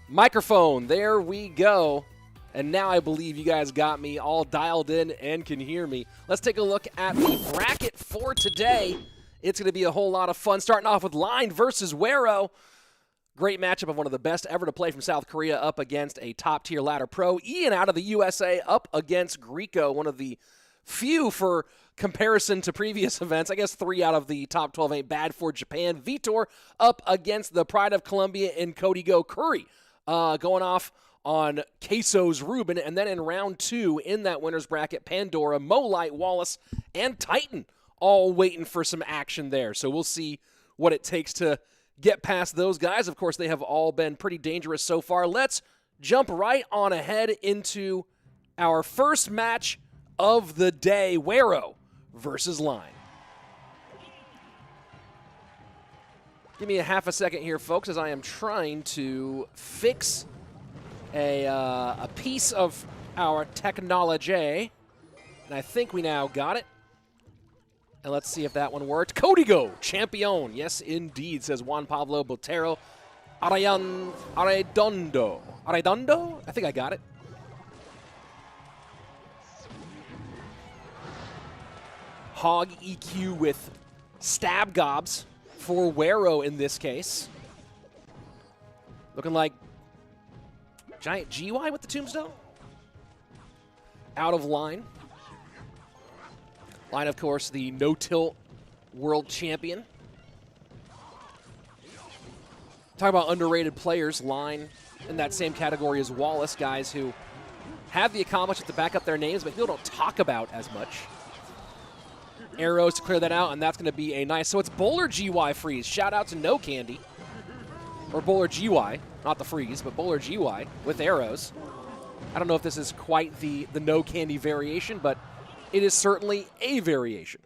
Microphone, there we go. And now I believe you guys got me all dialed in and can hear me. Let's take a look at the bracket for today. It's going to be a whole lot of fun, starting off with Line versus Wero. Great matchup of one of the best ever to play from South Korea up against a top-tier ladder pro. Ian out of the USA up against Griko, one of the few for comparison to previous events. I guess 3 out of the top 12 ain't bad for Japan. Vitor up against the Pride of Colombia in Kodigo. Kuri going off on Queso's Ruben. And then in round 2 in that winner's bracket, Pandora, Mohamed Light, Wallace, and Tyton all waiting for some action there. So we'll see what it takes to get past those guys. Of course, they have all been pretty dangerous so far. Let's jump right on ahead into our first match of the day, Wero versus Line. Give me a half a second here, folks, as I am trying to fix a piece of our technology. And I think we now got it. And let's see if that one worked. Codigo, champion. Yes, indeed, says Juan Pablo Botero. Arredondo. Arredondo? I think I got it. Hog EQ with stab gobs for Wero in this case. Looking like giant GY with the tombstone. Out of Line. Line, of course, the no-tilt world champion. Talk about underrated players. Line in that same category as Wallace, guys who have the accomplishments to back up their names, but people don't talk about as much. Arrows to clear that out, and that's going to be a nice... So it's Bowler GY freeze. Shout out to No Candy. Or Bowler GY, not the freeze, but Bowler GY with arrows. I don't know if this is quite the No Candy variation, but it is certainly a variation.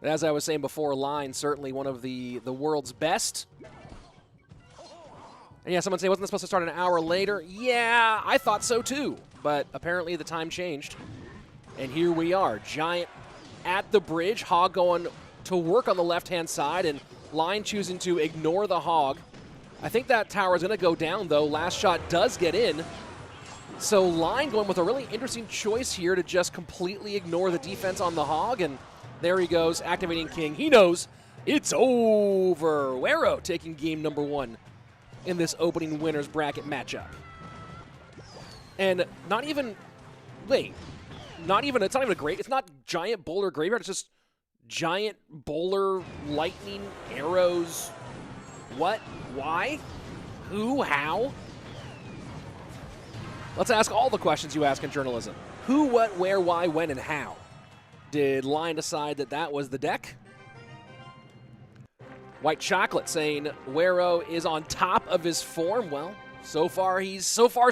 And as I was saying before, Line certainly one of the world's best. And yeah, someone say, wasn't this supposed to start an hour later? Yeah, I thought so too, but apparently the time changed. And here we are, Giant at the bridge, Hog going to work on the left-hand side, and Line choosing to ignore the Hog. I think that tower is going to go down, though. Last shot does get in. So Line going with a really interesting choice here to just completely ignore the defense on the Hog, and there he goes, activating King. He knows it's over. Wero taking game number 1 in this opening winners bracket matchup. And not even, wait, it's not even a great, it's not Giant Bowler Graveyard, it's just Giant Bowler Lightning Arrows. What? Why? Who? How? Let's ask all the questions you ask in journalism. Who, what, where, why, when, and how? Did Line decide that that was the deck? White Chocolate saying Wero is on top of his form. Well, so far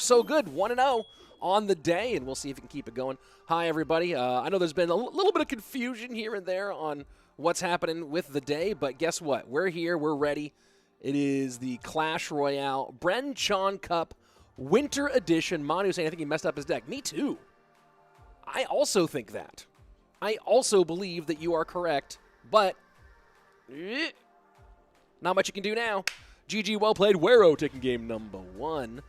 so good. 1-0 on the day, and we'll see if he can keep it going. Hi, everybody. I know there's been a little bit of confusion here and there on what's happening with the day, but guess what? We're here. We're ready. It is the Clash Royale BrenChong Cup Winter Edition. Manu saying, I think he messed up his deck. Me too. I also think that. I also believe that you are correct, but not much you can do now. GG, well played. Wero taking game number 1.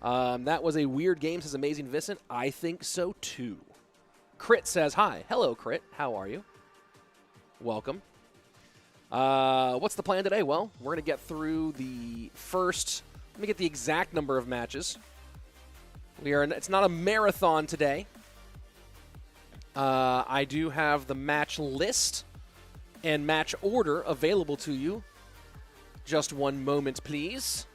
That was a weird game, says Amazing Vincent. I think so too. Crit says, hi. Hello, Crit. How are you? Welcome. What's the plan today? Well, we're going to get through the first, let me get the exact number of matches. It's not a marathon today. I do have the match list and match order available to you. Just one moment, please.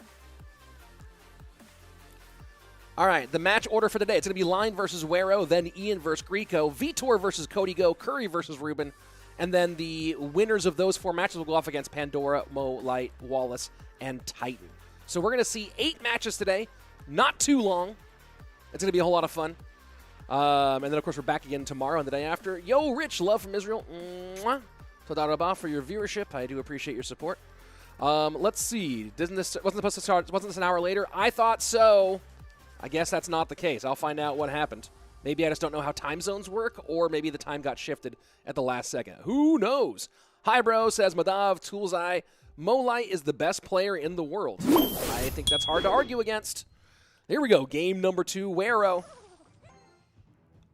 All right, the match order for today. It's going to be Line versus Wero, then Ian versus Grieco, Vitor versus Codigo, Kuri versus Ruben, and then the winners of those 4 matches will go off against Pandora, Mohamed Light, Wallace, and Tyton. So we're going to see 8 matches today. Not too long. It's going to be a whole lot of fun. And then, of course, we're back again tomorrow and the day after. Yo, Rich, love from Israel. Mwah. Toda rabah for your viewership. I do appreciate your support. Let's see. Wasn't this supposed to start? Wasn't this an hour later? I thought so. I guess that's not the case. I'll find out what happened. Maybe I just don't know how time zones work, or maybe the time got shifted at the last second. Who knows? Hi, bro, says Madav Toolseye. Light is the best player in the world. I think that's hard to argue against. Here we go. Game number 2, Wero.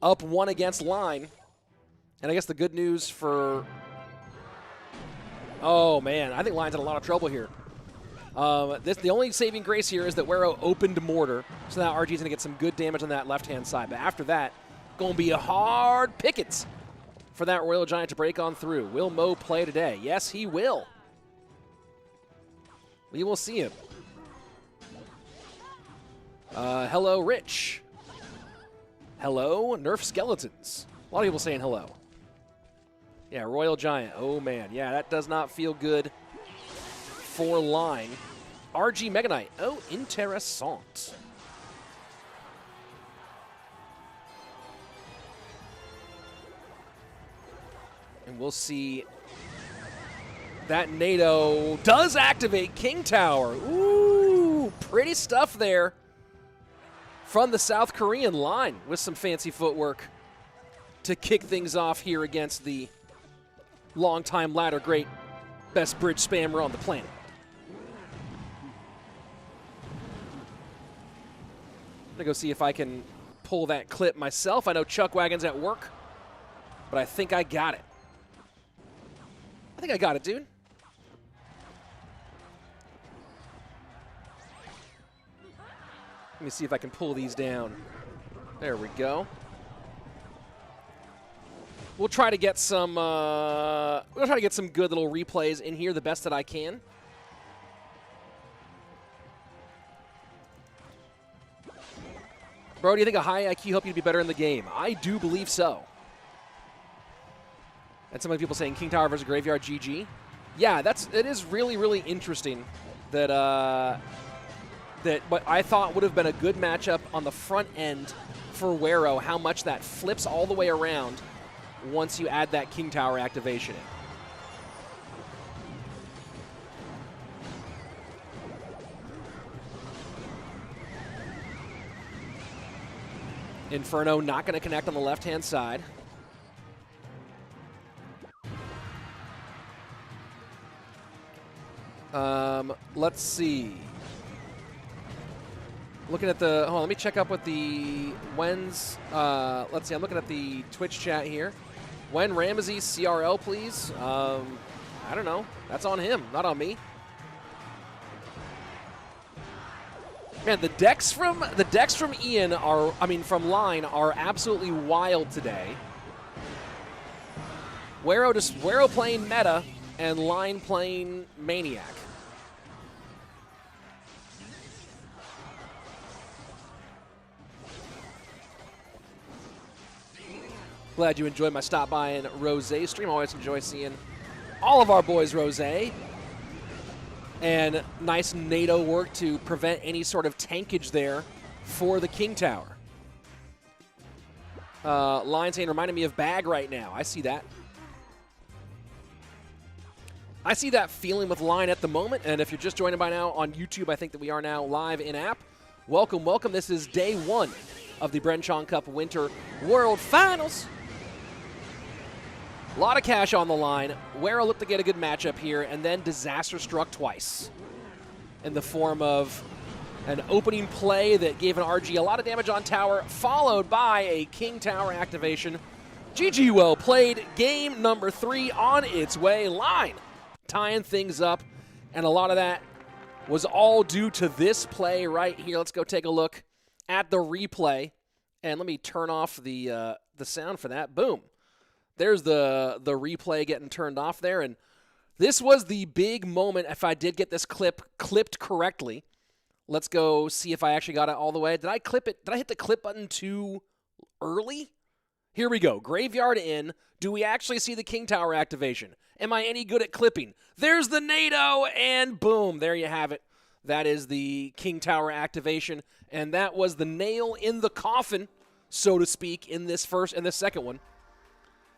Up 1 against Line. And I guess the good news for... Oh, man. I think Line's in a lot of trouble here. The only saving grace here is that Wero opened Mortar, so now RG's going to get some good damage on that left-hand side. But after that, going to be a hard pickets for that Royal Giant to break on through. Will Mo play today? Yes, he will. We will see him. Hello, Rich. Hello, Nerf Skeletons. A lot of people saying hello. Yeah, Royal Giant. Oh, man. Yeah, that does not feel good for Line. RG Mega Knight. Oh, interessant. And we'll see. That NATO does activate King Tower. Ooh, pretty stuff there from the South Korean Line with some fancy footwork to kick things off here against the longtime ladder great best bridge spammer on the planet. I'm gonna go see if I can pull that clip myself. I know Chuck Wagon's at work, but I think I got it. I think I got it, dude. Let me see if I can pull these down. There we go. We'll try to get some. We'll try to get some good little replays in here, the best that I can. Bro, do you think a high IQ helped you to be better in the game? I do believe so. And some of the people saying King Tower versus Graveyard GG. Yeah, it is really, really interesting that that what I thought would have been a good matchup on the front end for Wero, how much that flips all the way around once you add that King Tower activation in. Inferno not going to connect on the left-hand side. Let's see. Looking at the, hold on, let me check up with the when's, let's see, I'm looking at the Twitch chat here. When Ramesses CRL, please? I don't know. That's on him, not on me. Man, the decks from Ian are, from Line are absolutely wild today. Wero playing meta and Line playing Maniac. Glad you enjoyed my stop by in Rose stream. Always enjoy seeing all of our boys Rose. And nice NATO work to prevent any sort of tankage there for the King Tower. Line saying reminding me of Bag right now. I see that. I see that feeling with Line at the moment. And if you're just joining by now on YouTube, I think that we are now live in-app. Welcome, welcome. This is day 1 of the BrenChong Cup Winter World Finals. A lot of cash on the line. Wero looked to get a good matchup here, and then disaster struck twice in the form of an opening play that gave an RG a lot of damage on tower, followed by a King Tower activation. GG well played. Game number 3 on its way. Line tying things up, and a lot of that was all due to this play right here. Let's go take a look at the replay, and let me turn off the sound for that. Boom. There's the replay getting turned off there, and this was the big moment. If I did get this clip clipped correctly, let's go see if I actually got it all the way. Did I clip it? Did I hit the clip button too early? Here we go. Graveyard in. Do we actually see the King Tower activation? Am I any good at clipping? There's the NATO, and boom, there you have it. That is the King Tower activation, and that was the nail in the coffin, so to speak, in this second one.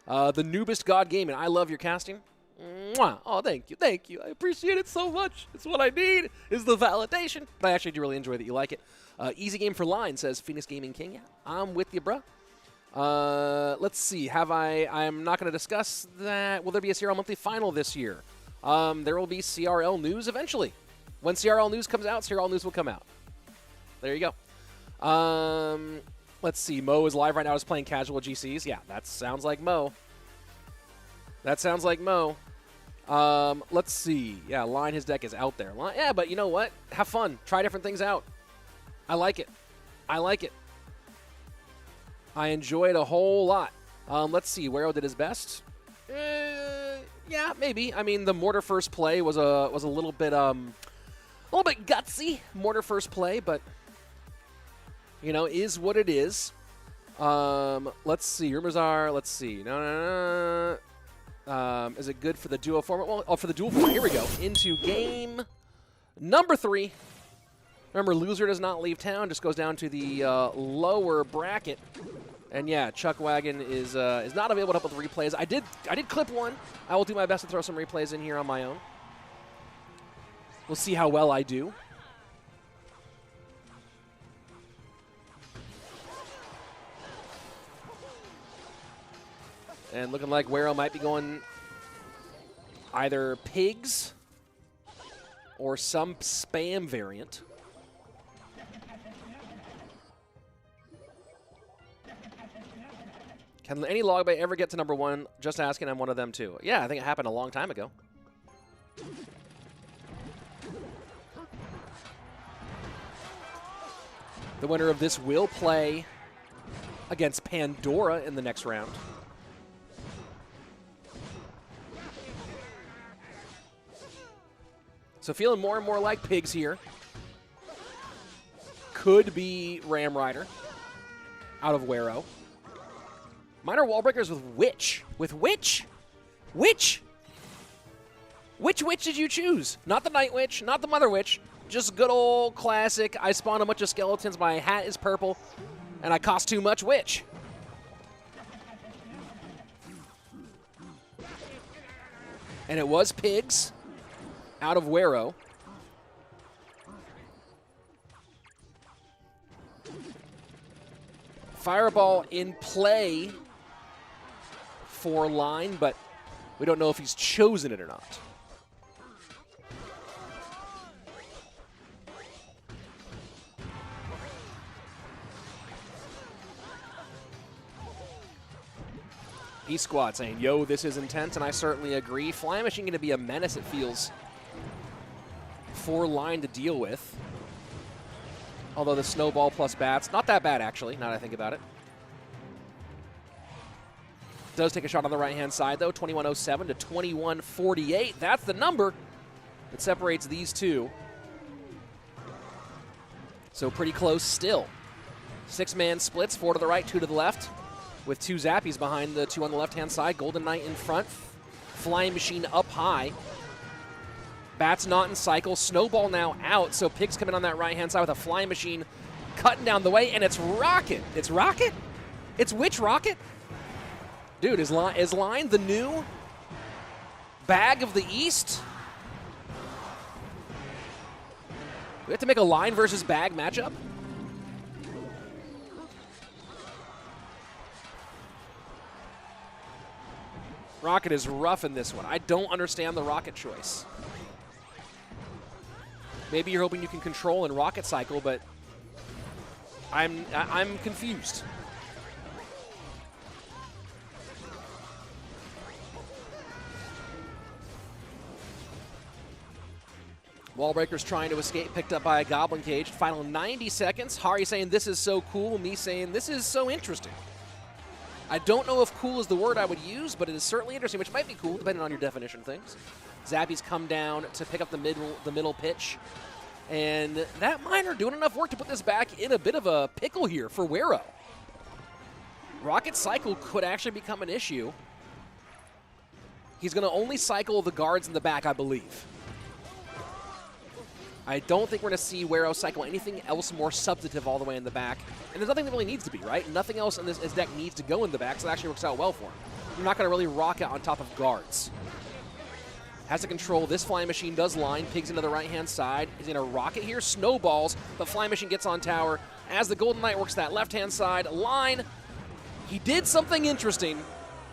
The Noobest God Gaming. I love your casting. Mwah. Oh, thank you. Thank you. I appreciate it so much. It's what I need, is the validation. But I actually do really enjoy that you like it. Easy game for Line, says Phoenix Gaming King. Yeah, I'm with you, bro. Let's see. I'm not going to discuss that. Will there be a CRL monthly final this year? There will be CRL news eventually. When CRL news comes out, CRL news will come out. There you go. Let's see. Mo is live right now. Is playing casual GCs. Yeah, that sounds like Mo. That sounds like Mo. Let's see. Yeah, Line, his deck is out there. Yeah, but you know what? Have fun. Try different things out. I like it. I like it. I enjoy it a whole lot. Let's see. Wero did his best. Yeah, maybe. I mean, the Mortar first play was a little bit gutsy. Mortar first play, but you know, is what it is. Let's see. Rumors are. Let's see. No. Is it good for the duo format? Well, for the dual format. Here we go. Into game number 3. Remember, loser does not leave town. Just goes down to the lower bracket. And yeah, Chuckwagon is not available to help with replays. I did clip one. I will do my best to throw some replays in here on my own. We'll see how well I do. And looking like Wero might be going either pigs or some spam variant. Can any log bay ever get to number 1? Just asking, I'm one of them too. Yeah, I think it happened a long time ago. The winner of this will play against Pandora in the next round. So feeling more and more like pigs here. Could be Ram Rider out of Wero. Minor wall breakers with Witch. With Witch? Witch? Which Witch did you choose? Not the Night Witch, not the Mother Witch. Just good old classic. I spawn a bunch of skeletons, my hat is purple, and I cost too much Witch. And it was pigs out of Wero. Fireball in play for Line, but we don't know if he's chosen it or not. E-Squad saying, yo, this is intense, and I certainly agree. Flying Machine going to be a menace, it feels, for Line to deal with. Although the Snowball plus Bats, not that bad, actually, now that I think about it. Does take a shot on the right-hand side, though, 2107 to 2148. That's the number that separates these two. So pretty close still. 6-man splits, 4 to the right, 2 to the left, with 2 Zappies behind the 2 on the left-hand side. Golden Knight in front. Flying Machine up high. Bats not in cycle. Snowball now out, so Pigs coming on that right-hand side with a Flying Machine cutting down the way, and it's Rocket. It's Rocket? It's which Rocket? Dude, is Line the new Bag of the East? We have to make a Line versus Bag matchup? Rocket is rough in this one. I don't understand the Rocket choice. Maybe you're hoping you can control and Rocket cycle, but I'm confused. Wallbreaker's trying to escape, picked up by a Goblin Cage. Final 90 seconds. Hari saying this is so cool, me saying this is so interesting. I don't know if cool is the word I would use, but it is certainly interesting, which might be cool, depending on your definition of things. Zappies come down to pick up the middle pitch. And that Miner doing enough work to put this back in a bit of a pickle here for Wero. Rocket cycle could actually become an issue. He's going to only cycle the guards in the back, I believe. I don't think we're going to see Wero cycle anything else more substantive all the way in the back. And there's nothing that really needs to be, right? Nothing else in this deck needs to go in the back, so it actually works out well for him. You're not going to really rocket on top of guards. Has to control. This Flying Machine does line. Pigs into the right-hand side. He's going to rocket here. Snowballs, but Flying Machine gets on tower. As the Golden Knight works that left-hand side. Line He did something interesting,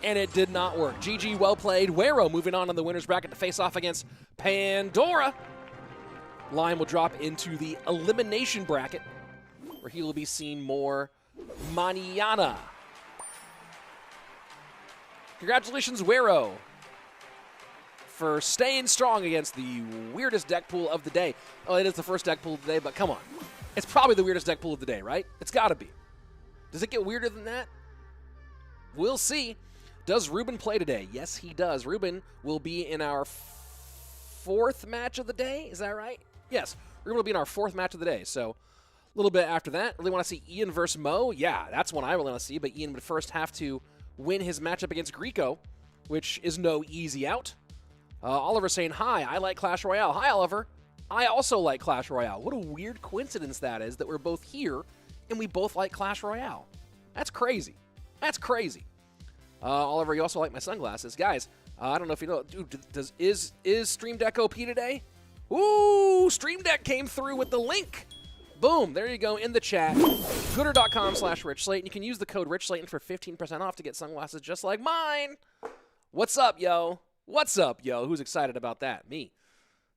and it did not work. GG, well played. Wero moving on in the winner's bracket to face off against Pandora. Lion will drop into the elimination bracket, where he will be seen more mañana. Congratulations, Wero, for staying strong against the weirdest deck pool of the day. Oh, it is the first deck pool of the day, but come on. It's probably the weirdest deck pool of the day, right? It's got to be. Does it get weirder than that? We'll see. Does Ruben play today? Yes, he does. Ruben will be in our fourth match of the day. Is that right? Yes. Ruben will be in our fourth match of the day. So a little bit after that. Really want to see Ian versus Mo? Yeah, that's one I really want to see. But Ian would first have to win his matchup against Grieco, which is no easy out. Oliver saying, hi, I like Clash Royale. Hi, Oliver. I also like Clash Royale. What a weird coincidence that is, that we're both here and we both like Clash Royale. That's crazy. That's crazy. Oliver, you also like my sunglasses. Guys, I don't know if you know, dude, is Stream Deck OP today? Ooh, Stream Deck came through with the link. Boom, there you go in the chat. Gooder.com/RichSlayton. You can use the code RichSlayton for 15% off to get sunglasses just like mine. What's up, yo? What's up, yo? Who's excited about that? Me.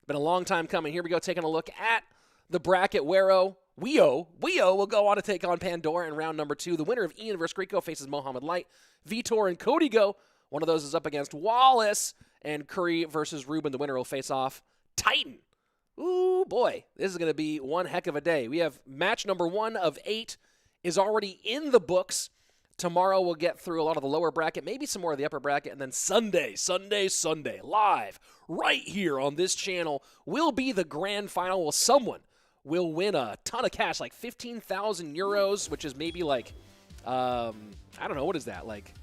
Been a long time coming. Here we go, taking a look at the bracket. Wero will go on to take on Pandora in round number 2. The winner of Ian vs. Griko faces Mohamed Light. Vitor and Kodigo. One of those is up against Wallace. And Kuri versus Ruben. The winner will face off Tyton. Ooh, boy. This is going to be one heck of a day. We have match number 1 of 8 is already in the books. Tomorrow we'll get through a lot of the lower bracket, maybe some more of the upper bracket, and then Sunday, live, right here on this channel, will be the grand final. Well, someone will win a ton of cash, like 15,000 euros, which is maybe like, I don't know, what is that? Like,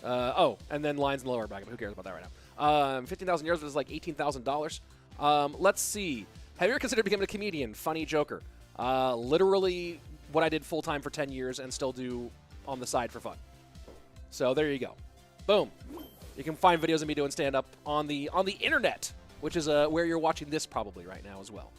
and then lines in the lower bracket, but who cares about that right now? 15,000 euros is like $18,000. Let's see. Have you ever considered becoming a comedian? Funny joker. Literally what I did full-time for 10 years and still do on the side for fun. So there you go. Boom. You can find videos of me doing stand-up on the internet, which is where you're watching this probably right now as well.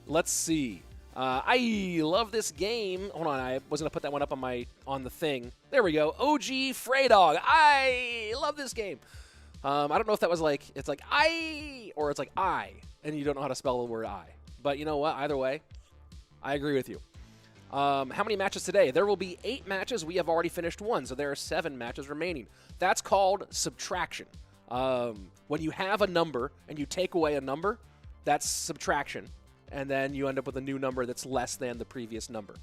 Let's see. I love this game. Hold on, I was gonna put that one up on the thing. There we go. OG Freydog. I love this game. I don't know if that was like, it's like I, or it's like I, and you don't know how to spell the word I. But you know what? Either way, I agree with you. How many matches today? There will be 8 matches. We have already finished 1, so there are 7 matches remaining. That's called subtraction. When you have a number and you take away a number, that's subtraction. And then you end up with a new number that's less than the previous number.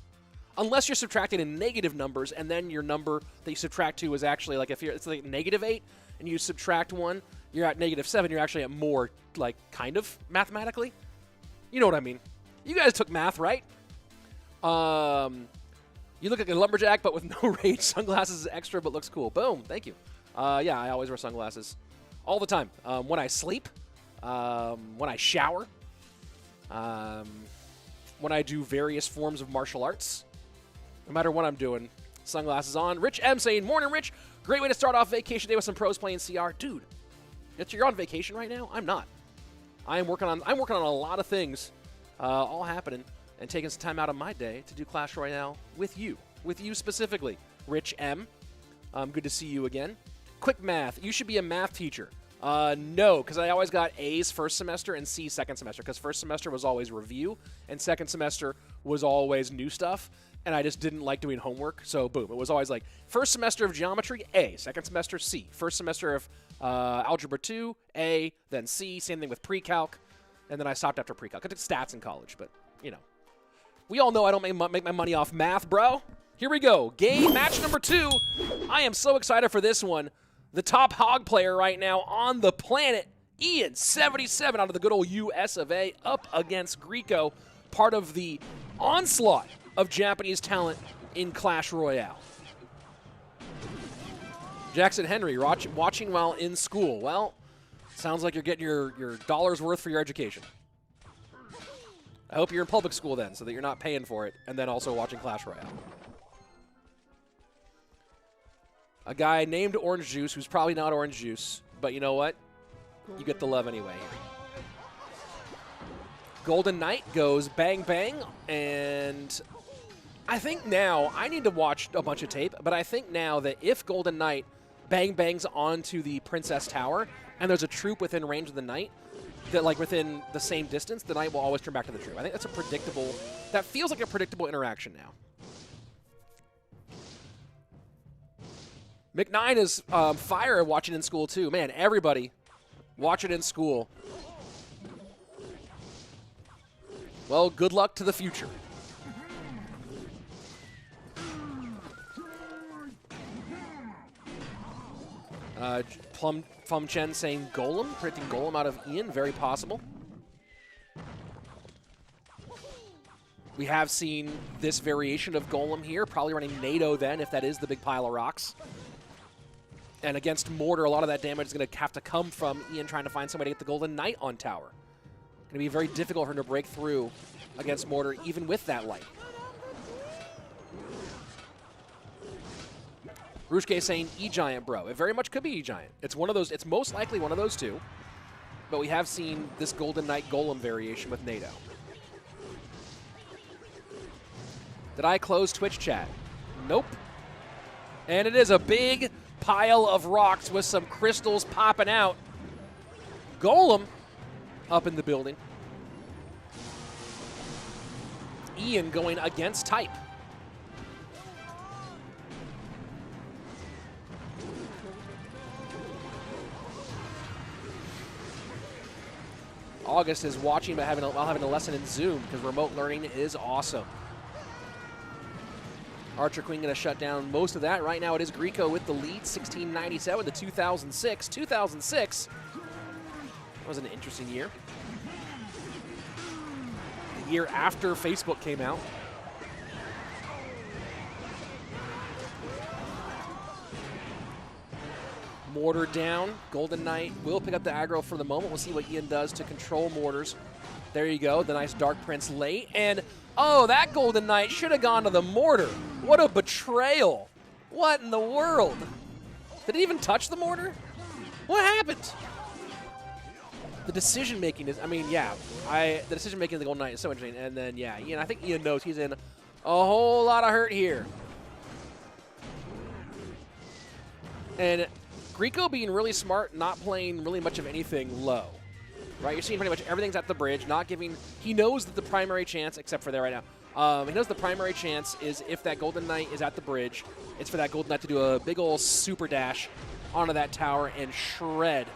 Unless you're subtracting in negative numbers, and then your number that you subtract to is actually, like, if it's like -8, and you subtract 1, you're at -7, you're actually at more, like, kind of, mathematically. You know what I mean. You guys took math, right? You look like a lumberjack, but with no rage. Sunglasses is extra, but looks cool. Boom. Thank you. Yeah, I always wear sunglasses all the time. When I sleep, when I shower, when I do various forms of martial arts. No matter what I'm doing, sunglasses on. Rich M saying, morning, Rich. Great way to start off vacation day with some pros playing CR. Dude, you're on vacation right now? I'm not. I'm working on a lot of things, all happening, and taking some time out of my day to do Clash Royale with you specifically, Rich M. Good to see you again. Quick math. You should be a math teacher. No, because I always got A's first semester and C's second semester, because first semester was always review, and second semester was always new stuff, and I just didn't like doing homework, so boom. It was always like, first semester of geometry, A. Second semester, C. First semester of algebra 2, A, then C. Same thing with pre-calc, and then I stopped after pre-calc. I did stats in college, but, you know. We all know I don't make my money off math, bro. Here we go. Game match number 2. I am so excited for this one. The top hog player right now on the planet, Ian, 77 out of the good old US of A, up against Grieco, part of the onslaught of Japanese talent in Clash Royale. Jackson Henry, watching while in school. Well, sounds like you're getting your dollar's worth for your education. I hope you're in public school then, so that you're not paying for it, and then also watching Clash Royale. A guy named Orange Juice, who's probably not Orange Juice, but you know what? You get the love anyway. Golden Knight goes bang bang, and I think now, I need to watch a bunch of tape, but I think now that if Golden Knight bangs onto the Princess Tower and there's a troop within range of the Knight, that like within the same distance, the Knight will always turn back to the troop. I think that's a predictable, that feels like a predictable interaction now. McNine is fire watching in school too. Man, everybody watch it in school. Well, good luck to the future. Plum Chen saying Golem, predicting Golem out of Ian, very possible. We have seen this variation of Golem here, probably running NATO then, if that is the big pile of rocks. And against Mortar, a lot of that damage is going to have to come from Ian trying to find somebody to get the Golden Knight on tower. Going to be very difficult for him to break through against Mortar, even with that light. Rushke saying E-Giant, bro. It very much could be E-Giant. It's one of those. It's most likely one of those two. But we have seen this Golden Knight Golem variation with NATO. Did I close Twitch chat? Nope. And it is a big pile of rocks with some crystals popping out. Golem up in the building. Ian going against type. August is watching but while having a lesson in Zoom because remote learning is awesome. Archer Queen going to shut down most of that. Right now it is Grieco with the lead, 1697 to 2006. 2006 was an interesting year. The year after Facebook came out. Mortar down. Golden Knight will pick up the aggro for the moment. We'll see what Ian does to control Mortars. There you go. The nice Dark Prince late. And, oh, that Golden Knight should have gone to the Mortar. What a betrayal. What in the world? Did it even touch the Mortar? What happened? The decision-making is, I mean, yeah. The decision-making of the Golden Knight is so interesting. And then, yeah, Ian, I think Ian knows he's in a whole lot of hurt here. And Grieco being really smart, not playing really much of anything low. Right, you're seeing pretty much everything's at the bridge, not giving, he knows that the primary chance, except for there right now, he knows the primary chance is if that Golden Knight is at the bridge, it's for that Golden Knight to do a big old super dash onto that tower and shred.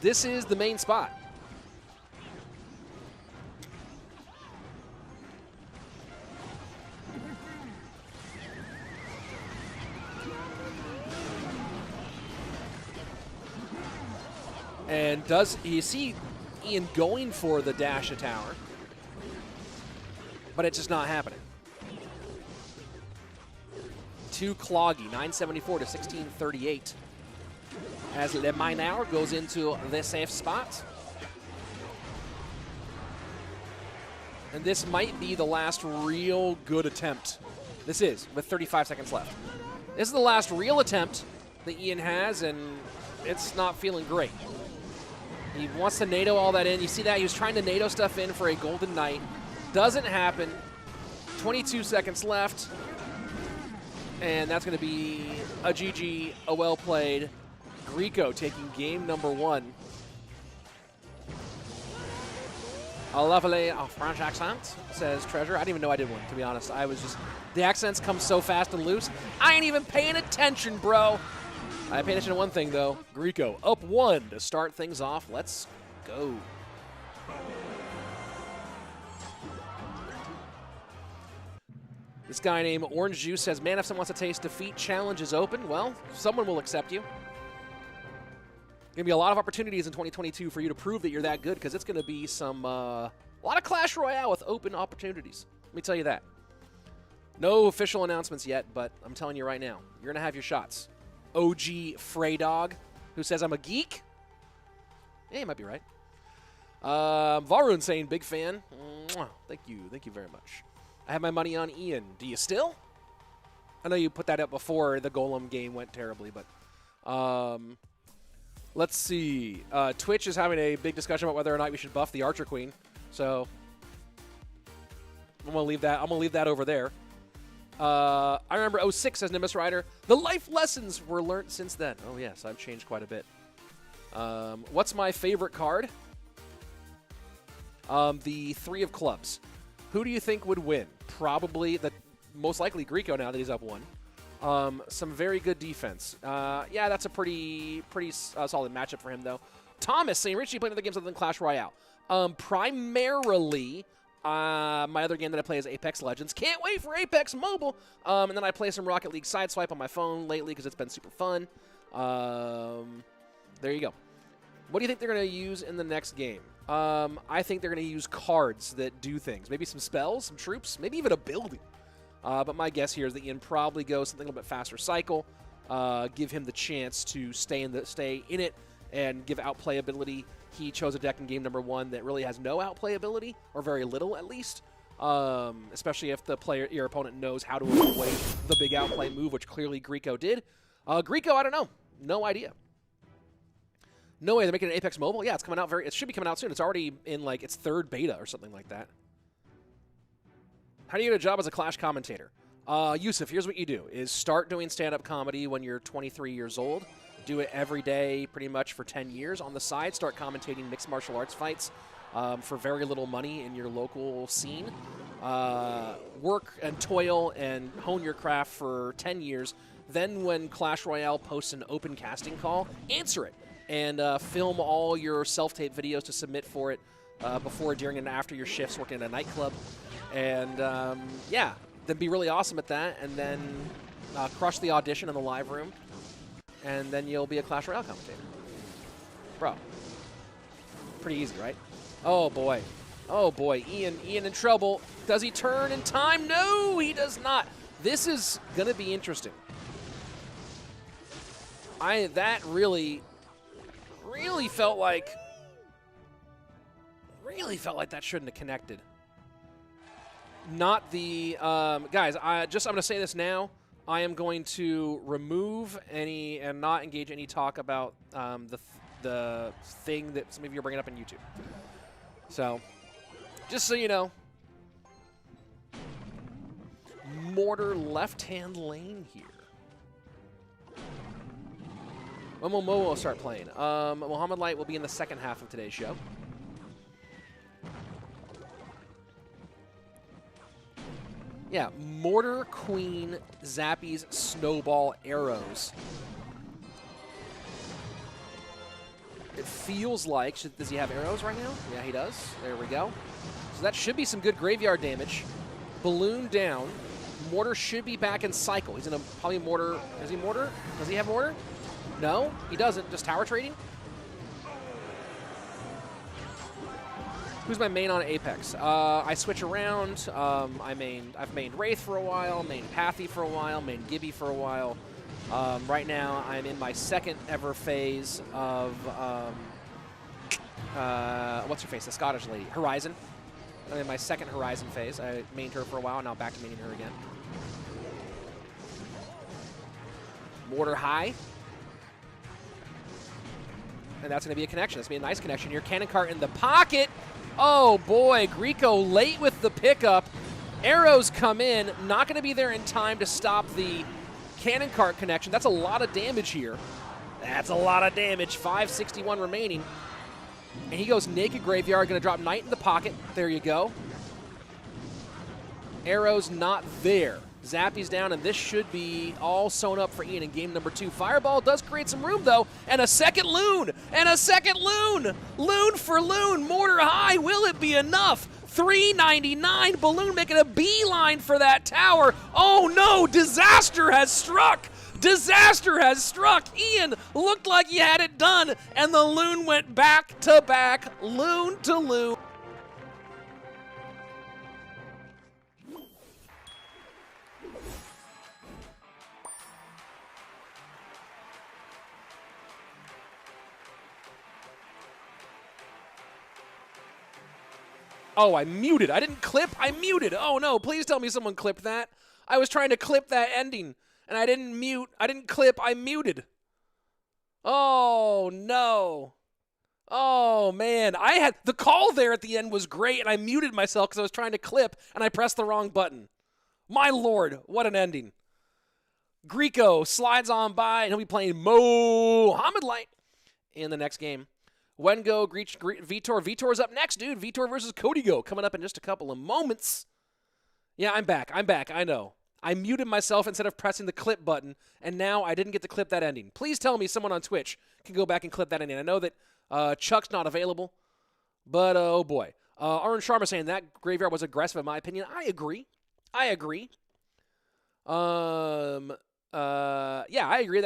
This is the main spot. And you see Ian going for the dash tower, but it's just not happening. Too cloggy, 974 to 1638. As Le Miner goes into the safe spot. And this might be the last real good attempt. This is, with 35 seconds left. This is the last real attempt that Ian has, and it's not feeling great. He wants to NATO all that in. You see that? He was trying to NATO stuff in for a Golden Knight. Doesn't happen. 22 seconds left. And that's going to be a GG, a well played. Grieco taking game number 1. A lovely French accent, says Treasure. I didn't even know I did one, to be honest. I was just, the accents come so fast and loose. I ain't even paying attention, bro. I pay attention to one thing, though. Grieco up 1 to start things off. Let's go. This guy named Orange Juice says, man, if someone wants to taste defeat, challenge is open. Well, someone will accept you. Going to be a lot of opportunities in 2022 for you to prove that you're that good, because it's going to be some, a lot of Clash Royale with open opportunities. Let me tell you that. No official announcements yet, but I'm telling you right now, you're going to have your shots. OG Freydog, who says I'm a geek. Yeah, you might be right. Varun saying big fan. Mwah. Thank you very much. I have my money on Ian. Do you still? I know you put that up before the Golem game went terribly, but let's see. Twitch is having a big discussion about whether or not we should buff the Archer Queen. So I'm gonna leave that over there. I remember 06 as Nimbus Rider. The life lessons were learned since then. Oh yes, I've changed quite a bit. What's my favorite card? The 3 of clubs. Who do you think would win? Probably most likely Grieco now that he's up 1. Some very good defense. Yeah, that's a pretty solid matchup for him though. Thomas saying, Richie, playing other games other than Clash Royale. Primarily, my other game that I play is Apex Legends. Can't wait for Apex Mobile. And then I play some Rocket League Sideswipe on my phone lately because it's been super fun. There you go. What do you think they're going to use in the next game? I think they're going to use cards that do things. Maybe some spells, some troops, maybe even a building. But my guess here is that Ian probably goes something a little bit faster cycle. Give him the chance to stay in it and give outplay ability. He chose a deck in game number 1 that really has no outplay ability, or very little at least. Especially if your opponent knows how to avoid the big outplay move, which clearly Grieco did. Grieco, I don't know. No idea. No way they're making an Apex Mobile? Yeah, it's coming out it should be coming out soon. It's already in like its 3rd beta or something like that. How do you get a job as a Clash commentator? Yusuf, here's what you do, is start doing stand-up comedy when you're 23 years old. Do it every day pretty much for 10 years. On the side, start commentating mixed martial arts fights for very little money in your local scene. Work and toil and hone your craft for 10 years. Then when Clash Royale posts an open casting call, answer it. And film all your self-tape videos to submit for it before, during, and after your shifts working at a nightclub. And, yeah, then be really awesome at that, and then crush the audition in the live room, and then you'll be a Clash Royale commentator. Bro. Pretty easy, right? Oh, boy. Oh, boy. Ian in trouble. Does he turn in time? No, he does not. This is going to be interesting. That really felt like that shouldn't have connected. Not the guys. I'm going to say this now. I am going to remove any and not engage any talk about the thing that some of you are bringing up on YouTube. So, just so you know, Mortar left-hand lane here. When will Momo start playing? Mohamed Light will be in the second half of today's show. Yeah, Mortar, Queen, Zappies, Snowball, Arrows. It feels like, does he have arrows right now? Yeah, he does. There we go. So that should be some good graveyard damage. Balloon down. Mortar should be back in cycle. He's in a probably Mortar. Is he Mortar? Does he have Mortar? No, he doesn't. Just tower trading? Who's my main on Apex? I switch around. I've mained Wraith for a while, mained Pathy for a while, mained Gibby for a while. Right now, I'm in my second ever phase of, what's her face? The Scottish lady. Horizon. I'm in my second Horizon phase. I mained her for a while, now back to maining her again. Mortar high. And that's going to be a connection. That's going to be a nice connection here. Cannon cart in the pocket. Oh, boy. Grieco late with the pickup. Arrows come in. Not going to be there in time to stop the cannon cart connection. That's a lot of damage here. That's a lot of damage. 561 remaining. And he goes naked graveyard. Going to drop Knight in the pocket. There you go. Arrows not there. Zappy's down, and this should be all sewn up for Ian in game number 2. Fireball does create some room, though, and a second Loon, and a second Loon. Loon for Loon, Mortar high, will it be enough? 399, Balloon making a beeline for that tower. Oh no, disaster has struck. Disaster has struck. Ian looked like he had it done, and the Loon went back to back, Loon to Loon. Oh, I muted. I didn't clip. I muted. Oh, no. Please tell me someone clipped that. I was trying to clip that ending, and I didn't mute. I didn't clip. I muted. Oh, no. Oh, man. I had the call there at the end was great, and I muted myself because I was trying to clip, and I pressed the wrong button. My lord, what an ending. Griko slides on by, and he'll be playing Mohamed Light in the next game. Wengo, Vitor. Vitor's up next, dude. Vitor versus Kodigo coming up in just a couple of moments. Yeah, I'm back. I know. I muted myself instead of pressing the clip button, and now I didn't get to clip that ending. Please tell me someone on Twitch can go back and clip that ending. I know that Chuck's not available, but oh boy. Arun Sharma saying that graveyard was aggressive in my opinion. I agree. Yeah, I agree. That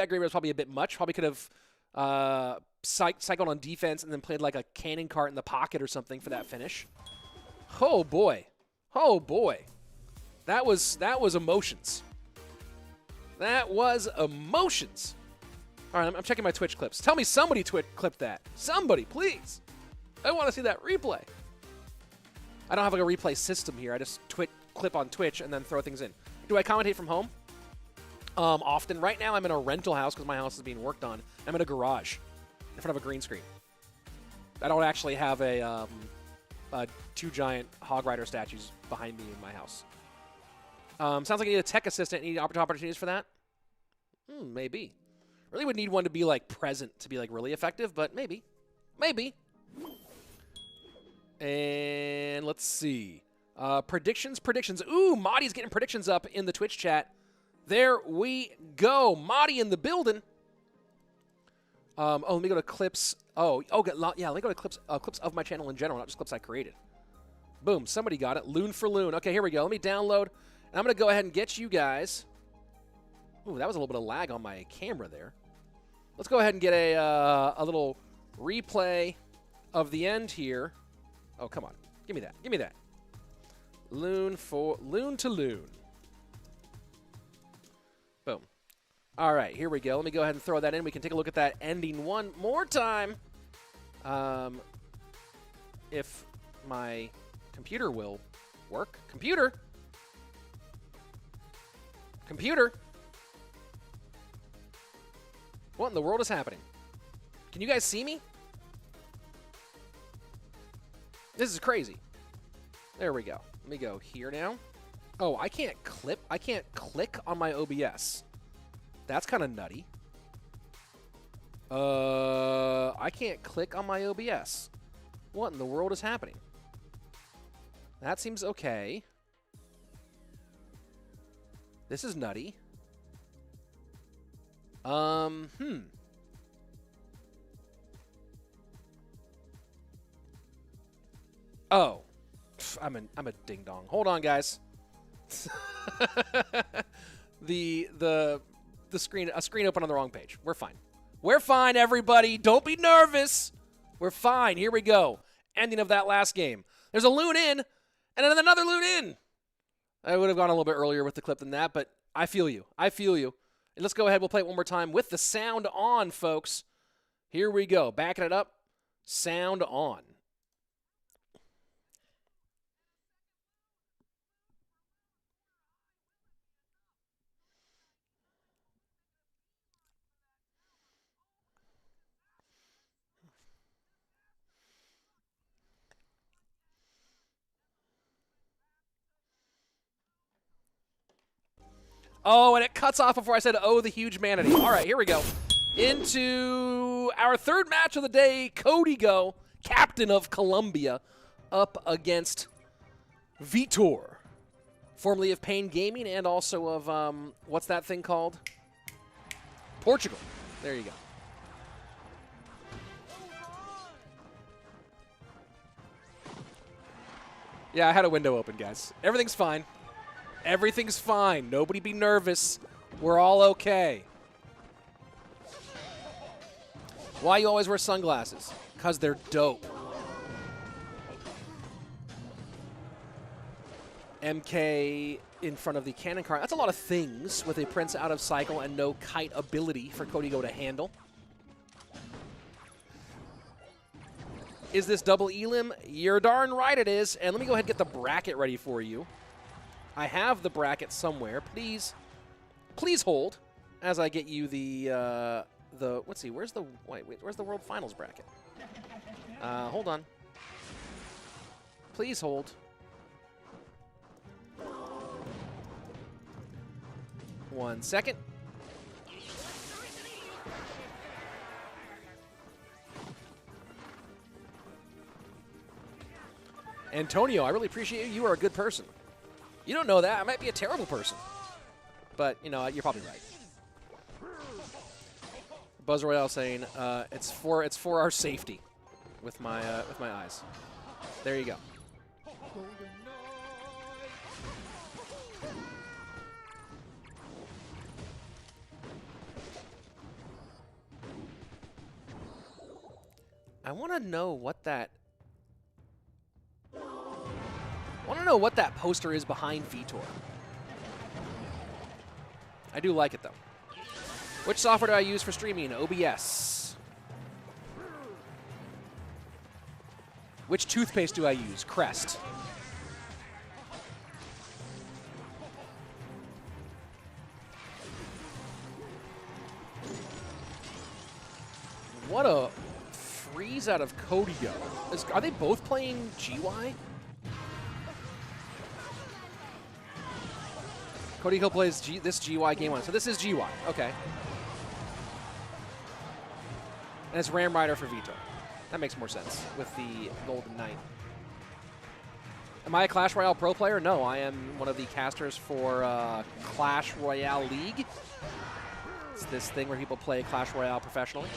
graveyard was probably a bit much. Probably could have cycled on defense and then played like a cannon cart in the pocket or something for that finish. Oh boy. That was emotions. That was emotions. All right, I'm checking my Twitch clips. Tell me somebody clipped that. Somebody, please. I want to see that replay. I don't have like a replay system here. I just clip on Twitch and then throw things in. Do I commentate from home? Often. Right now, I'm in a rental house because my house is being worked on. I'm in a garage in front of a green screen. I don't actually have a two giant hog rider statues behind me in my house. Sounds like I need a tech assistant. Need opportunities for that? Maybe. Really would need one to be like present to be like really effective, but maybe. And let's see. Predictions. Ooh, Mahdi's getting predictions up in the Twitch chat. There we go. Mahdi in the building. Let me go to clips. Yeah, let me go to clips of my channel in general, not just clips I created. Boom, somebody got it. Loon for Loon. Okay, here we go. Let me download. And I'm going to go ahead and get you guys. Ooh, that was a little bit of lag on my camera there. Let's go ahead and get a little replay of the end here. Oh, come on. Give me that. Loon to Loon. Boom. All right, here we go. Let me go ahead and throw that in. We can take a look at that ending one more time. If my computer will work. Computer. What in the world is happening? Can you guys see me? This is crazy. There we go. Let me go here now. Oh, I can't click on my OBS. That's kind of nutty. I can't click on my OBS. What in the world is happening? That seems okay. This is nutty. Oh, I'm a ding dong. Hold on, guys. the screen opened on the wrong page. We're fine, everybody. Don't be nervous. We're fine. Here we go. Ending of that last game. There's a loon in, and then another loon in. I would have gone a little bit earlier with the clip than that, but I feel you. And let's go ahead. We'll play it one more time with the sound on, folks. Here we go. Backing it up. Sound on. Oh, and it cuts off before I said, oh, the huge manatee. All right, here we go. Into our third match of the day, Kodigo, captain of Colombia, up against Vitor, formerly of Pain Gaming and also of, what's that thing called? Portugal. There you go. Yeah, I had a window open, guys. Everything's fine. Everything's fine. Nobody be nervous. We're all okay. Why you always wear sunglasses? Because they're dope. MK in front of the cannon cart. That's a lot of things with a Prince out of cycle and no kite ability for Kodigo to handle. Is this double elim? You're darn right it is. And let me go ahead and get the bracket ready for you. I have the bracket somewhere. Please hold as I get you the the, let's see, where's the World Finals bracket? Hold on. Please hold. One second. Antonio, I really appreciate you. You are a good person. You don't know that. I might be a terrible person. But, you know, you're probably right. Buzz Royale saying it's for our safety with my eyes. There you go. I want to know what that poster is behind Vitor. I do like it though. Which software do I use for streaming? OBS. Which toothpaste do I use? Crest. What a freeze out of Kodigo. Are they both playing GY? Kodigo plays this GY game 1. So this is GY. Okay. And it's Ram Rider for Vitor. That makes more sense with the Golden Knight. Am I a Clash Royale pro player? No, I am one of the casters for Clash Royale League. It's this thing where people play Clash Royale professionally.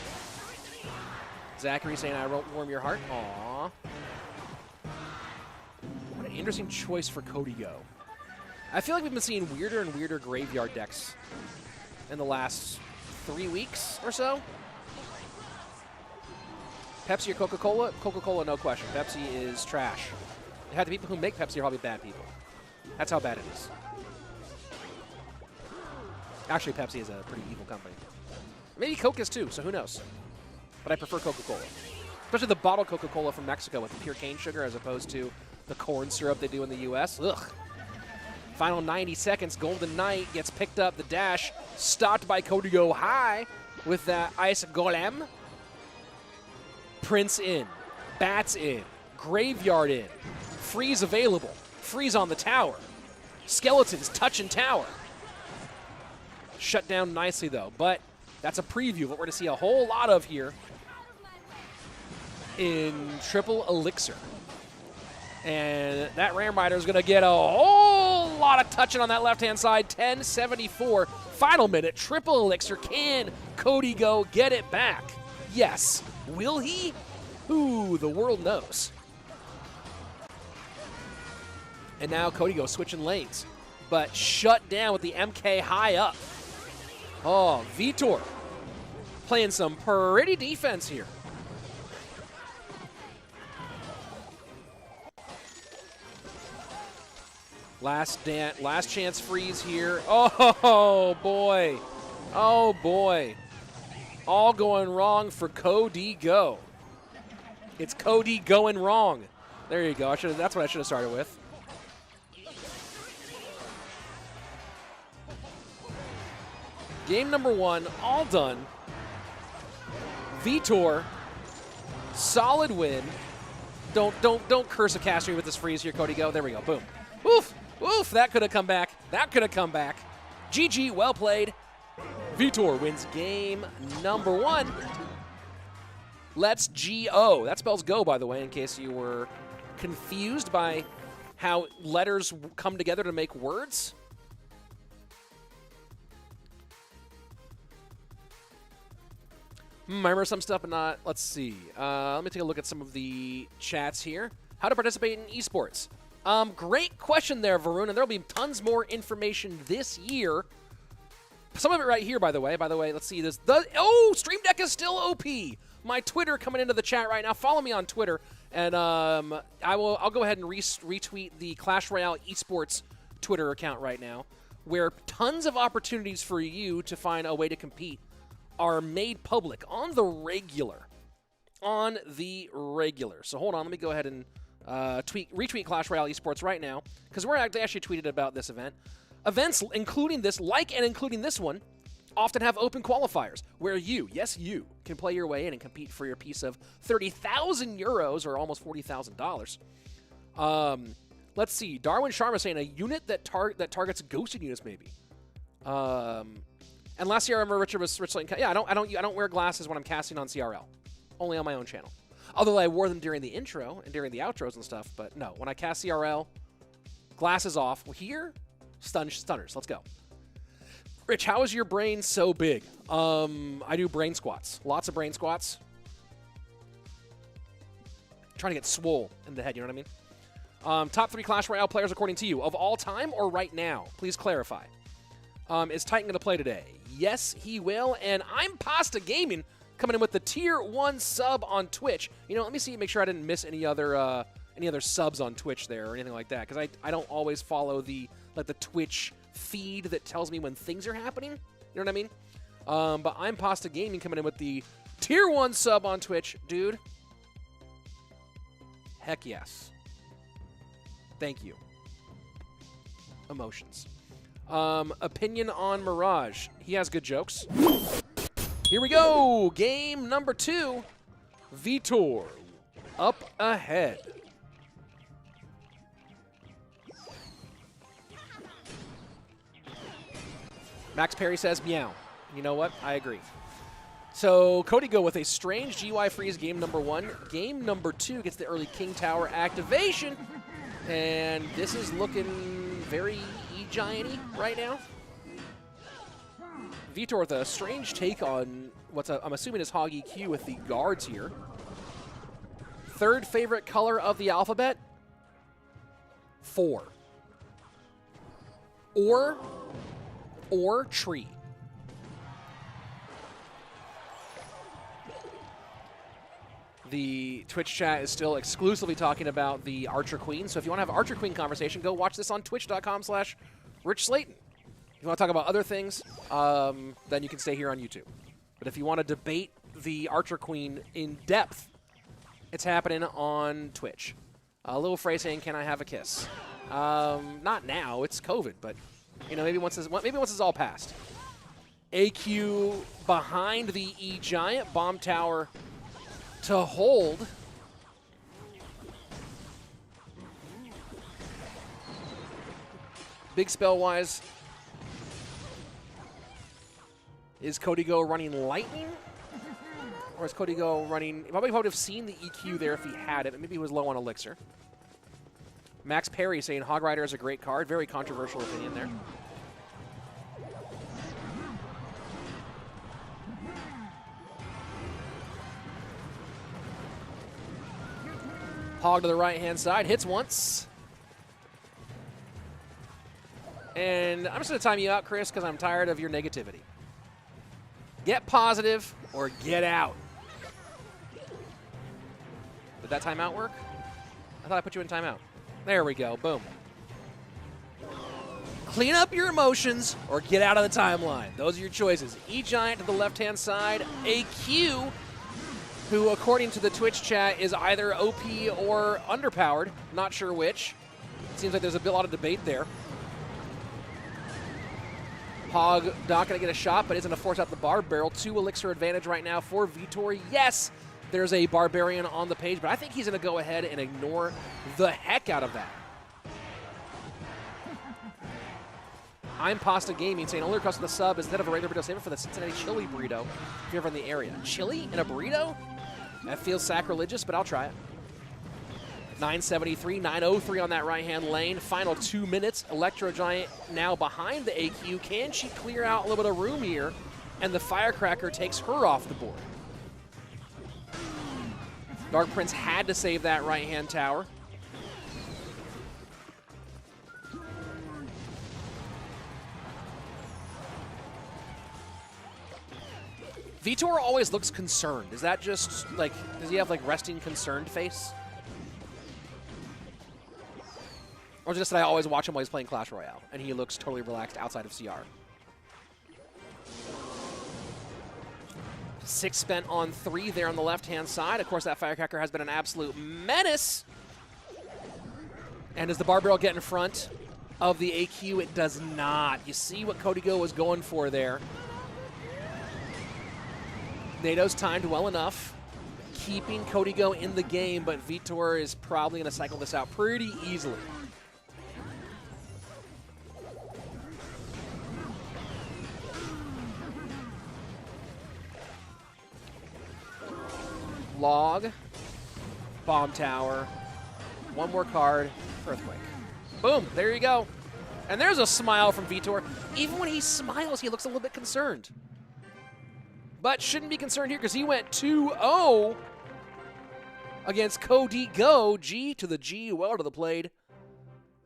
Zachary saying, I won't warm your heart. Aww. What an interesting choice for Kodigo. I feel like we've been seeing weirder and weirder graveyard decks in the last 3 weeks or so. Pepsi or Coca-Cola? Coca-Cola, no question. Pepsi is trash. The people who make Pepsi are probably bad people. That's how bad it is. Actually, Pepsi is a pretty evil company. Maybe Coke is too, so who knows? But I prefer Coca-Cola. Especially the bottled Coca-Cola from Mexico with the pure cane sugar as opposed to the corn syrup they do in the U.S. Ugh. Final 90 seconds. Golden Knight gets picked up. The dash stopped by Kodigo high with that Ice Golem. Prince in. Bats in. Graveyard in. Freeze available. Freeze on the tower. Skeletons touching tower. Shut down nicely, though. But that's a preview of what we're going to see a whole lot of here in Triple Elixir. And that Ram Rider is going to get a whole lot of touching on that left-hand side. 10:74. Final minute. Triple Elixir. Can Kodigo get it back? Yes. Will he? Ooh, the world knows. And now Kodigo switching lanes. But shut down with the MK high up. Oh, Vitor playing some pretty defense here. Last chance freeze here. Oh, boy. Oh, boy. All going wrong for Kodigo. It's Cody going wrong. There you go. That's what I should have started with. Game number 1, all done. Vitor, solid win. Don't curse a caster with this freeze here, Kodigo. There we go. Boom. Oof. Oof. That could have come back. That could have come back. GG. Well played. Vitor wins game number 1. Let's G-O. That spells go, by the way, in case you were confused by how letters come together to make words. I remember some stuff, but not. Let's see. Let me take a look at some of the chats here. How to participate in esports. Great question there, Varun, and there will be tons more information this year. Some of it right here, by the way. Let's see this. Stream Deck is still OP. My Twitter coming into the chat right now. Follow me on Twitter, and I'll go ahead and retweet the Clash Royale esports Twitter account right now, where tons of opportunities for you to find a way to compete are made public on the regular. So hold on, let me go ahead and retweet Clash Royale esports right now, because we're actually tweeted about this event. Events including this, and including this one, often have open qualifiers where you, yes you, can play your way in and compete for your piece of 30,000 euros or almost $40,000. Let's see. Darwin Sharma saying a unit that targets ghosted units maybe. And last year I remember Richard was yeah, I don't wear glasses when I'm casting on CRL. Only on my own channel. Although I wore them during the intro and during the outros and stuff, but no, when I cast CRL, glasses off. Well, here, stunners. Let's go. Rich, how is your brain so big? I do brain squats. Lots of brain squats. Trying to get swole in the head, you know what I mean? Top 3 Clash Royale players according to you, of all time or right now? Please clarify. Is Tyton going to play today? Yes, he will. And I'm Pasta Gaming coming in with the Tier 1 sub on Twitch. You know, let me see, make sure I didn't miss any other subs on Twitch there or anything like that, because I don't always follow the Twitch feed that tells me when things are happening. You know what I mean? But I'm Pasta Gaming coming in with the Tier 1 sub on Twitch. Dude, heck yes. Thank you. Emotions. Opinion on Mirage. He has good jokes. Here we go. Game number 2. Vitor up ahead. Max Perry says meow. You know what? I agree. So Kodigo with a strange GY freeze game number 1. Game number 2 gets the early King Tower activation. And this is looking very E-Giant-y right now. Vitor with a strange take on what's I'm assuming is Hog EQ with the guards here. Third favorite color of the alphabet? 4. Or tree. The Twitch chat is still exclusively talking about the Archer Queen, so if you want to have Archer Queen conversation, go watch this on twitch.com/Rich Slayton. If you want to talk about other things, then you can stay here on YouTube. But if you want to debate the Archer Queen in depth, it's happening on Twitch. A little phrase saying, "Can I have a kiss?" Not now. It's COVID, but you know, maybe once it's all passed. AQ behind the E-Giant. Bomb tower to hold. Big spell-wise, is Kodigo running Lightning? Or is Kodigo running... Probably would have seen the EQ there if he had it, but maybe he was low on Elixir. Max Perry saying Hog Rider is a great card. Very controversial opinion there. Hog to the right-hand side. Hits once. And I'm just going to time you out, Chris, because I'm tired of your negativity. Get positive or get out. Did that timeout work? I thought I put you in timeout. There we go. Boom. Clean up your emotions or get out of the timeline. Those are your choices. E-Giant to the left-hand side. AQ, who, according to the Twitch chat, is either OP or underpowered. Not sure which. Seems like there's a lot of debate there. Hog not going to get a shot, but isn't going to force out the Barb Barrel. 2 Elixir advantage right now for Vitor. Yes, there's a Barbarian on the page, but I think he's going to go ahead and ignore the heck out of that. I'm Pasta Gaming saying only request of the sub instead of a regular burrito. Save it for the Cincinnati chili burrito if you're ever in the area. Chili in a burrito? That feels sacrilegious, but I'll try it. 973, 903 on that right-hand lane. Final 2 minutes. Electro Giant now behind the AQ. Can she clear out a little bit of room here? And the Firecracker takes her off the board. Dark Prince had to save that right-hand tower. Vitor always looks concerned. Is that just, like, does he have, like, resting concerned face? Or just that I always watch him while he's playing Clash Royale, and he looks totally relaxed outside of CR. 6 spent on 3 there on the left-hand side. Of course, that Firecracker has been an absolute menace. And does the Barb Barrel get in front of the AQ? It does not. You see what Codigo was going for there. NATO's timed well enough, keeping Kodigo in the game, but Vitor is probably going to cycle this out pretty easily. Log, bomb tower, one more card, earthquake. Boom, there you go. And there's a smile from Vitor. Even when he smiles, he looks a little bit concerned. But shouldn't be concerned here because he went 2-0 against Kodigo. G to the G, well to the plate.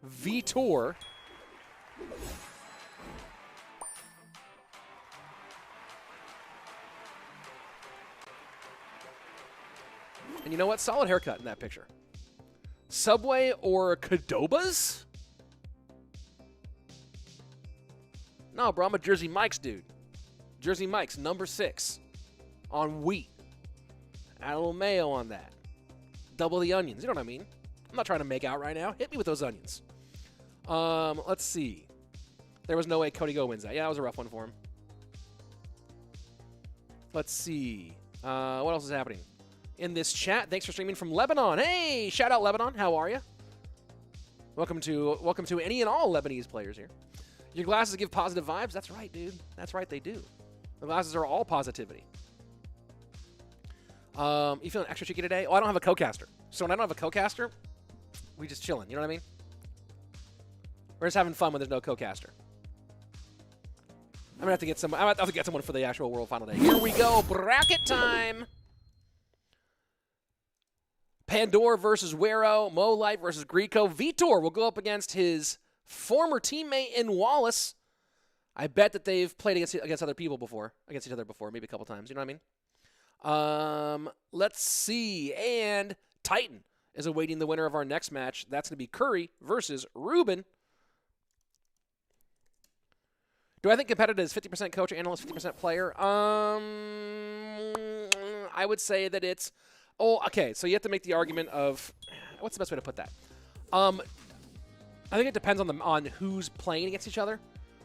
Vitor. And you know what? Solid haircut in that picture. Subway or Kodobas? No, bro, I'm a Jersey Mike's dude. Jersey Mike's, number 6 on wheat. Add a little mayo on that. Double the onions. You know what I mean? I'm not trying to make out right now. Hit me with those onions. Let's see. There was no way Kodigo wins that. Yeah, that was a rough one for him. Let's see. What else is happening? In this chat, thanks for streaming from Lebanon. Hey, shout out Lebanon. How are you? Welcome to any and all Lebanese players here. Your glasses give positive vibes? That's right, dude. That's right, they do. The glasses are all positivity. You feeling extra cheeky today? Oh, I don't have a co-caster. So when I don't have a co-caster, we just chilling. You know what I mean? We're just having fun when there's no co-caster. I'm gonna have to get some. I'm gonna have to get someone for the actual World Final Day. Here we go, bracket time. Pandora versus Wero, Mohamed Light versus Griko. Vitor will go up against his former teammate in Wallace. I bet that they've played against other people before, against each other before, maybe a couple times. You know what I mean? Let's see. And Tyton is awaiting the winner of our next match. That's going to be Kuri versus Ruben. Do I think competitive is 50% coach, analyst, 50% player? I would say that it's... Oh, okay, so you have to make the argument of... What's the best way to put that? I think it depends on who's playing against each other.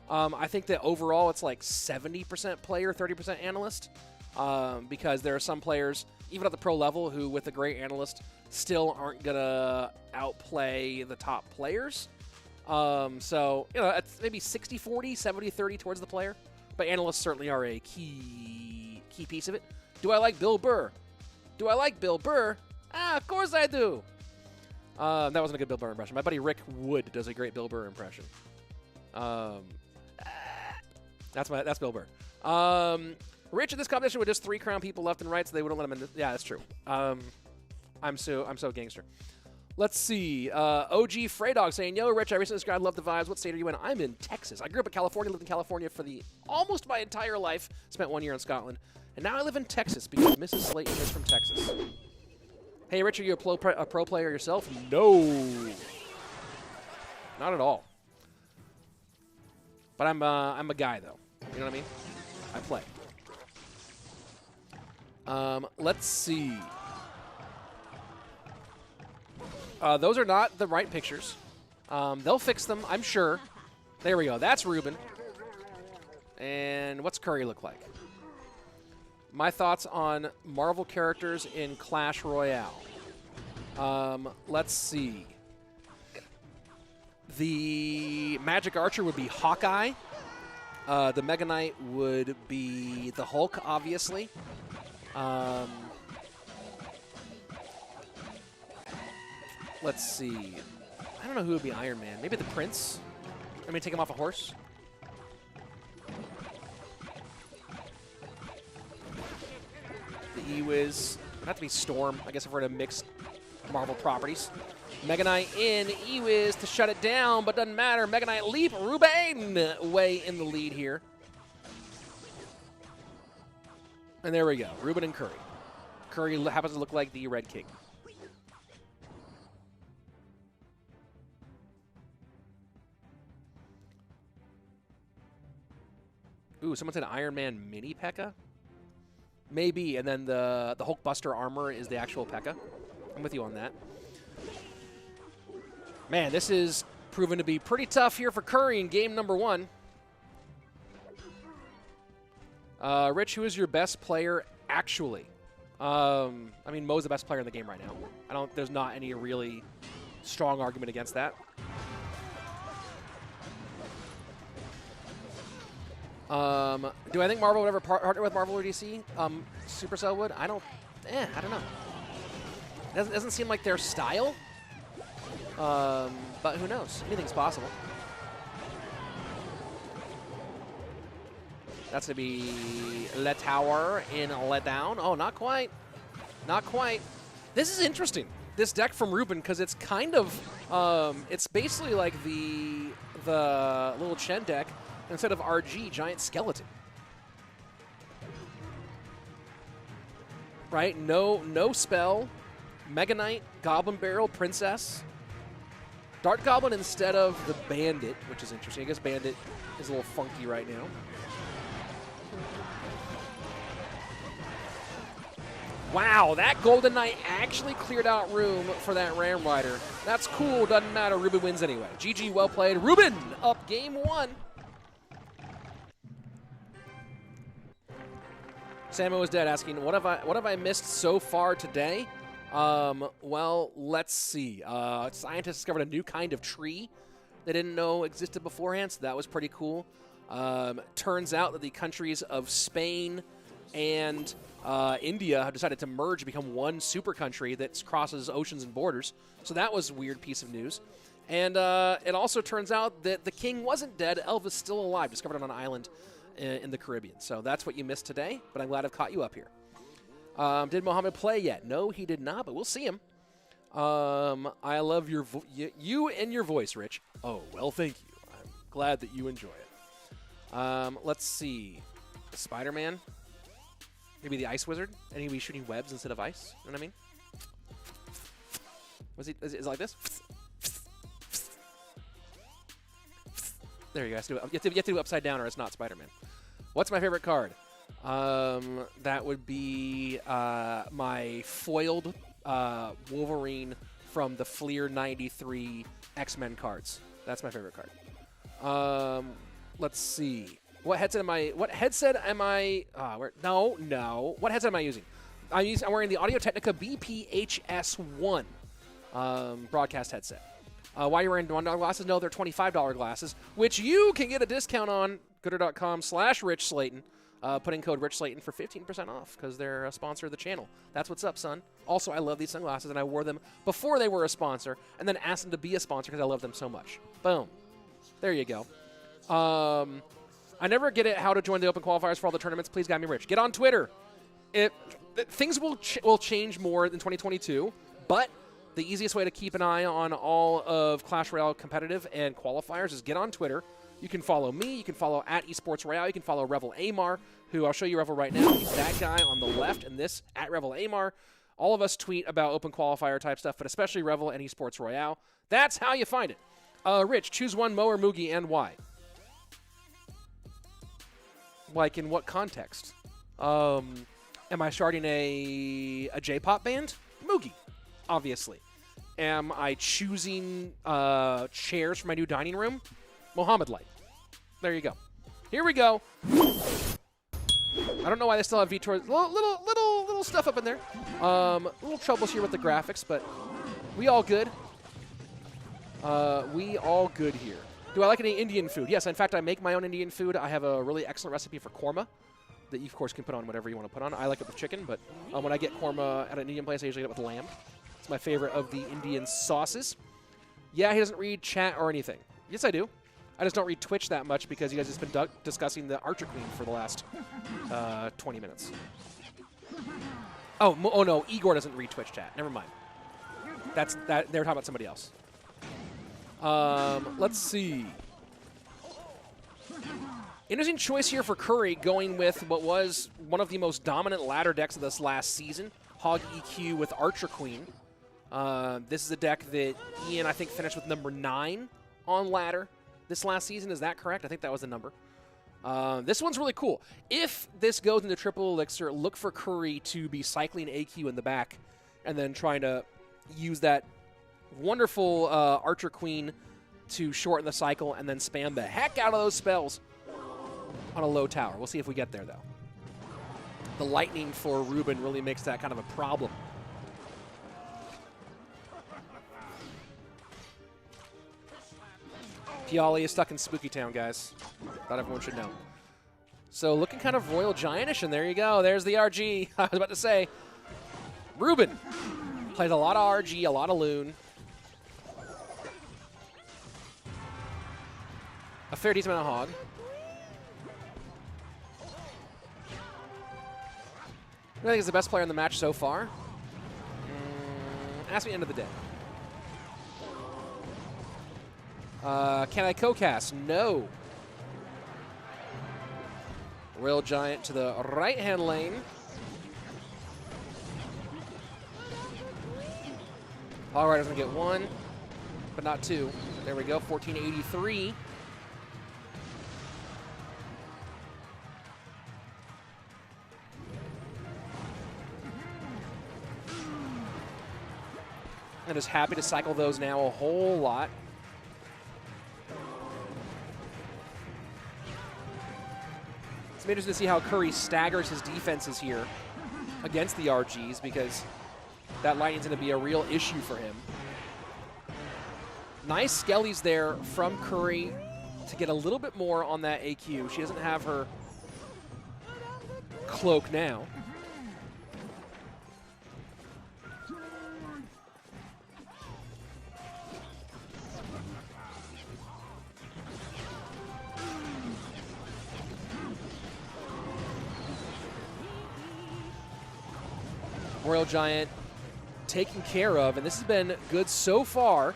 I think that overall it's like 70% player, 30% analyst, because there are some players, even at the pro level, who with a great analyst still aren't going to outplay the top players. So, you know, it's maybe 60-40, 70-30 towards the player, but analysts certainly are a key piece of it. Do I like Bill Burr? Do I like Bill Burr? Ah, of course I do. That wasn't a good Bill Burr impression. My buddy Rick Wood does a great Bill Burr impression. That's Bill Burr. Rich in this competition with just 3 crown people left and right, so they wouldn't let him in. Yeah, that's true. I'm so gangster. Let's see. OG Freydog saying, "Yo, Rich, I recently subscribed. Love the vibes. What state are you in?" I'm in Texas. I grew up in California. Lived in California for almost my entire life. Spent 1 year in Scotland, and now I live in Texas because Mrs. Slayton is from Texas. Hey, Rich, are you a pro player yourself? No, not at all. But I'm a guy though. You know what I mean? I play. Let's see. Those are not the right pictures. They'll fix them, I'm sure. There we go. That's Ruben. And what's Kuri look like? My thoughts on Marvel characters in Clash Royale. Let's see. The Magic Archer would be Hawkeye. The Mega Knight would be the Hulk, obviously. Let's see. I don't know who would be Iron Man. Maybe the Prince? I mean, take him off a horse? The Ewiz. Would have to be Storm, I guess, if we're to mix Marvel properties. Mega Knight in, Ewiz to shut it down, but doesn't matter. Mega Knight leap, Ruben way in the lead here. And there we go, Ruben and Kuri. Kuri happens to look like the Red King. Ooh, someone said Iron Man mini P.E.K.K.A. Maybe, and then the Hulkbuster armor is the actual P.E.K.K.A. I'm with you on that. Man, this is proven to be pretty tough here for Kuri in game number 1. Rich, who is your best player actually. I mean, Mo's the best player in the game right now. There's not any really strong argument against that. Do I think Marvel would ever partner with Marvel or DC? Supercell would? I don't know. It doesn't seem like their style. But who knows? Anything's possible. That's going to be Le Tower in Let Down. Oh, not quite. Not quite. This is interesting, this deck from Ruben, because it's kind of, it's basically like the little Chen deck. Instead of RG, Giant Skeleton. Right? No spell. Mega Knight, Goblin Barrel, Princess. Dart Goblin instead of the Bandit, which is interesting. I guess Bandit is a little funky right now. Wow, that Golden Knight actually cleared out room for that Ram Rider. That's cool, doesn't matter, Ruben wins anyway. GG, well played. Ruben up game 1. Samo is dead asking, what have I missed so far today? Well, let's see. Scientists discovered a new kind of tree they didn't know existed beforehand, so that was pretty cool. Turns out that the countries of Spain and India have decided to merge to become one super country that crosses oceans and borders. So that was a weird piece of news. And it also turns out that the king wasn't dead. Elvis is still alive, discovered on an island in the Caribbean. So that's what you missed today, but I'm glad I've caught you up here. Did Mohamed play yet? No, he did not, but we'll see him. I love you and your voice, Rich. Oh, well, thank you. I'm glad that you enjoy it. Let's see. Spider-Man. Maybe the Ice Wizard, and he'll be shooting webs instead of ice. You know what I mean? Is it like this? There you go. You have to do it upside down or it's not Spider-Man. What's my favorite card? That would be my foiled Wolverine from the Fleer 93 X-Men cards. That's my favorite card. Let's see. What headset am I? What headset am I? No. What headset am I using? I'm wearing the Audio-Technica BPHS1 broadcast headset. Why are you wearing $1 glasses? No, they're $25 glasses, which you can get a discount on. Gooder.com/RichSlayton. Putting code RichSlayton for 15% off because they're a sponsor of the channel. That's what's up, son. Also, I love these sunglasses, and I wore them before they were a sponsor, and then asked them to be a sponsor because I love them so much. Boom. There you go. I never get it how to join the open qualifiers for all the tournaments. Please guide me, Rich. Get on Twitter. Things will change more in 2022, but the easiest way to keep an eye on all of Clash Royale competitive and qualifiers is get on Twitter. You can follow me. You can follow @esports Royale. You can follow Revel Amar, who I'll show you Revel right now. He's that guy on the left, and this @Revel Amar. All of us tweet about open qualifier type stuff, but especially Revel and esports Royale. That's how you find it. Rich, choose one, Mo or Mugi, and why? Like, in what context? Am I starting a J-pop band? Mugi, obviously. Am I choosing chairs for my new dining room? Mohamed Light. There you go. Here we go. I don't know why they still have Vitor. Little stuff up in there. Little troubles here with the graphics, but we all good. We all good here. Do I like any Indian food? Yes, in fact, I make my own Indian food. I have a really excellent recipe for korma that you, of course, can put on whatever you want to put on. I like it with chicken, but when I get korma at an Indian place, I usually get it with lamb. It's my favorite of the Indian sauces. Yeah, he doesn't read chat or anything. Yes, I do. I just don't read Twitch that much because you guys have been discussing the Archer Queen for the last 20 minutes. Oh no, Igor doesn't read Twitch chat. Never mind. They were talking about somebody else. Let's see. Interesting choice here for Kuri, going with what was one of the most dominant ladder decks of this last season, Hog EQ with Archer Queen. This is a deck that Ian, I think, finished with number 9 on ladder this last season. Is that correct? I think that was the number. This one's really cool. If this goes into triple elixir, look for Kuri to be cycling AQ in the back and then trying to use that wonderful Archer Queen to shorten the cycle and then spam the heck out of those spells on a low tower. We'll see if we get there, though. the lightning for Ruben really makes that kind of a problem. Piali is stuck in Spooky Town, guys. Thought everyone should know. So looking kind of Royal Giantish, and there you go. There's the RG. I was about to say, Ruben plays a lot of RG, a lot of Loon. A fair decent amount of Hog. I think he's the best player in the match so far. Ask me end of the day. Can I co-cast? No. Royal Giant to the right-hand lane. Hog Rider's going to get 1, but not 2. There we go, 1483. I'm just happy to cycle those now a whole lot. It's interesting to see how Kuri staggers his defenses here against the RGs, because that lightning's going to be a real issue for him. Nice skellies there from Kuri to get a little bit more on that AQ. She doesn't have her cloak now. Royal Giant taken care of, and this has been good so far.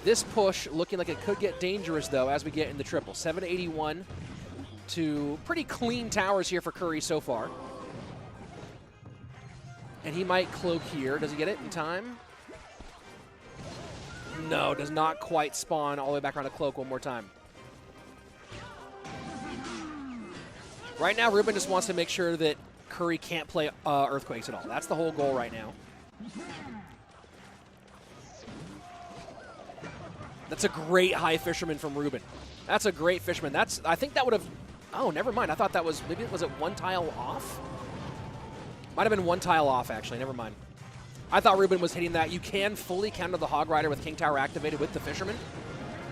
This push looking like it could get dangerous, though, as we get in the triple. 781 to pretty clean towers here for Kuri so far. And he might cloak here. Does he get it in time? No, does not quite spawn all the way back around to cloak one more time. Right now, Ruben just wants to make sure that Kuri can't play Earthquakes at all. That's the whole goal right now. That's a great high fisherman from Ruben. That's a great fisherman. I think that would have, oh, never mind. I thought that was, maybe, was it one tile off? Might have been one tile off, actually. Never mind. I thought Ruben was hitting that. You can fully counter the Hog Rider with King Tower activated with the fisherman.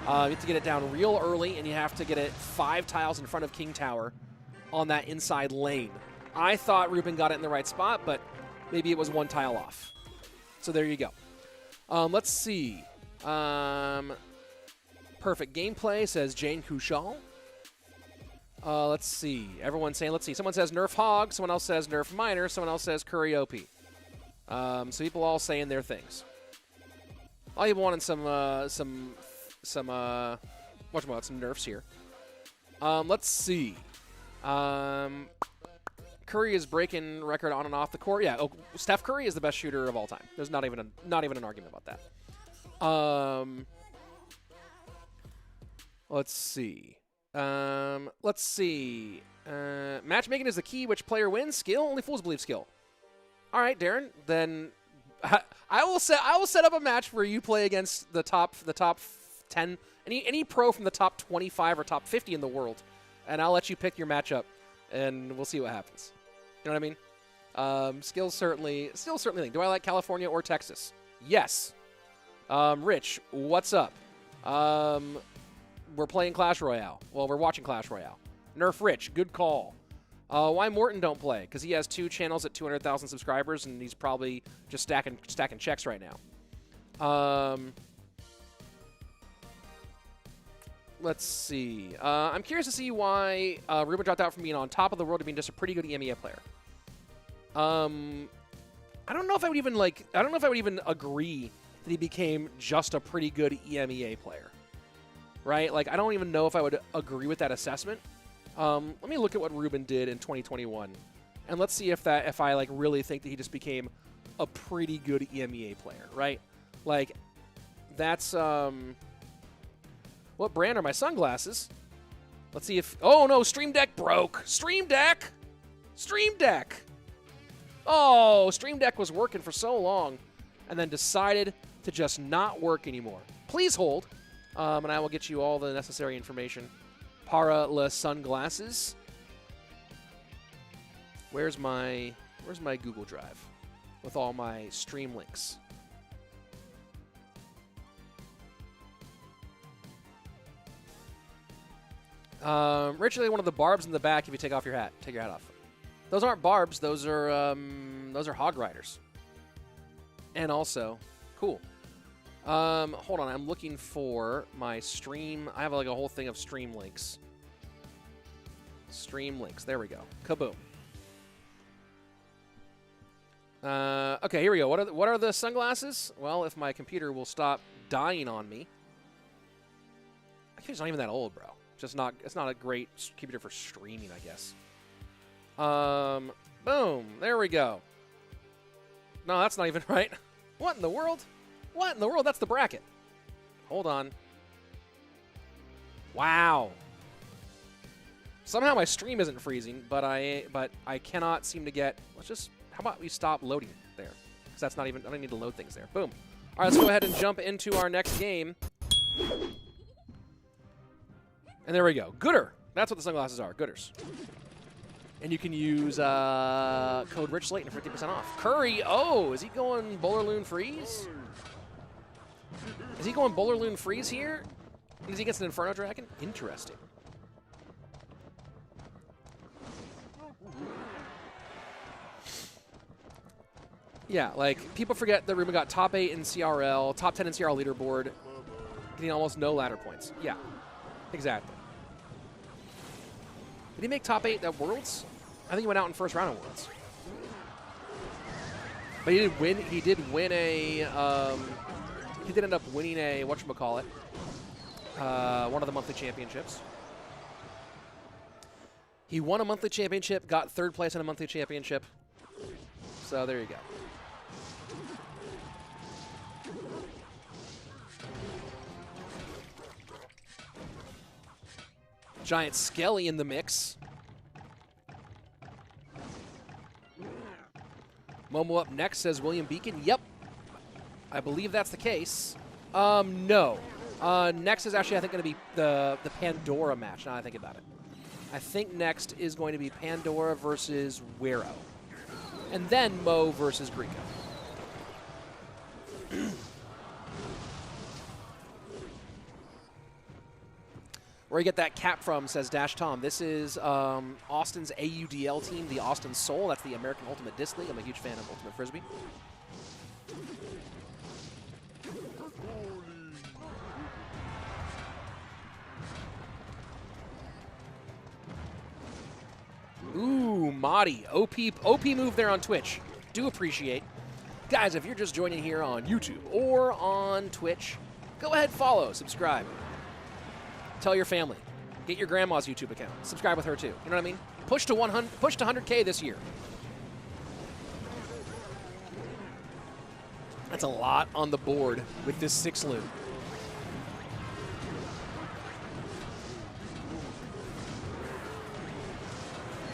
You have to get it down real early, and you have to get it 5 tiles in front of King Tower on that inside lane. I thought Ruben got it in the right spot, but maybe it was one tile off. So there you go. Let's see. Perfect gameplay, says Jane Kushal. Let's see. Everyone's saying, let's see. Someone says Nerf Hog. Someone else says Nerf Miner. Someone else says Kuri OP. So people all saying their things. All you wanted some nerfs here. Let's see. Kuri is breaking record on and off the court. Yeah, Steph Curry is the best shooter of all time. There's not even an argument about that. Let's see. Matchmaking is the key. Which player wins? Skill? Only fools believe skill. All right, Darren. Then I will set up a match where you play against the top 10, any pro from the top 25 or top 50 in the world, and I'll let you pick your matchup, and we'll see what happens. You know what I mean? Still certainly think. Do I like California or Texas? Yes. Rich, what's up? We're playing Clash Royale. Well, we're watching Clash Royale. Nerf Rich, good call. Why Morton don't play? Because he has 2 channels at 200,000 subscribers, and he's probably just stacking checks right now. Let's see. I'm curious to see why Ruben dropped out from being on top of the world to being just a pretty good EMEA player. I don't know if I would even agree that he became just a pretty good EMEA player. Right? Like, I don't even know if I would agree with that assessment. Let me look at what Ruben did in 2021, and let's see if I like really think that he just became a pretty good EMEA player, right? Like, that's what brand are my sunglasses? Let's see if, oh no, Stream Deck broke. Stream Deck. Oh, Stream Deck was working for so long, and then decided to just not work anymore. Please hold, and I will get you all the necessary information. Para la sunglasses. Where's my Google Drive with all my stream links? Richard, one of the barbs in the back. If you take off your hat, take your hat off. Those aren't barbs. Those are hog riders. And also, cool. Hold on, I'm looking for my stream. I have like a whole thing of stream links. Stream links. There we go. Kaboom. Okay, here we go. What are the sunglasses? Well, if my computer will stop dying on me. My computer's not even that old, bro. It's not a great computer for streaming, I guess. Boom. There we go. No, that's not even right. What in the world? What in the world? That's the bracket. Hold on. Wow. Somehow my stream isn't freezing, but I cannot seem to get. How about we stop loading there? Because that's not even. I don't need to load things there. Boom. All right, let's go ahead and jump into our next game. And there we go. Gooder. That's what the sunglasses are. Gooders. And you can use code RichSlayton for 50% off. Kuri. Oh, is he going Bowler Loon Freeze? Is he going Bowler Loon Freeze here? Is he against an Inferno Dragon? Interesting. Yeah, like, people forget that Ruben got top 8 in CRL, top 10 in CRL leaderboard, getting almost no ladder points. Yeah, exactly. Did he make top 8 at Worlds? I think he went out in first round of Worlds. But he did win. He did win a. He did end up winning a whatchamacallit, one of the monthly championships. He won a monthly championship, got third place in a monthly championship. So there you go. Giant Skelly in the mix. Momo up next, says William Beacon. Yep. I believe that's the case. No. Next is actually, I think, going to be the Pandora match, now that I think about it. I think next is going to be Pandora versus Wero. And then Mo versus Griko. Where you get that cap from, says Dash Tom. This is Austin's AUDL team, the Austin Soul. That's the American Ultimate Disc League. I'm a huge fan of Ultimate Frisbee. Ooh, Madi. OP move there on Twitch. Do appreciate. Guys, if you're just joining here on YouTube or on Twitch, go ahead, follow, subscribe. Tell your family. Get your grandma's YouTube account. Subscribe with her too. You know what I mean? Push to 100K this year. That's a lot on the board with this 6 loot.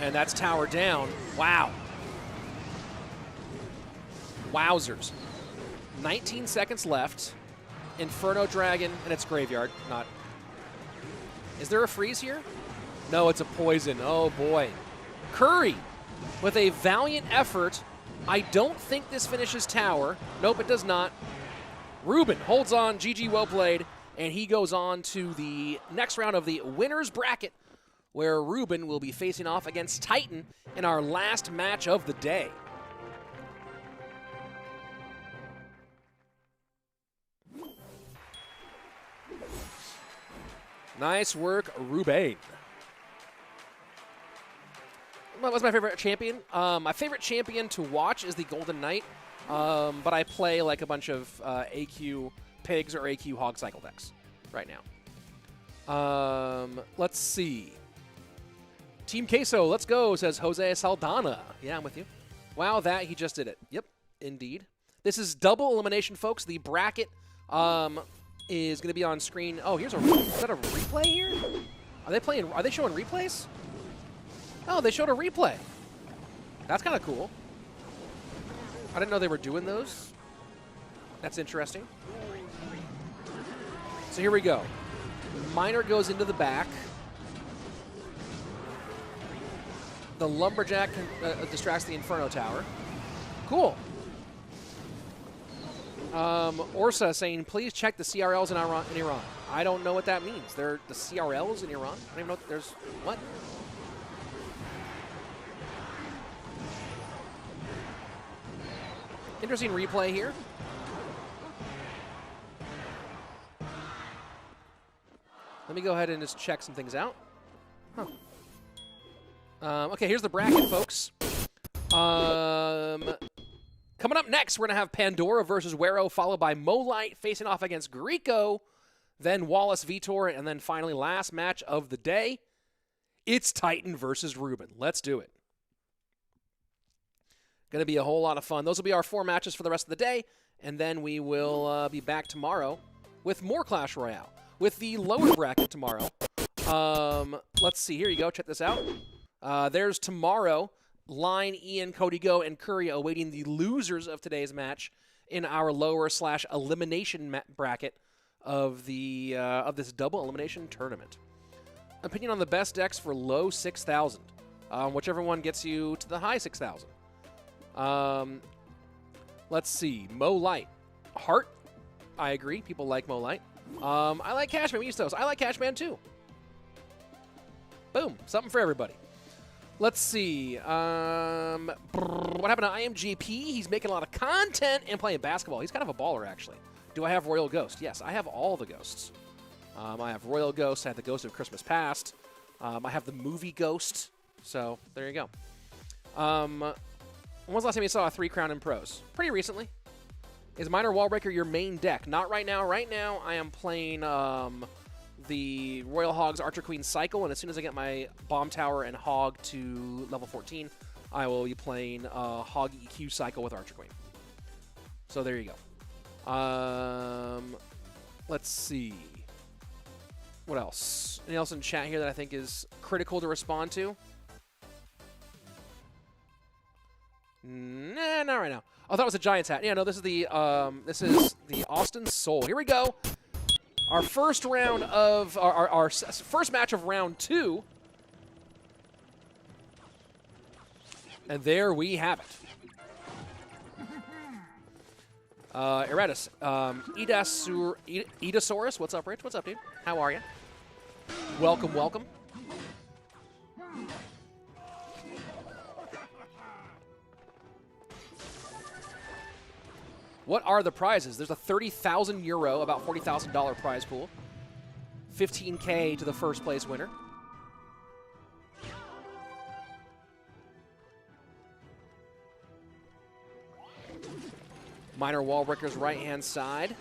And that's tower down. Wow. Wowzers. 19 seconds left. Inferno Dragon, and it's Graveyard, not... Is there a freeze here? No, it's a poison. Oh, boy. Kuri with a valiant effort. I don't think this finishes tower. Nope, it does not. Ruben holds on. GG, well played. And he goes on to the next round of the winner's bracket, where Ruben will be facing off against Tyton in our last match of the day. Nice work, Rubén. What was my favorite champion? My favorite champion to watch is the Golden Knight, but I play like a bunch of AQ Pigs or AQ Hog Cycle decks right now. Let's see. Team Queso, let's go, says Jose Saldana. Yeah, I'm with you. Wow, that, he just did it. Yep, indeed. This is double elimination, folks. The bracket is going to be on screen. Oh, is that a replay here? Are they showing replays? Oh, they showed a replay. That's kind of cool. I didn't know they were doing those. That's interesting. So here we go. Miner goes into the back. The Lumberjack distracts the Inferno Tower. Cool. Orsa saying, please check the CRLs in Iran. I don't know what that means. They're the CRLs in Iran? I don't even know what there's... What? Interesting replay here. Let me go ahead and just check some things out. Huh. Okay, here's the bracket, folks. Coming up next, we're going to have Pandora versus Wero, followed by Light facing off against Griko, then Wallace, Vitor, and then finally, last match of the day, it's Tyton versus Ruben. Let's do it. Going to be a whole lot of fun. Those will be our 4 matches for the rest of the day, and then we will be back tomorrow with more Clash Royale, with the lower bracket tomorrow. Let's see. Here you go. Check this out. There's tomorrow. Line, Ian, Kodigo, and Kuri awaiting the losers of today's match in our lower/elimination bracket of the this double elimination tournament. Opinion on the best decks for low 6,000. Whichever one gets you to the high 6,000. Let's see. Light. Heart. I agree. People like Light. I like Cashman. Mistos. I like Cashman too. Boom. Something for everybody. Let's see. What happened to IMGP? He's making a lot of content and playing basketball. He's kind of a baller, actually. Do I have Royal Ghost? Yes, I have all the ghosts. I have Royal Ghost. I have the Ghost of Christmas Past. I have the movie Ghost. So, there you go. When was the last time you saw a 3-crown in pros? Pretty recently. Is Minor Wallbreaker your main deck? Not right now. Right now, I am playing the Royal Hogs Archer Queen cycle, and as soon as I get my Bomb Tower and Hog to level 14, I will be playing Hog EQ cycle with Archer Queen. So there you go. Let's see. What else? Anything else in chat here that I think is critical to respond to? Nah, not right now. I thought it was a Giants hat. Yeah, no, this is the Austin Soul. Here we go. Our first round of our first match of round 2. And there we have it. Eretus, Edosaurus, what's up, Rich? What's up, dude? How are you? Welcome, welcome. What are the prizes? There's a 30,000 euro, about $40,000 prize pool. 15K to the first place winner. Minor Wallbreaker's right-hand side.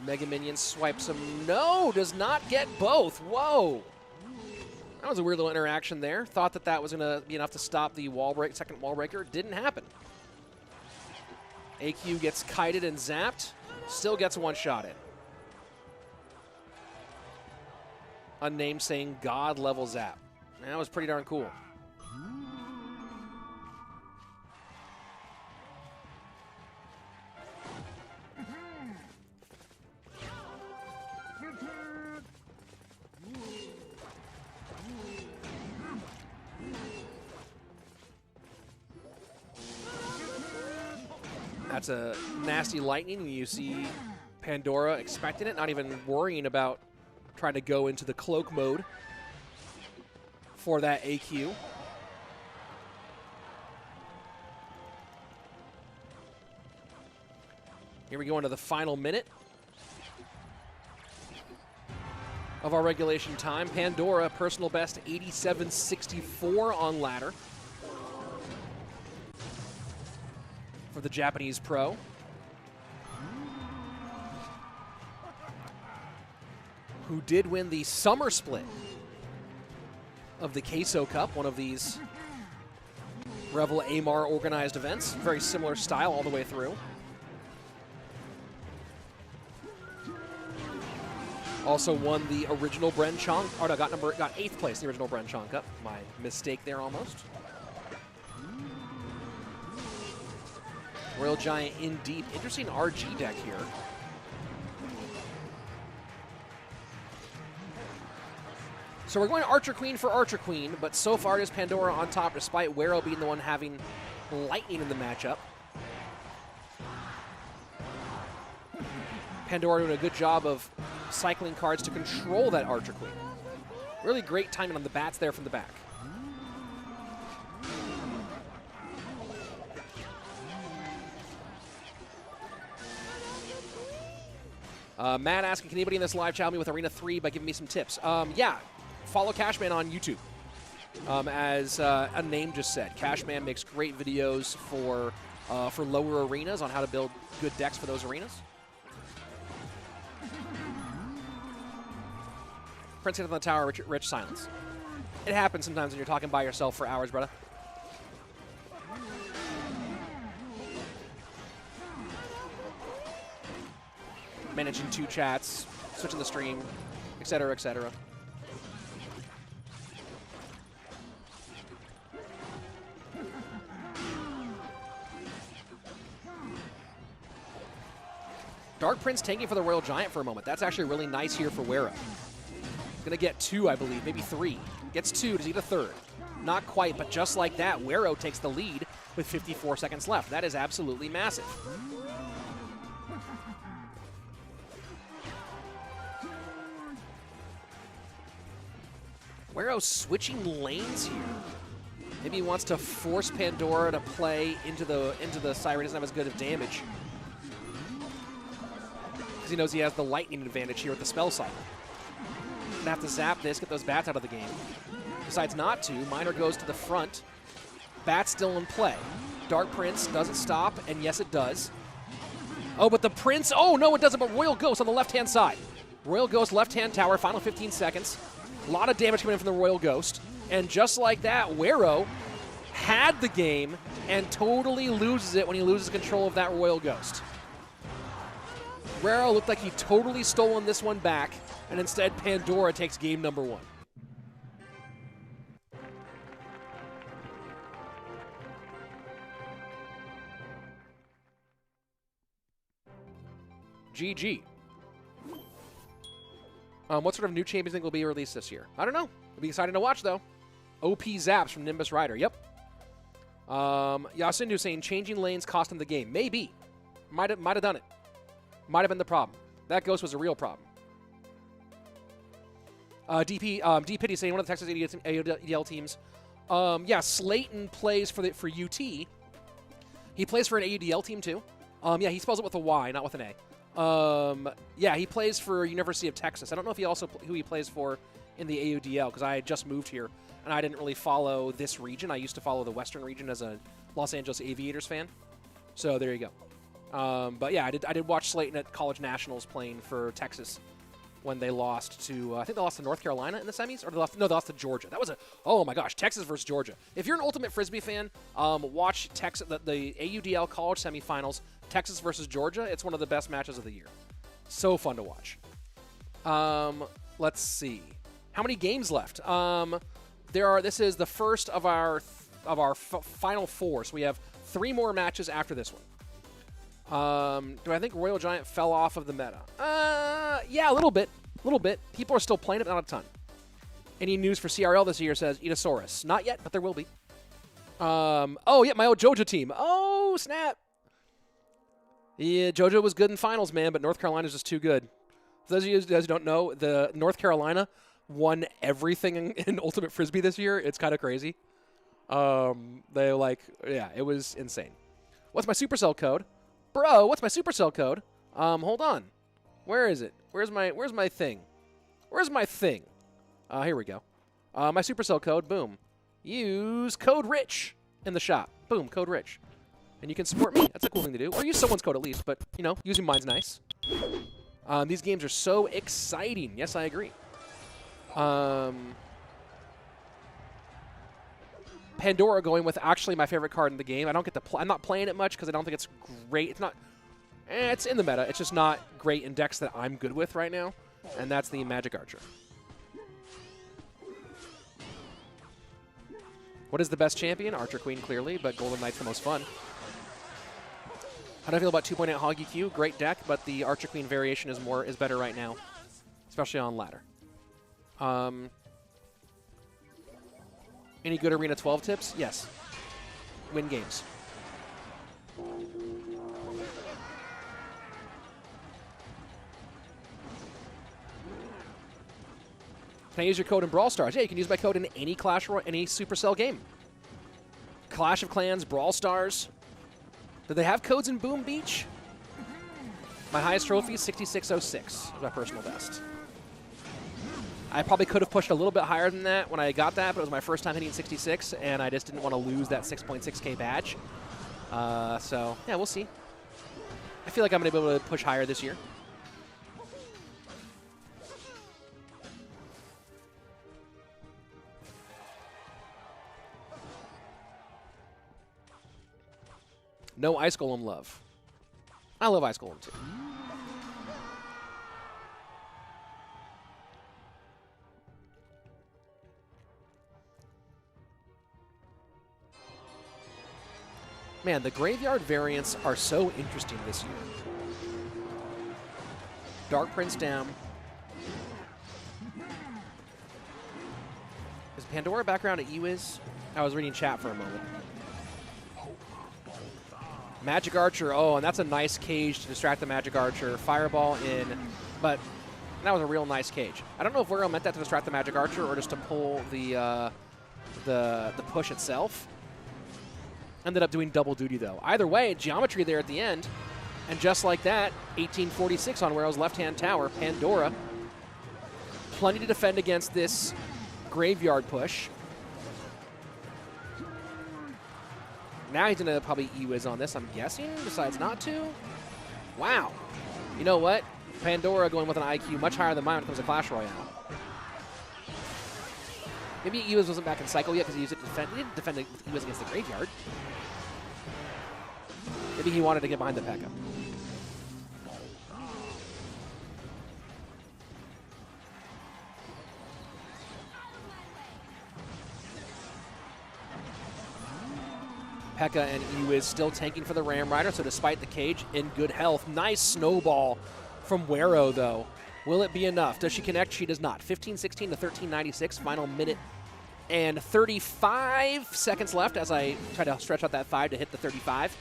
Mega Minion swipes him. No, does not get both. Whoa. That was a weird little interaction there. Thought that that was going to be enough to stop the second Wallbreaker. Didn't happen. AQ gets kited and zapped. Still gets one shot in. Unnamed saying God level zap. That was pretty darn cool. That's a nasty lightning, and you see Pandora expecting it, not even worrying about trying to go into the cloak mode for that AQ. Here we go into the final minute of our regulation time. Pandora, personal best 87.64 on ladder for the Japanese pro. Who did win the summer split of the Queso Cup, one of these Revel Amar organized events. Very similar style all the way through. Also won the original BrenChong, or no, got 8th place in the original BrenChong Cup. My mistake there almost. Royal Giant in deep. Interesting RG deck here. So we're going Archer Queen for Archer Queen, but so far it is Pandora on top, despite Wero being the one having lightning in the matchup. Pandora doing a good job of cycling cards to control that Archer Queen. Really great timing on the bats there from the back. Matt asking, can anybody in this live chat help me with Arena 3 by giving me some tips? Yeah, follow Cashman on YouTube. As a name just said, Cashman makes great videos for lower arenas on how to build good decks for those arenas. Prince hit on the tower, rich silence. It happens sometimes when you're talking by yourself for hours, brother. Managing 2 chats, switching the stream, etc., etc. Dark Prince tanking for the Royal Giant for a moment. That's actually really nice here for Wero. He's going to get 2, I believe, maybe 3. Gets 2, does he get a 3rd? Not quite, but just like that, Wero takes the lead with 54 seconds left. That is absolutely massive. Wero switching lanes here. Maybe he wants to force Pandora to play into the Siren. He doesn't have as good of damage, because he knows he has the lightning advantage here with the spell cycle. Gonna have to zap this, get those bats out of the game. Decides not to. Miner goes to the front. Bats still in play. Dark Prince doesn't stop, and yes, it does. Oh, but the Prince, oh no, it doesn't, but Royal Ghost on the left-hand side. Royal Ghost, left-hand tower, final 15 seconds. A lot of damage coming in from the Royal Ghost. And just like that, Wero had the game and totally loses it when he loses control of that Royal Ghost. Wero looked like he totally stolen this one back, and instead Pandora takes game number 1. GG. What sort of new champions think will be released this year? I don't know. It'll be exciting to watch, though. OP Zaps from Nimbus Rider. Yep. Yasindu saying changing lanes cost him the game. Maybe. Might have done it. Might have been the problem. That Ghost was a real problem. D-Pity saying one of the Texas ADL teams. Yeah, Slayton plays for UT. He plays for an AUDL team, too. Yeah, he spells it with a Y, not with an A. Yeah, he plays for University of Texas. I don't know if he also who he plays for in the AUDL, because I had just moved here and I didn't really follow this region. I used to follow the Western region as a Los Angeles Aviators fan. So there you go. But yeah, I did watch Slayton at College Nationals playing for Texas when they lost to I think they lost to North Carolina in the semis, or they lost to Georgia. That was oh my gosh, Texas versus Georgia. If you're an Ultimate Frisbee fan, watch Texas the AUDL College semifinals. Texas versus Georgia, it's one of the best matches of the year. So fun to watch. Let's see. How many games left? This is the first of our final 4, so we have 3 more matches after this one. Do I think Royal Giant fell off of the meta? Yeah, a little bit. People are still playing it, not a ton. Any news for CRL this year, says Etasaurus. Not yet, but there will be. Oh, yeah, my old JoJo team. Oh, snap. Yeah, JoJo was good in finals, man, but North Carolina's just too good. For those of you guys who don't know, the North Carolina won everything in Ultimate Frisbee this year. It's kind of crazy. It was insane. What's my Supercell code? Bro, what's my Supercell code? Hold on. Where is it? Where's my thing? Where's my thing? Here we go. My Supercell code, boom. Use code RICH in the shop. Boom, code RICH. And you can support me. That's a cool thing to do. Or use someone's code at least, but, you know, using mine's nice. These games are so exciting. Yes, I agree. Pandora going with actually my favorite card in the game. I don't get to I'm not playing it much because I don't think it's great. It's not... it's in the meta. It's just not great in decks that I'm good with right now. And that's the Magic Archer. What is the best champion? Archer Queen, clearly, but Golden Knight's the most fun. How do I feel about 2.8 Hoggy Q? Great deck, but the Archer Queen variation is better right now, especially on ladder. Any good Arena 12 tips? Yes. Win games. Can I use your code in Brawl Stars? Yeah, you can use my code in any Clash Royale, any Supercell game. Clash of Clans, Brawl Stars. Do they have codes in Boom Beach? My highest trophy is 6606, my personal best. I probably could have pushed a little bit higher than that when I got that, but it was my first time hitting 66, and I just didn't want to lose that 6.6K badge. So, yeah, we'll see. I feel like I'm going to be able to push higher this year. No Ice Golem love. I love Ice Golem too. Man, the graveyard variants are so interesting this year. Dark Prince down. Is Pandora background at Ewiz? I was reading chat for a moment. Magic Archer, oh, and that's a nice cage to distract the Magic Archer. Fireball in, but that was a real nice cage. I don't know if Wero meant that to distract the Magic Archer or just to pull the push itself. Ended up doing double duty, though. Either way, geometry there at the end. And just like that, 1846 on Wero's left-hand tower. Pandora. Plenty to defend against this graveyard push. Now he's going to probably E-Wiz on this, I'm guessing. Decides not to. Wow. You know what? Pandora going with an IQ much higher than mine when it comes to Clash Royale. Maybe E-Wiz wasn't back in cycle yet because he used it to defend. He didn't defend E-Wiz against the graveyard. Maybe he wanted to get behind the P.E.K.K.A. P.E.K.K.A. and E-Wiz still tanking for the Ram Rider, so despite the cage, in good health. Nice snowball from Wero, though. Will it be enough? Does she connect? She does not. 15-16 to 13-96, final minute and 35 seconds left as I try to stretch out that 5 to hit the 35.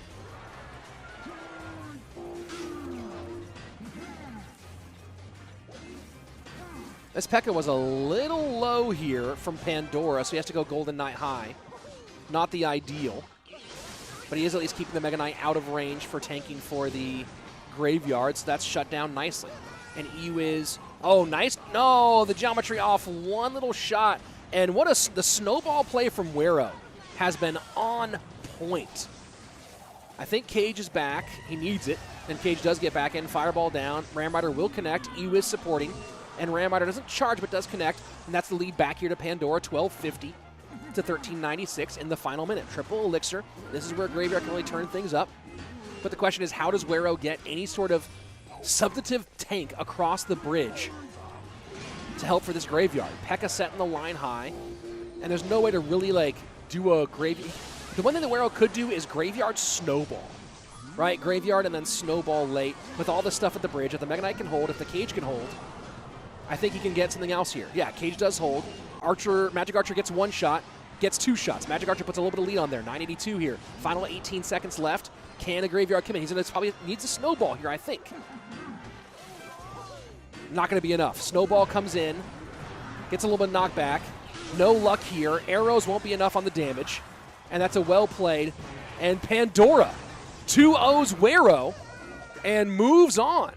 This P.E.K.K.A. was a little low here from Pandora, so he has to go Golden Knight high. Not the ideal. But he is at least keeping the Mega Knight out of range for tanking for the graveyard, so that's shut down nicely. And E-Wiz, oh, nice. No, the geometry off one little shot. And what the snowball play from Wero has been on point. I think Cage is back. He needs it. And Cage does get back in. Fireball down. Ram Rider will connect. E-Wiz supporting. And Ram Rider doesn't charge but does connect. And that's the lead back here to Pandora, 1250 to 1396 in the final minute. Triple Elixir. This is where Graveyard can really turn things up. But the question is, how does Wero get any sort of substantive tank across the bridge to help for this graveyard? P.E.K.K.A. setting the line high, and there's no way to really, like, do a graveyard. The one thing that Wero could do is graveyard snowball, right? Graveyard and then snowball late with all the stuff at the bridge. If the Mega Knight can hold, if the Cage can hold, I think he can get something else here. Yeah, Cage does hold. Magic Archer gets one shot, gets two shots. Magic Archer puts a little bit of lead on there. 982 here. Final 18 seconds left. Can the graveyard come in? He's going to probably needs a snowball here, I think. Not going to be enough. Snowball comes in, gets a little bit of knockback. No luck here. Arrows won't be enough on the damage, and that's a well played. And Pandora 2-0s Wero and moves on.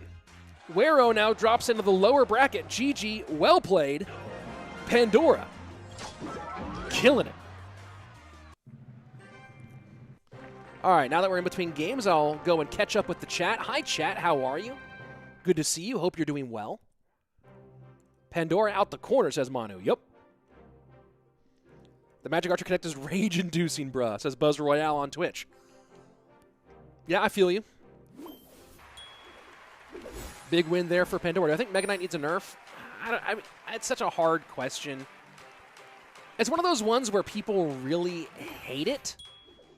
Wero now drops into the lower bracket. GG, well played. Pandora killing it. All right, now that we're in between games, I'll go and catch up with the chat. Hi, chat. How are you? Good to see you. Hope you're doing well. Pandora out the corner, says Manu. Yep. The Magic Archer Connect is rage-inducing, bruh, says Buzz Royale on Twitch. Yeah, I feel you. Big win there for Pandora. Do I think Mega Knight needs a nerf? I mean, it's such a hard question. It's one of those ones where people really hate it.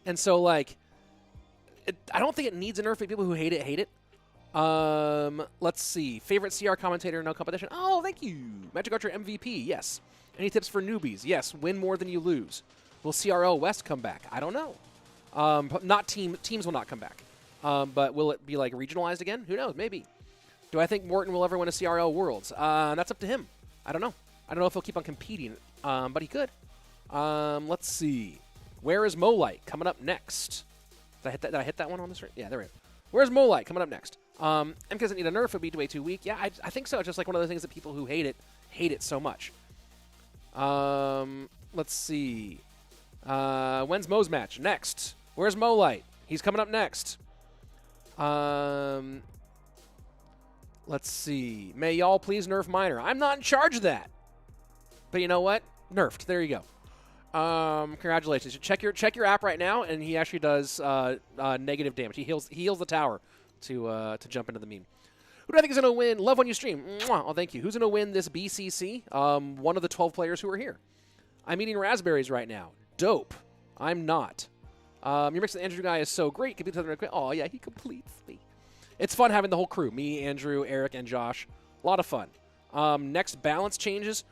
And so, like, I don't think it needs a nerf. People who hate it, hate it. Let's see. Favorite CR commentator, no competition. Oh, thank you. Magic Archer MVP, yes. Any tips for newbies? Yes, win more than you lose. Will CRL West come back? I don't know. Not teams will not come back. But will it be like regionalized again? Who knows? Maybe. Do I think Morton will ever win a CRL Worlds? That's up to him. I don't know. I don't know if he'll keep on competing, but he could. Let's see. Where is Light coming up next? Did I hit that one on the stream? Yeah, there we go. Where's Light coming up next? MK doesn't need a nerf. It would be way too weak. Yeah, I think so. It's just like one of the things that people who hate it so much. Let's see. When's Mo's match? Next. Where's Light? He's coming up next. Let's see. May y'all please nerf Miner. I'm not in charge of that. But you know what? Nerfed. There you go. Congratulations. Check your app right now, and he actually does negative damage. He heals the tower to jump into the meme. Who do I think is going to win? Love when you stream. Mwah. Oh, thank you. Who's going to win this BCC? One of the 12 players who are here. I'm eating raspberries right now. Dope. I'm not. Your mix with Andrew guy is so great. Oh, yeah, he completes me. It's fun having the whole crew. Me, Andrew, Eric, and Josh. A lot of fun. Next balance changes.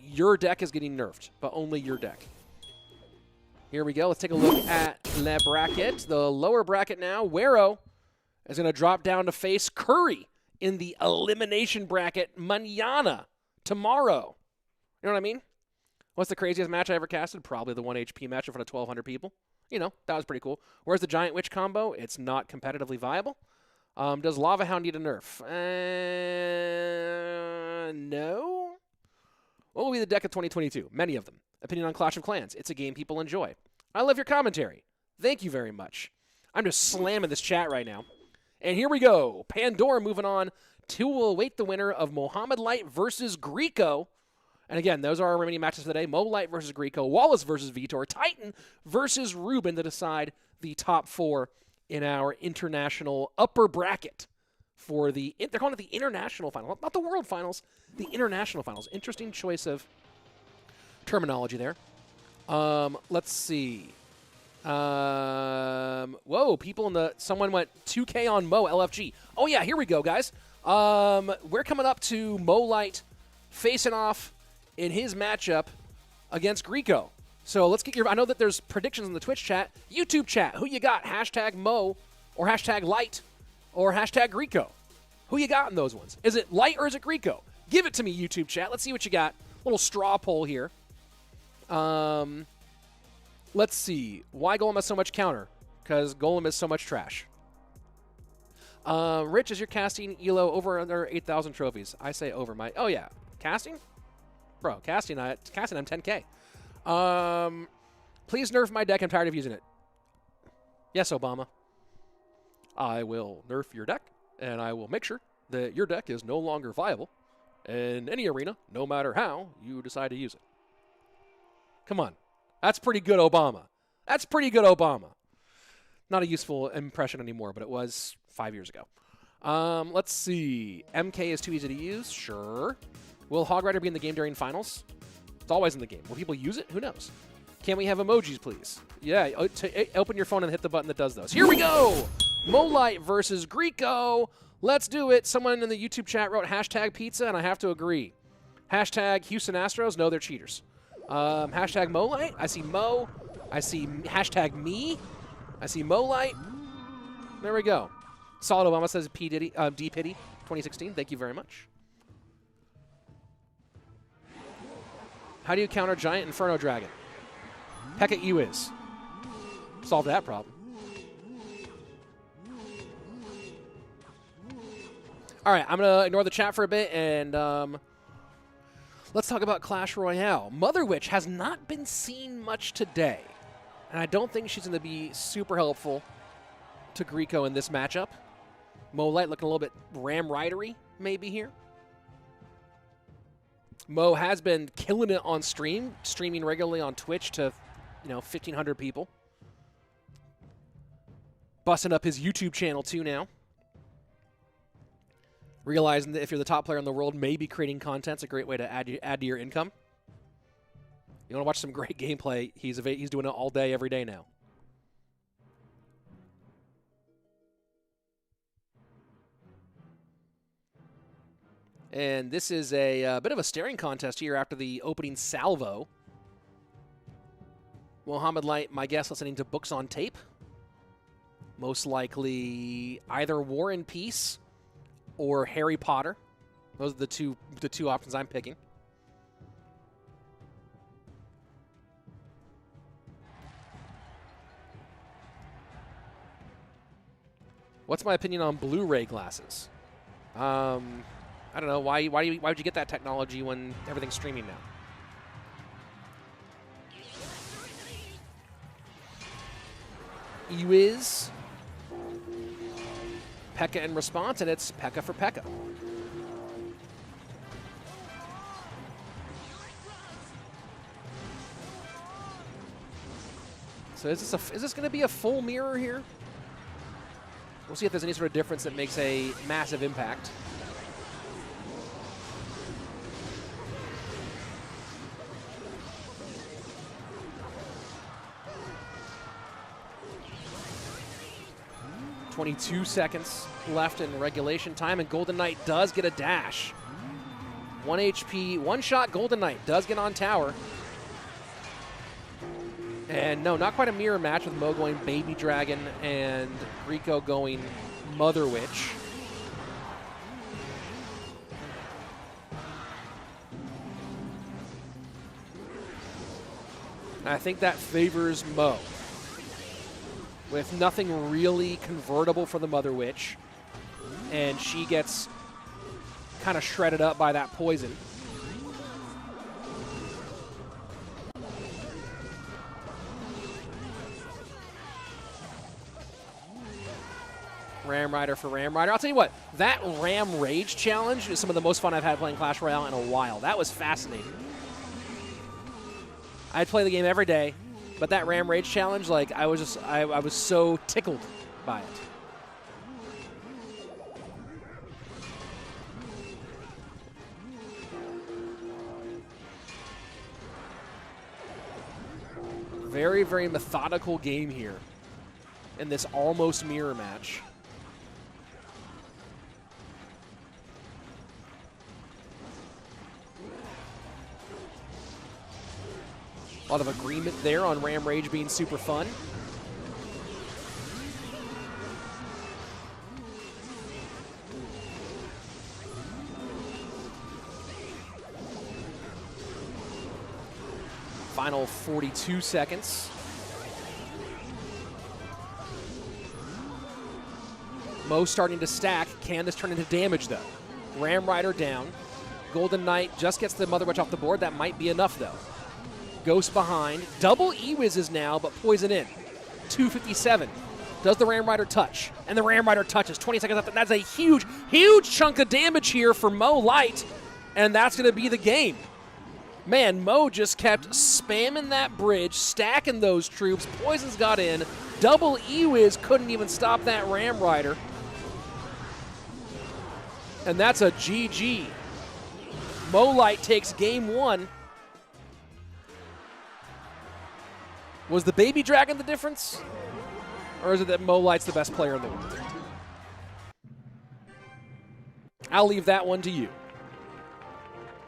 Your deck is getting nerfed, but only your deck. Here we go. Let's take a look at Le Bracket. The lower bracket now. Wero is going to drop down to face Kuri in the elimination bracket mañana, tomorrow. You know what I mean? What's the craziest match I ever casted? Probably the 1 HP match in front of 1,200 people. You know, that was pretty cool. Where's the Giant Witch combo? It's not competitively viable. Does Lava Hound need a nerf? No. What will be the deck of 2022? Many of them. Opinion on Clash of Clans. It's a game people enjoy. I love your commentary. Thank you very much. I'm just slamming this chat right now. And here we go. Pandora moving on to await the winner of Mohamed Light versus Grieco. And again, those are our remaining matches today. Mo Light versus Grieco, Wallace versus Vitor, Tyton versus Ruben to decide the top 4 in our international upper bracket for the, they're calling it the international final, not the world finals, the international finals. Interesting choice of terminology there. Let's see. Whoa, people in the, someone went 2K on Mo LFG. Oh yeah, here we go, guys. We're coming up to Mo Light facing off in his matchup against Grieco. So let's get your, I know that there's predictions in the Twitch chat, YouTube chat. Who you got? Hashtag Mo or hashtag Light or hashtag Grieco. Who you got in those ones? Is it Light or is it Grieco? Give it to me, YouTube chat. Let's see what you got. Little straw poll here. Let's see. Why Golem has so much counter? Because Golem is so much trash. Rich, is your casting ELO over or under 8,000 trophies? I say over my... Oh, yeah. Casting? Bro, casting I'm 10K. Please nerf my deck. I'm tired of using it. Yes, Obama. I will nerf your deck, and I will make sure that your deck is no longer viable in any arena, no matter how you decide to use it. Come on. That's pretty good, Obama. That's pretty good, Obama. Not a useful impression anymore, but it was 5 years ago. Let's see. MK is too easy to use. Sure. Will Hog Rider be in the game during finals? It's always in the game. Will people use it? Who knows? Can we have emojis, please? Yeah, open your phone and hit the button that does those. Here we go! Mo Light versus Grieco. Let's do it. Someone in the YouTube chat wrote hashtag pizza, and I have to agree. Hashtag Houston Astros. No, they're cheaters. Hashtag Mo Light. I see Mo. I see hashtag me. I see Mo Light. There we go. Solid Obama says P. Diddy, D. Pity 2016. Thank you very much. How do you counter Giant Inferno Dragon? Pekka Iwiz. Solve that problem. All right, I'm going to ignore the chat for a bit, and let's talk about Clash Royale. Mother Witch has not been seen much today, and I don't think she's going to be super helpful to Grieco in this matchup. Mo Light looking a little bit Ram Ridery maybe here. Mo has been killing it on stream, streaming regularly on Twitch to, 1,500 people. Busting up his YouTube channel too now. Realizing that if you're the top player in the world, maybe creating content's a great way to add to your income. You want to watch some great gameplay, he's doing it all day, every day now. And this is a bit of a staring contest here after the opening salvo. Mohamed Light, my guess, listening to books on tape. Most likely either War and Peace or Harry Potter. Those are the two options I'm picking. What's my opinion on Blu-ray glasses? I don't know. Why would you get that technology when everything's streaming now? Ewiz. Pekka in response, and it's Pekka for Pekka. So is this going to be a full mirror here? We'll see if there's any sort of difference that makes a massive impact. .22 seconds left in regulation time, and Golden Knight does get a dash. 1 HP, one shot. Golden Knight does get on tower. And no, not quite a mirror match with Mo going Baby Dragon and Griko going Mother Witch. I think that favors Mo, with nothing really convertible for the Mother Witch, and she gets kind of shredded up by that poison. Ram Rider for Ram Rider. I'll tell you what, that Ram Rage challenge is some of the most fun I've had playing Clash Royale in a while. That was fascinating. I'd play the game every day, but that Ram Rage challenge, like, I was so tickled by it. Very, very methodical game here in this almost mirror match. A lot of agreement there on Ram Rage being super fun. Final 42 seconds. Mo starting to stack. Can this turn into damage, though? Ram Rider down. Golden Knight just gets the Mother Witch off the board. That might be enough, though. Ghost behind. Double E-Wizzes now, but poison in. 257. Does the Ram Rider touch? And the Ram Rider touches. 20 seconds left. That's a huge, huge chunk of damage here for Mo Light. And that's going to be the game. Man, Mo just kept spamming that bridge, stacking those troops. Poisons got in. Double E-Wiz couldn't even stop that Ram Rider. And that's a GG. Mo Light takes game one. Was the Baby Dragon the difference? Or is it that Mo Light's the best player in the world? I'll leave that one to you.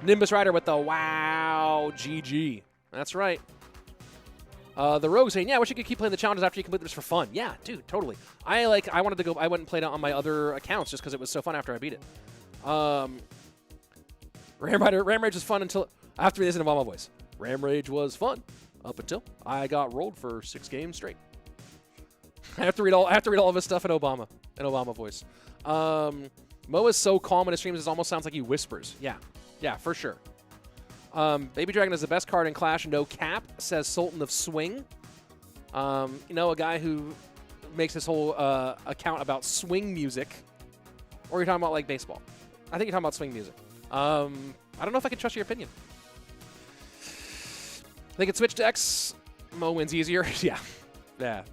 Nimbus Rider with the wow GG. That's right. The Rogue saying, yeah, I wish you could keep playing the challenges after you complete this for fun. Yeah, dude, totally. I went and played it on my other accounts just because it was so fun after I beat it. Ram Rage was fun until, I have to read this in Obama voice. Ram Rage was fun up until I got rolled for 6 games straight. I have to read all of his stuff in Obama voice. Mo is so calm in his streams, it almost sounds like he whispers. Yeah, for sure. Baby Dragon is the best card in Clash, no cap, says Sultan of Swing. You know, a guy who makes his whole account about swing music. Or you're talking about, like, baseball. I think you're talking about swing music. I don't know if I can trust your opinion. They can switch decks. Mo wins easier. Yeah,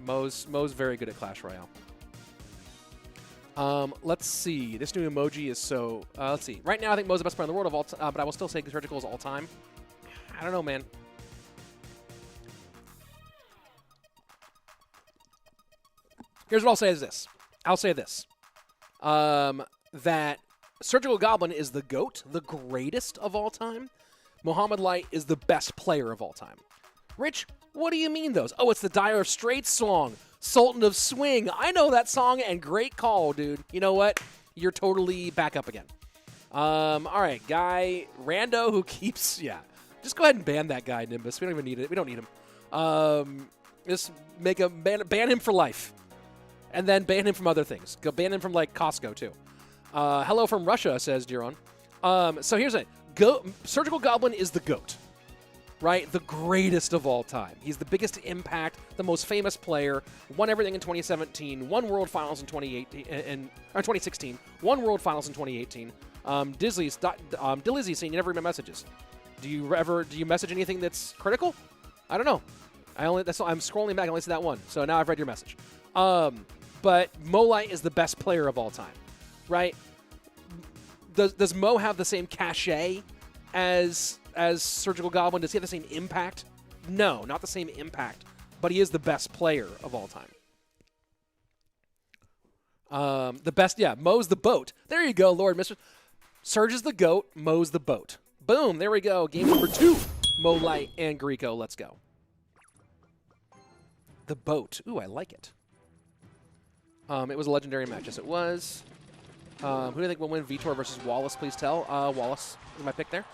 Mo's very good at Clash Royale. Let's see. This new emoji is so... let's see. Right now, I think Mo's the best player in the world of all but I will still say Surgical is all time. I don't know, man. Here's what I'll say is this. I'll say this. That Surgical Goblin is the GOAT, the greatest of all time. Mohamed Light is the best player of all time. Rich, what do you mean those? Oh, it's the Dire Straits song, Sultan of Swing. I know that song, and great call, dude. You know what? You're totally back up again. All right, guy, rando who keeps, yeah. Just go ahead and ban that guy, Nimbus. We don't even need it. We don't need him. Just make a ban him for life. And then ban him from other things. Go ban him from, like, Costco, too. Hello from Russia, says Jiron. So here's it. Surgical Goblin is the GOAT, right? The greatest of all time. He's the biggest impact, the most famous player, won everything in 2017, won World Finals in 2016, won World Finals in 2018. Dillizzy saying you never read my messages. Do you message anything that's critical? I don't know. I'm scrolling back and only see that one. So now I've read your message. But Mo Light is the best player of all time, right? Does Mo have the same cachet as Surgical Goblin? Does he have the same impact? No, not the same impact. But he is the best player of all time. The best, yeah, Mo's the boat. There you go, Lord Mistress. Surge is the GOAT, Mo's the boat. Boom, there we go. Game number 2. Mo Light and Grieco, let's go. The boat. Ooh, I like it. It was a legendary match, yes it was. Who do you think will win, Vitor versus Wallace? Please tell. Wallace is my pick there.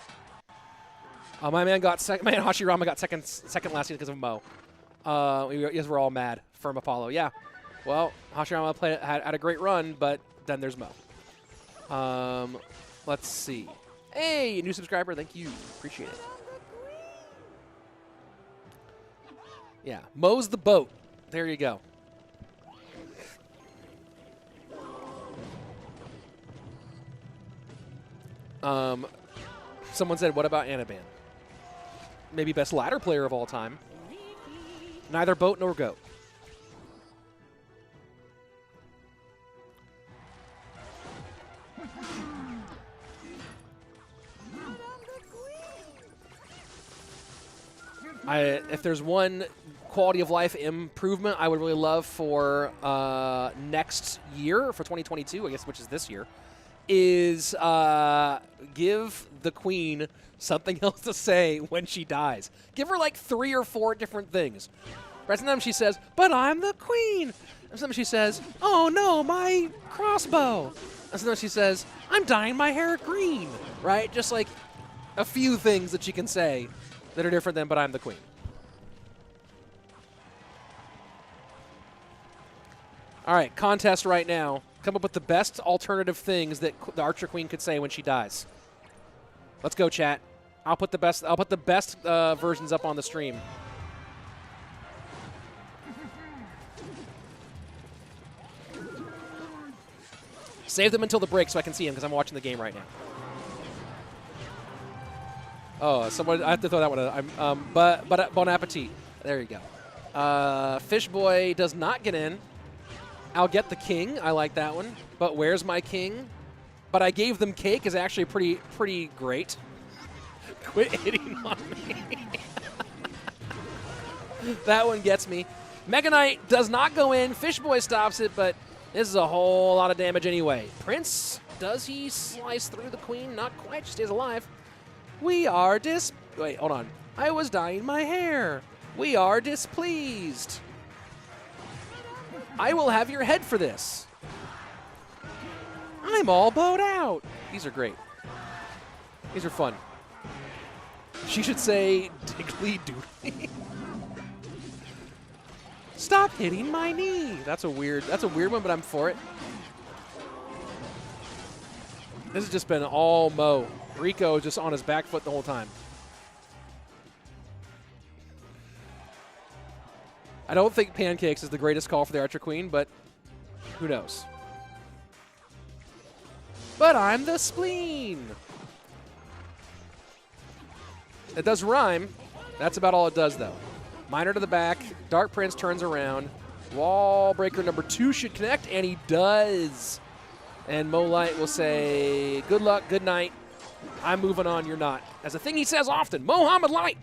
My man Hashirama got second last season because of Mo. Yes, we're all mad from Apollo. Yeah. Well, Hashirama had a great run, but then there's Mo. Let's see. Hey, new subscriber. Thank you. Appreciate it. Yeah. Mo's the boat. There you go. Someone said, what about Anaban? Maybe best ladder player of all time. Neither boat nor goat. If there's one quality of life improvement I would really love for next year, for 2022, I guess, which is this year, is give the queen something else to say when she dies. Give her like 3 or 4 different things. Right? Sometimes she says, but I'm the queen. And sometimes she says, oh no, my crossbow. And sometimes she says, I'm dyeing my hair green. Right? Just like a few things that she can say that are different than, but I'm the queen. All right, contest right now. Come up with the best alternative things that the Archer Queen could say when she dies. Let's go, chat. I'll put the best versions up on the stream. Save them until the break so I can see them because I'm watching the game right now. Oh, someone! I have to throw that one in. But bon appetit. There you go. Fish Boy does not get in. I'll get the king. I like that one. But where's my king? But I gave them cake is actually pretty great. Quit hitting on me. That one gets me. Mega Knight does not go in. Fish Boy stops it, but this is a whole lot of damage anyway. Prince, does he slice through the queen? Not quite. She stays alive. We are Wait, hold on. I was dyeing my hair. We are displeased. I will have your head for this. I'm all bowed out. These are great. These are fun. She should say diggly doodly. Stop hitting my knee. That's a weird one, but I'm for it. This has just been all Mo. Grieco just on his back foot the whole time. I don't think pancakes is the greatest call for the Archer Queen, but who knows? But I'm the spleen. It does rhyme. That's about all it does, though. Miner to the back. Dark Prince turns around. Wall breaker number 2 should connect, and he does. And Mo Light will say, good luck, good night. I'm moving on, you're not. That's a thing he says often. Mohamed Light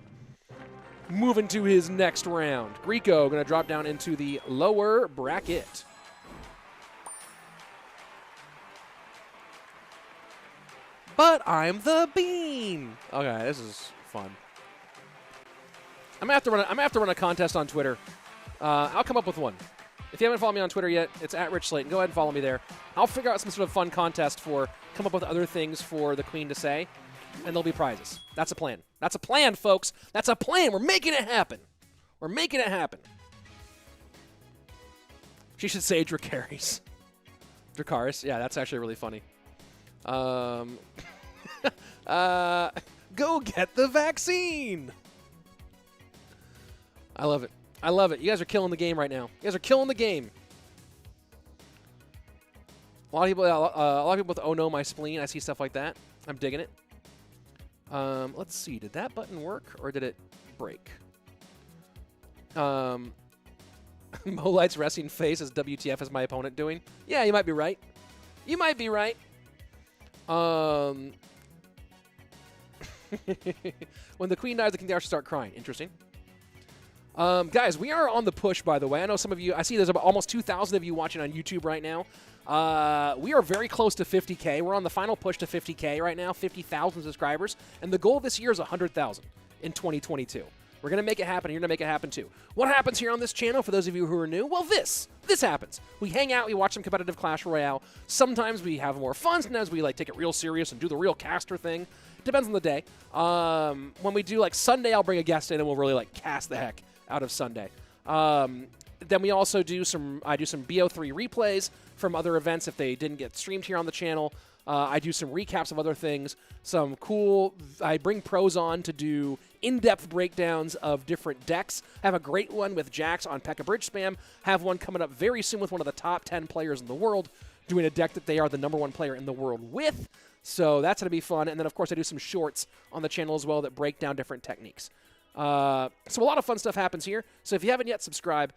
moving to his next round. Griko going to drop down into the lower bracket. but I'm the bean. Okay, this is fun. I'm gonna have to run a contest on Twitter. I'll come up with one. If you haven't followed me on Twitter yet, it's @RichSlayton. Go ahead and follow me there. I'll figure out some sort of fun contest come up with other things for the Queen to say, and there'll be prizes. That's a plan. That's a plan, folks. That's a plan. We're making it happen. We're making it happen. She should say Dracarys. Dracarys? Yeah, that's actually really funny. Go get the vaccine! I love it. I love it. You guys are killing the game right now. You guys are killing the game. A lot of people with "Oh no, my spleen." I see stuff like that. I'm digging it. Let's see. Did that button work or did it break? Mo Light's resting face as WTF is my opponent doing? Yeah, you might be right. You might be right. When the Queen dies, the King should start crying. Interesting. Guys, we are on the push, by the way. I know some of you, I see there's about almost 2,000 of you watching on YouTube right now. We are very close to 50K. We're on the final push to 50K right now, 50,000 subscribers. And the goal this year is 100,000 in 2022. We're going to make it happen. You're going to make it happen, too. What happens here on this channel, for those of you who are new? Well, this happens. We hang out. We watch some competitive Clash Royale. Sometimes we have more fun. Sometimes we take it real serious and do the real caster thing. Depends on the day. When we do, Sunday, I'll bring a guest in and we'll really, cast the heck out of Sunday. Then we also do I do some BO3 replays from other events if they didn't get streamed here on the channel. I do some recaps of other things, I bring pros on to do in-depth breakdowns of different decks. Have a great one with Jax on P.E.K.K.A. Bridge Spam. Have one coming up very soon with one of the top 10 players in the world, doing a deck that they are the #1 player in the world with. So that's going to be fun. And then, of course, I do some shorts on the channel as well that break down different techniques. So a lot of fun stuff happens here. So if you haven't yet subscribed,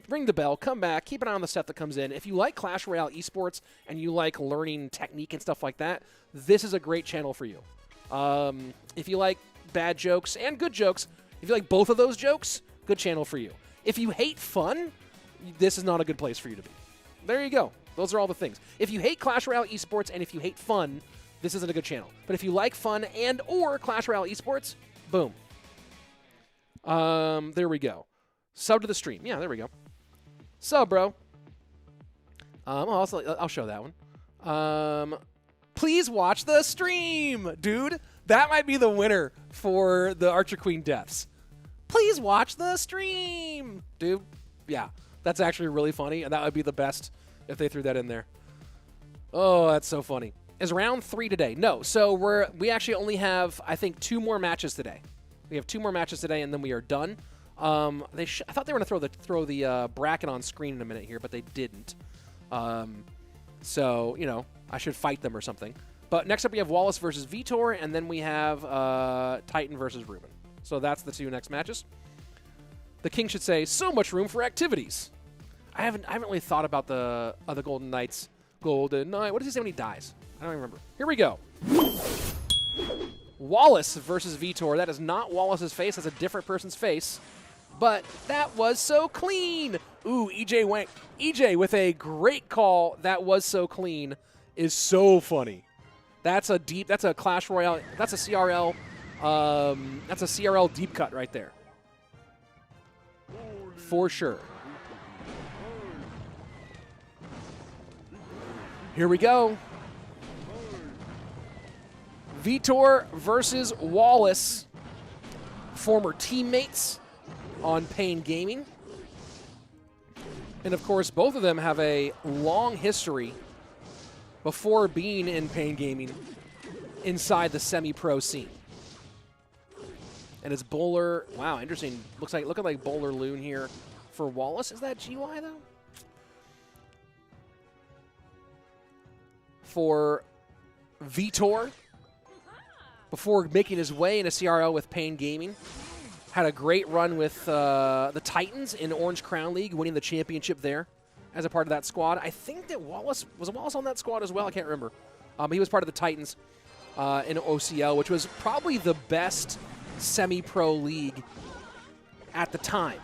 ring the bell, come back, keep an eye on the stuff that comes in. If you like Clash Royale esports and you like learning technique and stuff like that, this is a great channel for you. If you like bad jokes and good jokes, if you like both of those jokes, good channel for you. If you hate fun, this is not a good place for you to be. There you go. Those are all the things. If you hate Clash Royale esports and if you hate fun, this isn't a good channel. But if you like fun and or Clash Royale esports, boom. There we go. Sub to the stream. Yeah, there we go. Sub, bro. I'll show that one. Please watch the stream, dude. That might be the winner for the Archer Queen deaths. Please watch the stream, dude. Yeah, that's actually really funny, and that would be the best if they threw that in there. Oh, that's so funny. Is round 3 today? No. So we actually only have, I think, 2 more matches today. We have 2 more matches today, and then we are done. I thought they were going to throw the bracket on screen in a minute here, but they didn't. So, I should fight them or something. But next up we have Wallace versus Vitor, and then we have Tyton versus Ruben. So that's the 2 next matches. The King should say, so much room for activities. I haven't really thought about the other Golden Knights. Golden Knight. What does he say when he dies? I don't even remember. Here we go. Wallace versus Vitor. That is not Wallace's face. That's a different person's face. But that was so clean. Ooh, EJ with a great call. That was so clean is so funny. That's a Clash Royale. That's a CRL. That's a CRL deep cut right there. For sure. Here we go. Vitor versus Wallace. Former teammates on Pain Gaming. And of course, both of them have a long history before being in Pain Gaming inside the semi-pro scene. And it's Bowler. Wow, interesting. Looking like Bowler Loon here for Wallace. Is that GY though? For Vitor, before making his way into CRL with Pain Gaming. Had a great run with the Titans in Orange Crown League, winning the championship there as a part of that squad. I think that was Wallace on that squad as well? I can't remember. He was part of the Titans in OCL, which was probably the best semi-pro league at the time.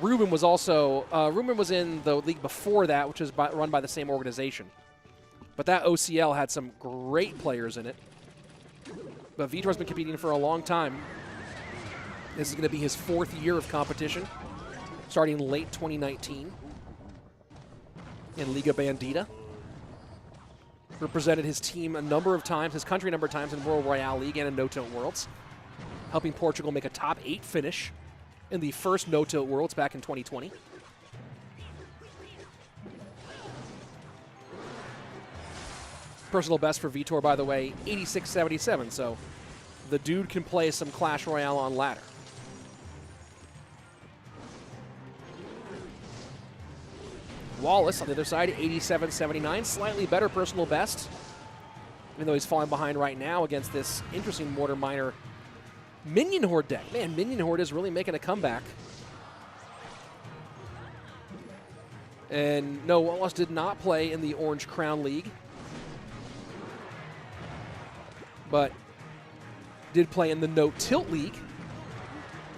Ruben was also Ruben was in the league before that, which was run by the same organization. But that OCL had some great players in it. But Vitor's been competing for a long time. This is going to be his 4th year of competition, starting late 2019 in Liga Bandita. Represented his team a number of times, his country a number of times in World Royale League and in No-Tilt Worlds, helping Portugal make a top 8 finish in the first No-Tilt Worlds back in 2020. Personal best for Vitor, by the way, 86.77, so the dude can play some Clash Royale on ladder. Wallace on the other side, 87.79, slightly better personal best, even though he's falling behind right now against this interesting Mortar Miner Minion Horde deck. Man, Minion Horde is really making a comeback. And no, Wallace did not play in the Orange Crown League, but did play in the No-Tilt League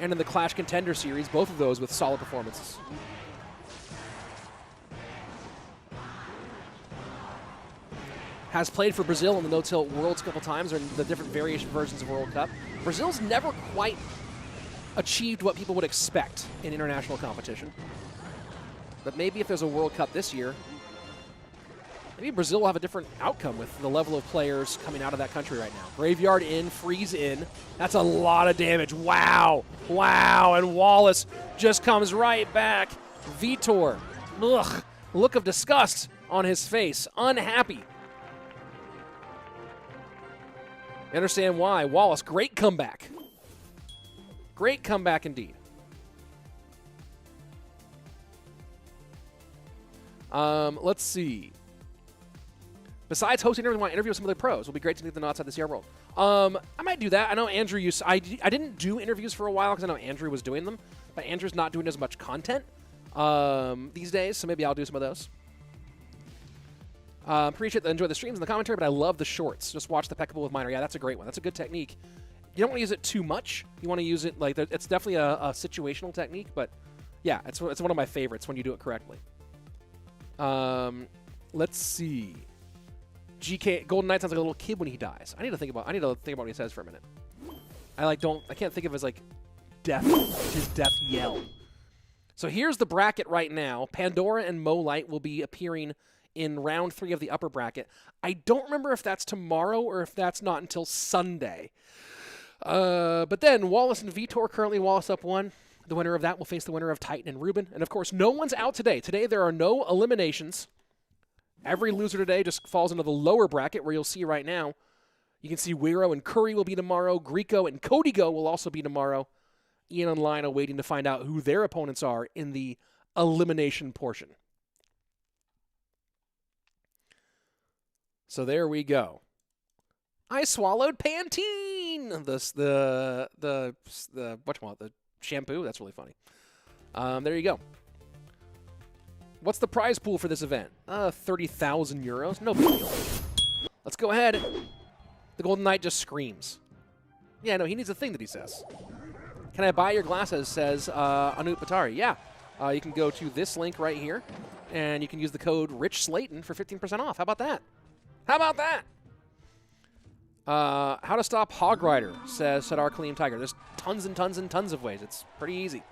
and in the Clash Contender Series, both of those with solid performances. Has played for Brazil in the No-Tilt Worlds a couple times, or in the different variation versions of World Cup. Brazil's never quite achieved what people would expect in international competition. But maybe if there's a World Cup this year, maybe Brazil will have a different outcome with the level of players coming out of that country right now. Graveyard in, freeze in. That's a lot of damage. Wow. Wow. And Wallace just comes right back. Vitor. Ugh. Look of disgust on his face. Unhappy. You understand why. Wallace, great comeback. Great comeback indeed. Let's see. Besides hosting interviews, I want to interview with some of the pros. It'll be great to meet them outside the CR world. I might do that. I know Andrew used. I didn't do interviews for a while because I know Andrew was doing them, but Andrew's not doing as much content these days, so maybe I'll do some of those. Appreciate enjoy the streams and the commentary, but I love the shorts. Just watch the Peckable with Miner. Yeah, that's a great one. That's a good technique. You don't want to use it too much. You want to use it like it's definitely a situational technique, but yeah, it's one of my favorites when you do it correctly. Let's see. GK Golden Knight sounds like a little kid when he dies. I need to think about what he says for a minute. I can't think of his his death yell. So here's the bracket right now. Pandora and Mohamed Light will be appearing in round 3 of the upper bracket. I don't remember if that's tomorrow or if that's not until Sunday. But then Wallace and Vitor, currently Wallace up 1. The winner of that will face the winner of Tyton and Ruben. And of course, no one's out today. Today there are no eliminations. Every loser today just falls into the lower bracket where you'll see right now. You can see Wero and Kuri will be tomorrow. Griko and Kodigo will also be tomorrow. Ian and Lina waiting to find out who their opponents are in the elimination portion. So there we go. I swallowed Pantene. The shampoo. That's really funny. There you go. What's the prize pool for this event? 30,000 euros. No big deal. Let's go ahead. The Golden Knight just screams. Yeah, no, he needs a thing that he says. Can I buy your glasses? Says Anut Batari. Yeah. You can go to this link right here, and you can use the code RichSlayton for 15% off. How about that? How about that? How to stop Hog Rider, says Sadar Kaleem Tiger. There's tons and tons and tons of ways. It's pretty easy.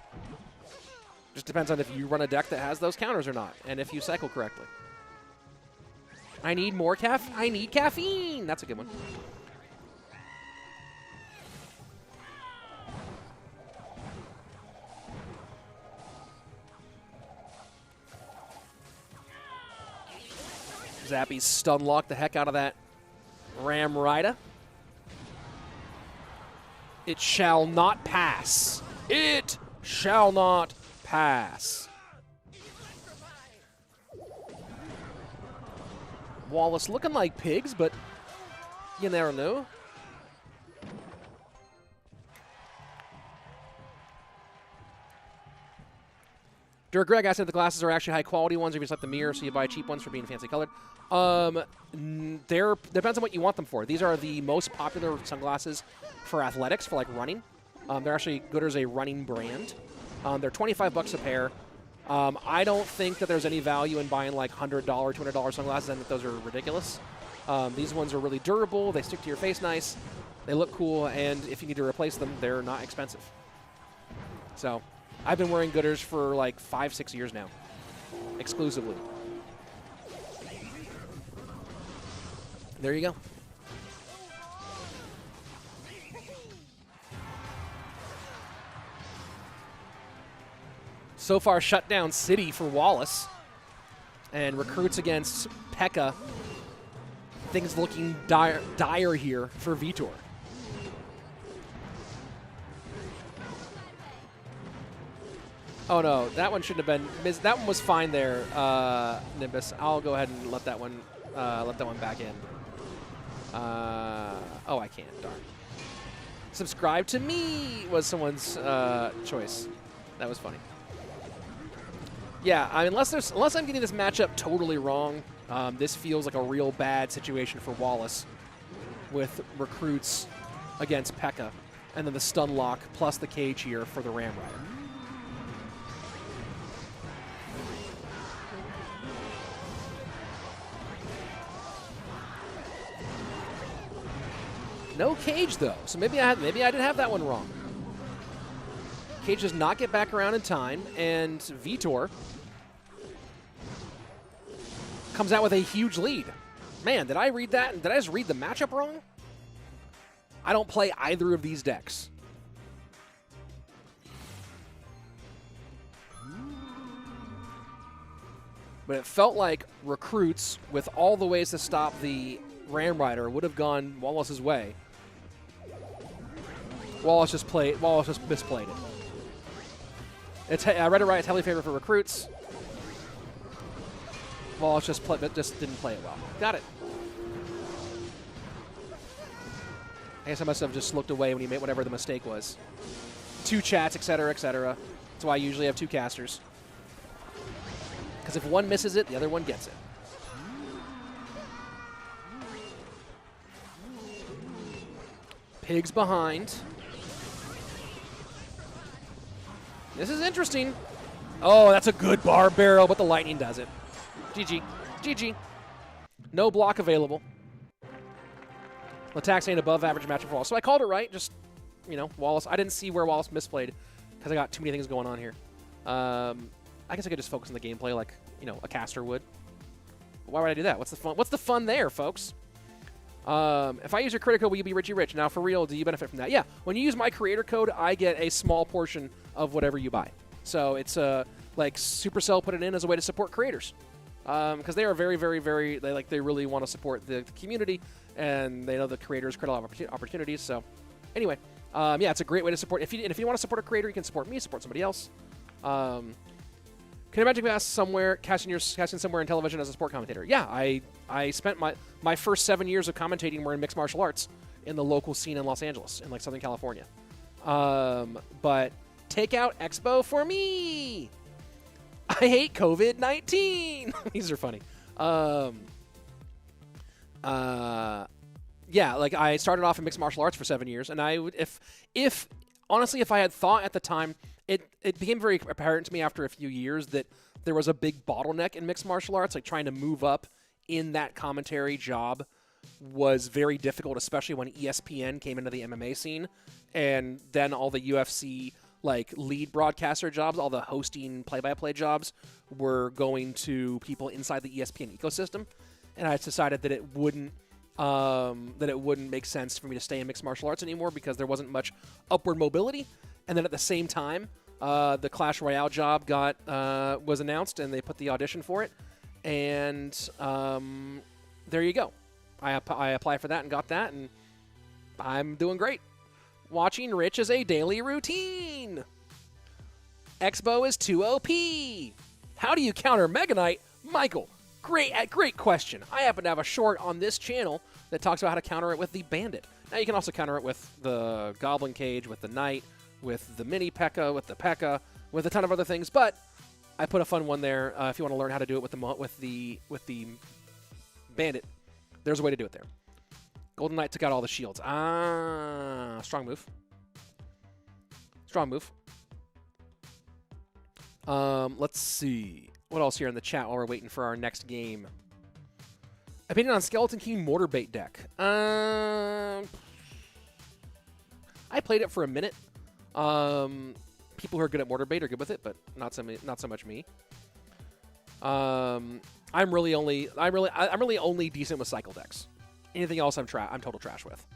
Just depends on if you run a deck that has those counters or not, and if you cycle correctly. I need more I need caffeine. That's a good one. Zappy stun lock the heck out of that Ram Rider. It shall not pass. It shall not pass. Wallace looking like pigs, but you never know. Dirk Greg asked if the glasses are actually high-quality ones, or if you just like the mirror so you buy cheap ones for being fancy colored. Depends on what you want them for. These are the most popular sunglasses for athletics, for like running. They're actually good as a running brand. They're $25 a pair. I don't think that there's any value in buying like $100, $200 sunglasses. I think those are ridiculous. These ones are really durable. They stick to your face nice. They look cool, and if you need to replace them, they're not expensive. So I've been wearing Gooders for like 5-6 years now, exclusively. There you go. So far, shutdown city for Wallace. And recruits against P.E.K.K.A. Things looking dire here for Vitor. Oh no, that one shouldn't have been. That one was fine there, Nimbus. I'll go ahead and let that one back in. Oh, I can't. Darn. Subscribe to me was someone's choice. That was funny. Yeah, I mean, unless I'm getting this matchup totally wrong, this feels like a real bad situation for Wallace with recruits against P.E.K.K.A. and then the stun lock plus the cage here for the Ram Rider. No cage though, so maybe I did have that one wrong. Cage does not get back around in time, and Vitor comes out with a huge lead. Man, did I read that? Did I just read the matchup wrong? I don't play either of these decks. But it felt like recruits, with all the ways to stop the Ram Rider, would have gone Wallace's way. Wallace just misplayed it. I read it right. It's heavily favored for recruits. Wallace just didn't play it well. Got it. I guess I must have just looked away when he made whatever the mistake was. 2 chats, etc., etc. That's why I usually have 2 casters. Because if one misses it, the other one gets it. Pigs behind. This is interesting. Oh, that's a good bar barrel, but the lightning does it. GG. GG. No block available. Latax ain't above average matchup for Wallace. So I called it right. Just, you know, Wallace. I didn't see where Wallace misplayed because I got too many things going on here. I guess I could just focus on the gameplay like, you know, a caster would. But why would I do that? What's the fun? What's the fun there, folks? If I use your creator code, will you be Richie Rich? Now, for real, do you benefit from that? Yeah. When you use my creator code, I get a small portion of whatever you buy. So it's like Supercell put it in as a way to support creators. Because they are very, very, very, they really want to support the community, and they know the creators create a lot of opportunities. So anyway, yeah, it's a great way to support. If you want to support a creator, you can support me, support somebody else. Can you imagine casting somewhere in television as a sport commentator? Yeah, I spent my first 7 years of commentating were in mixed martial arts in the local scene in Los Angeles, in like Southern California. But take out Expo for me. I hate COVID-19. These are funny. Yeah, like I started off in mixed martial arts for 7 years, and I would, if honestly, if I had thought at the time, it became very apparent to me after a few years that there was a big bottleneck in mixed martial arts, like trying to move up in that commentary job was very difficult, especially when ESPN came into the MMA scene, and then all the UFC like lead broadcaster jobs, all the hosting play-by-play jobs were going to people inside the ESPN ecosystem, and I decided that it wouldn't make sense for me to stay in mixed martial arts anymore because there wasn't much upward mobility. And then at the same time, the Clash Royale job was announced, and they put the audition for it, and there you go. I applied for that and got that, and I'm doing great. Watching Rich is a daily routine. Expo is 2 OP. How do you counter Mega Knight? Michael, great question. I happen to have a short on this channel that talks about how to counter it with the Bandit. Now you can also counter it with the Goblin Cage, with the Knight, with the Mini P.E.K.K.A., with the P.E.K.K.A., with a ton of other things. But I put a fun one there. If you want to learn how to do it with the Bandit, there's a way to do it there. Golden Knight took out all the shields. Strong move. Strong move. Let's see. What else here in the chat while we're waiting for our next game? Opinion on Skeleton King Mortar Bait deck. I played it for a minute. People who are good at Mortar Bait are good with it, but not so much me. I'm really only decent with cycle decks. Anything else I'm total trash with.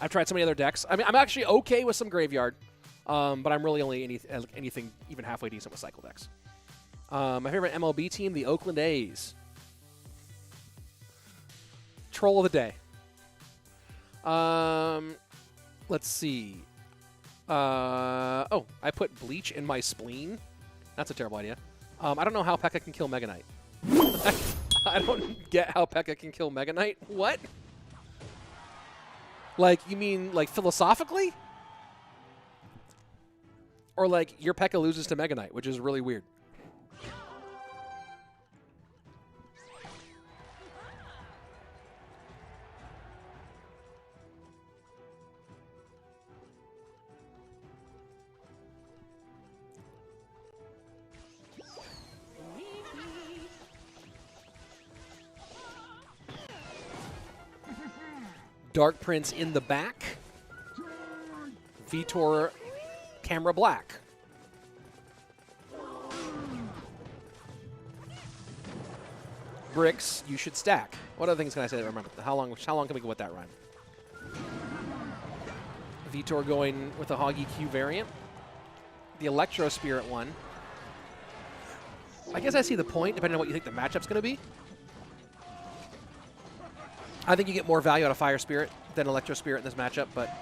I've tried so many other decks. I mean, I'm actually okay with some Graveyard, but I'm really only anything even halfway decent with cycle decks. My favorite MLB team, the Oakland A's. Troll of the day. Let's see. Oh, I put Bleach in my spleen. That's a terrible idea. I don't know how P.E.K.K.A can kill Mega Knight. I don't get how P.E.K.K.A can kill Mega Knight. What? Like, you mean, like, philosophically? Or, like, your P.E.K.K.A loses to Mega Knight, which is really weird. Dark Prince in the back. Vitor camera black. Bricks you should stack. What other things can I say that I remember? How long can we go with that rhyme? Vitor going with the Hog EQ variant. The Electro Spirit one. I guess I see the point, depending on what you think the matchup's going to be. I think you get more value out of Fire Spirit than Electro Spirit in this matchup, but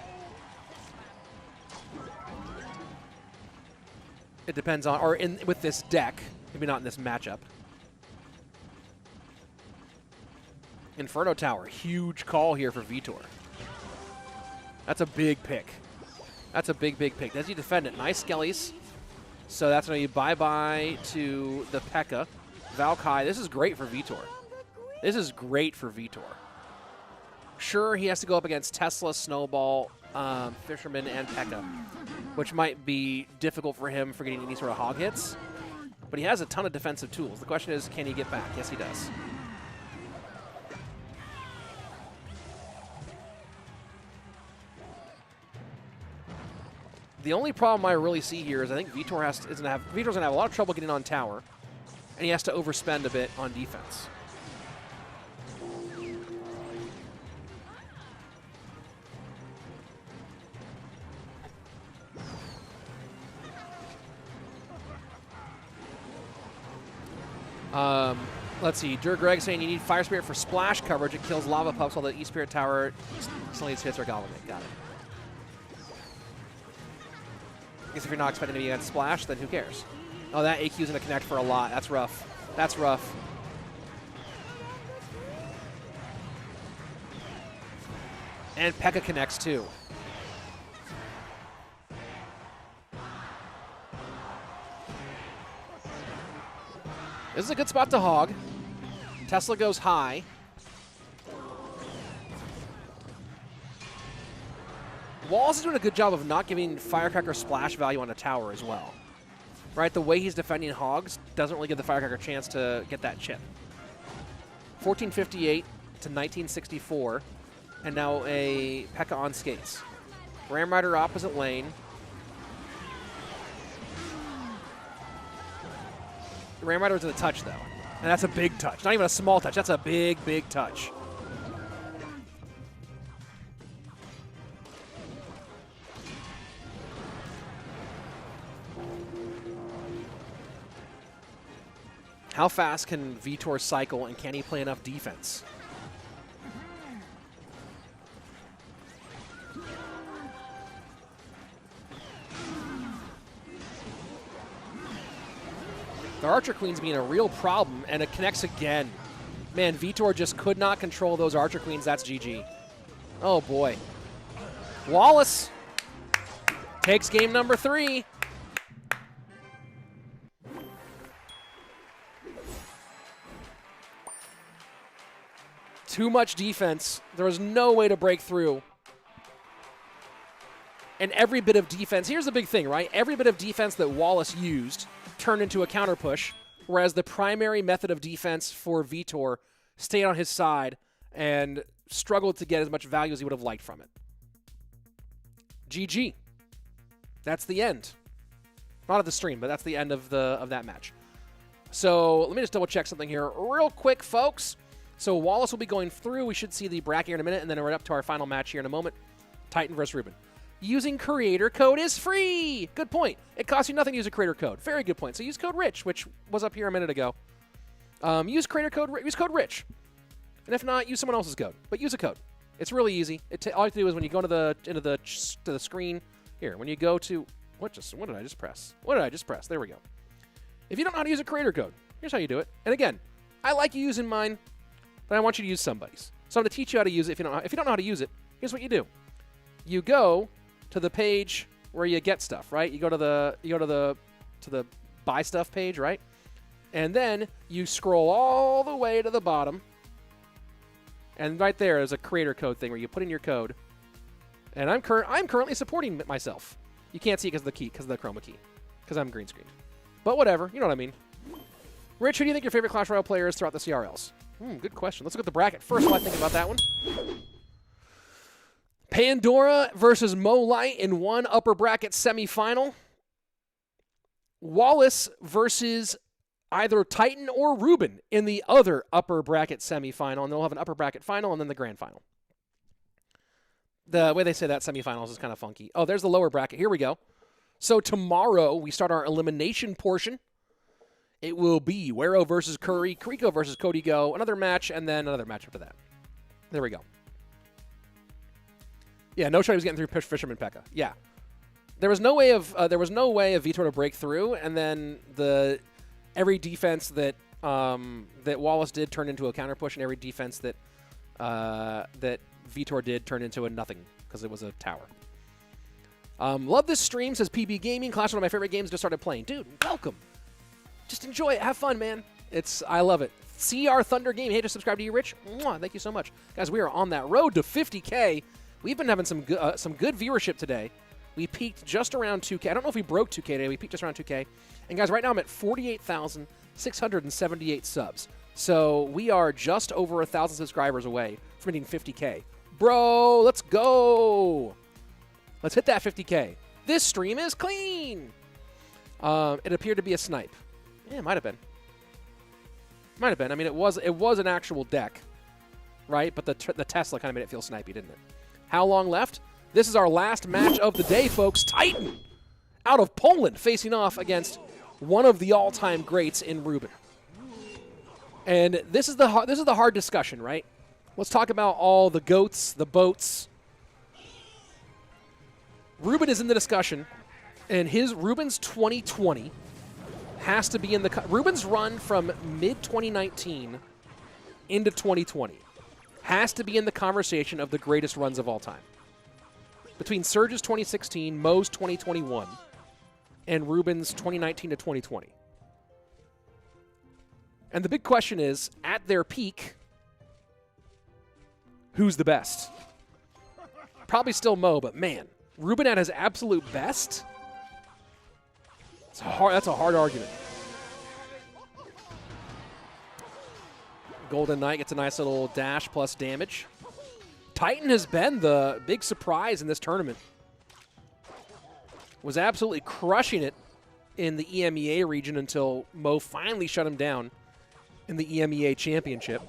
it depends on, or with this deck, maybe not in this matchup. Inferno Tower, huge call here for Vitor. That's a big pick. That's a big pick. Does he defend it? Nice Skellies. So that's going to be bye-bye to the P.E.K.K.A. Valkai, this is great for Vitor. This is great for Vitor. Sure, he has to go up against Tesla, Snowball, Fisherman, and P.E.K.K.A, which might be difficult for him for getting any sort of hog hits. But he has a ton of defensive tools. The question is, can he get back? Yes, he does. The only problem I really see here is I think Vitor's going to have a lot of trouble getting on tower, and he has to overspend a bit on defense. Let's see. Dur Greg saying you need Fire Spirit for splash coverage. It kills Lava Pups while the E-Spirit Tower instantly hits or Galvanic. Got it. I guess if you're not expecting to be against splash, then who cares? Oh, that AQ's going to connect for a lot. That's rough. That's rough. And P.E.K.K.A connects too. This is a good spot to hog. Tesla goes high. Wallace is doing a good job of not giving Firecracker splash value on a tower as well. Right, the way he's defending hogs doesn't really give the Firecracker a chance to get that chip. 1458 to 1964, and now a P.E.K.K.A on skates. Ram Rider opposite lane. Ram Rider was a touch, though. And that's a big touch. Not even a small touch. That's a big, big touch. How fast can Vitor cycle, and can he play enough defense? The Archer Queen's being a real problem, and it connects again. Man, Vitor just could not control those Archer Queens. That's GG. Oh, boy. Wallace takes game number 3. Too much defense. There was no way to break through. And every bit of defense, here's the big thing, right? Every bit of defense that Wallace used turned into a counter push, whereas the primary method of defense for Vitor stayed on his side and struggled to get as much value as he would have liked from it. GG. That's the end. Not of the stream, but that's the end of that match. So let me just double check something here real quick, folks. So Wallace will be going through. We should see the bracket here in a minute, and then we're up to our final match here in a moment. Tyton versus Ruben. Using creator code is free. Good point. It costs you nothing to use a creator code. Very good point. So use code RICH, which was up here a minute ago. Use code RICH. And if not, use someone else's code. But use a code. It's really easy. All you have to do is when you go to the screen here, when you go to what did I just press? What did I just press? There we go. If you don't know how to use a creator code, here's how you do it. And again, I like you using mine, but I want you to use somebody's. So I'm going to teach you how to use it. If you don't know how to use it, here's what you do. You go to the page where you get stuff, right? You go to the buy stuff page, right? And then you scroll all the way to the bottom. And right there is a creator code thing where you put in your code. And I'm currently supporting myself. You can't see it because of the chroma key, because I'm green screened. But whatever, you know what I mean. Rich, who do you think your favorite Clash Royale player is throughout the CRLs? Good question. Let's look at the bracket first while I think about that one. Pandora versus Mohamed Light in one upper bracket semifinal. Wallace versus either Tyton or Ruben in the other upper bracket semifinal, and they'll have an upper bracket final and then the grand final. The way they say that semifinals is kind of funky. Oh, there's the lower bracket. Here we go. So tomorrow we start our elimination portion. It will be Wero versus Kuri, Griko versus Codigo, another match, and then another match after that. There we go. Yeah, no shot he was getting through Fisherman Pekka. Yeah, there was no way of Vitor to break through, and then every defense that Wallace did turned into a counter push, and every defense that Vitor did turned into a nothing because it was a tower. Love this stream, says PB Gaming. Clash, one of my favorite games, just started playing. Dude, welcome. Just enjoy it. Have fun, man. I love it. CR Thunder Game. Hey, to subscribe to you, Rich. Mwah, thank you so much. Guys, we are on that road to 50K. We've been having some good viewership today. We peaked just around 2K. I don't know if we broke 2K today. We peaked just around 2K. And guys, right now I'm at 48,678 subs. So we are just over 1,000 subscribers away from hitting 50K. Bro, let's go. Let's hit that 50K. This stream is clean. It appeared to be a snipe. Yeah, it might have been. Might have been. I mean, it was an actual deck, right? But the Tesla kind of made it feel snipey, didn't it? How long left? This is our last match of the day, folks. Tyton, out of Poland, facing off against one of the all-time greats in Ruben. And this is the hard discussion, right? Let's talk about all the goats, the boats. Ruben is in the discussion, and Ruben's 2020 has to be in the Ruben's run from mid-2019 into 2020 has to be in the conversation of the greatest runs of all time. Between Surge's 2016, Mo's 2021, and Ruben's 2019 to 2020. And the big question is, at their peak, who's the best? Probably still Mo, but man, Ruben at his absolute best? That's a hard argument. Golden Knight gets a nice little dash plus damage. Tyton has been the big surprise in this tournament. Was absolutely crushing it in the EMEA region until Mo finally shut him down in the EMEA Championship.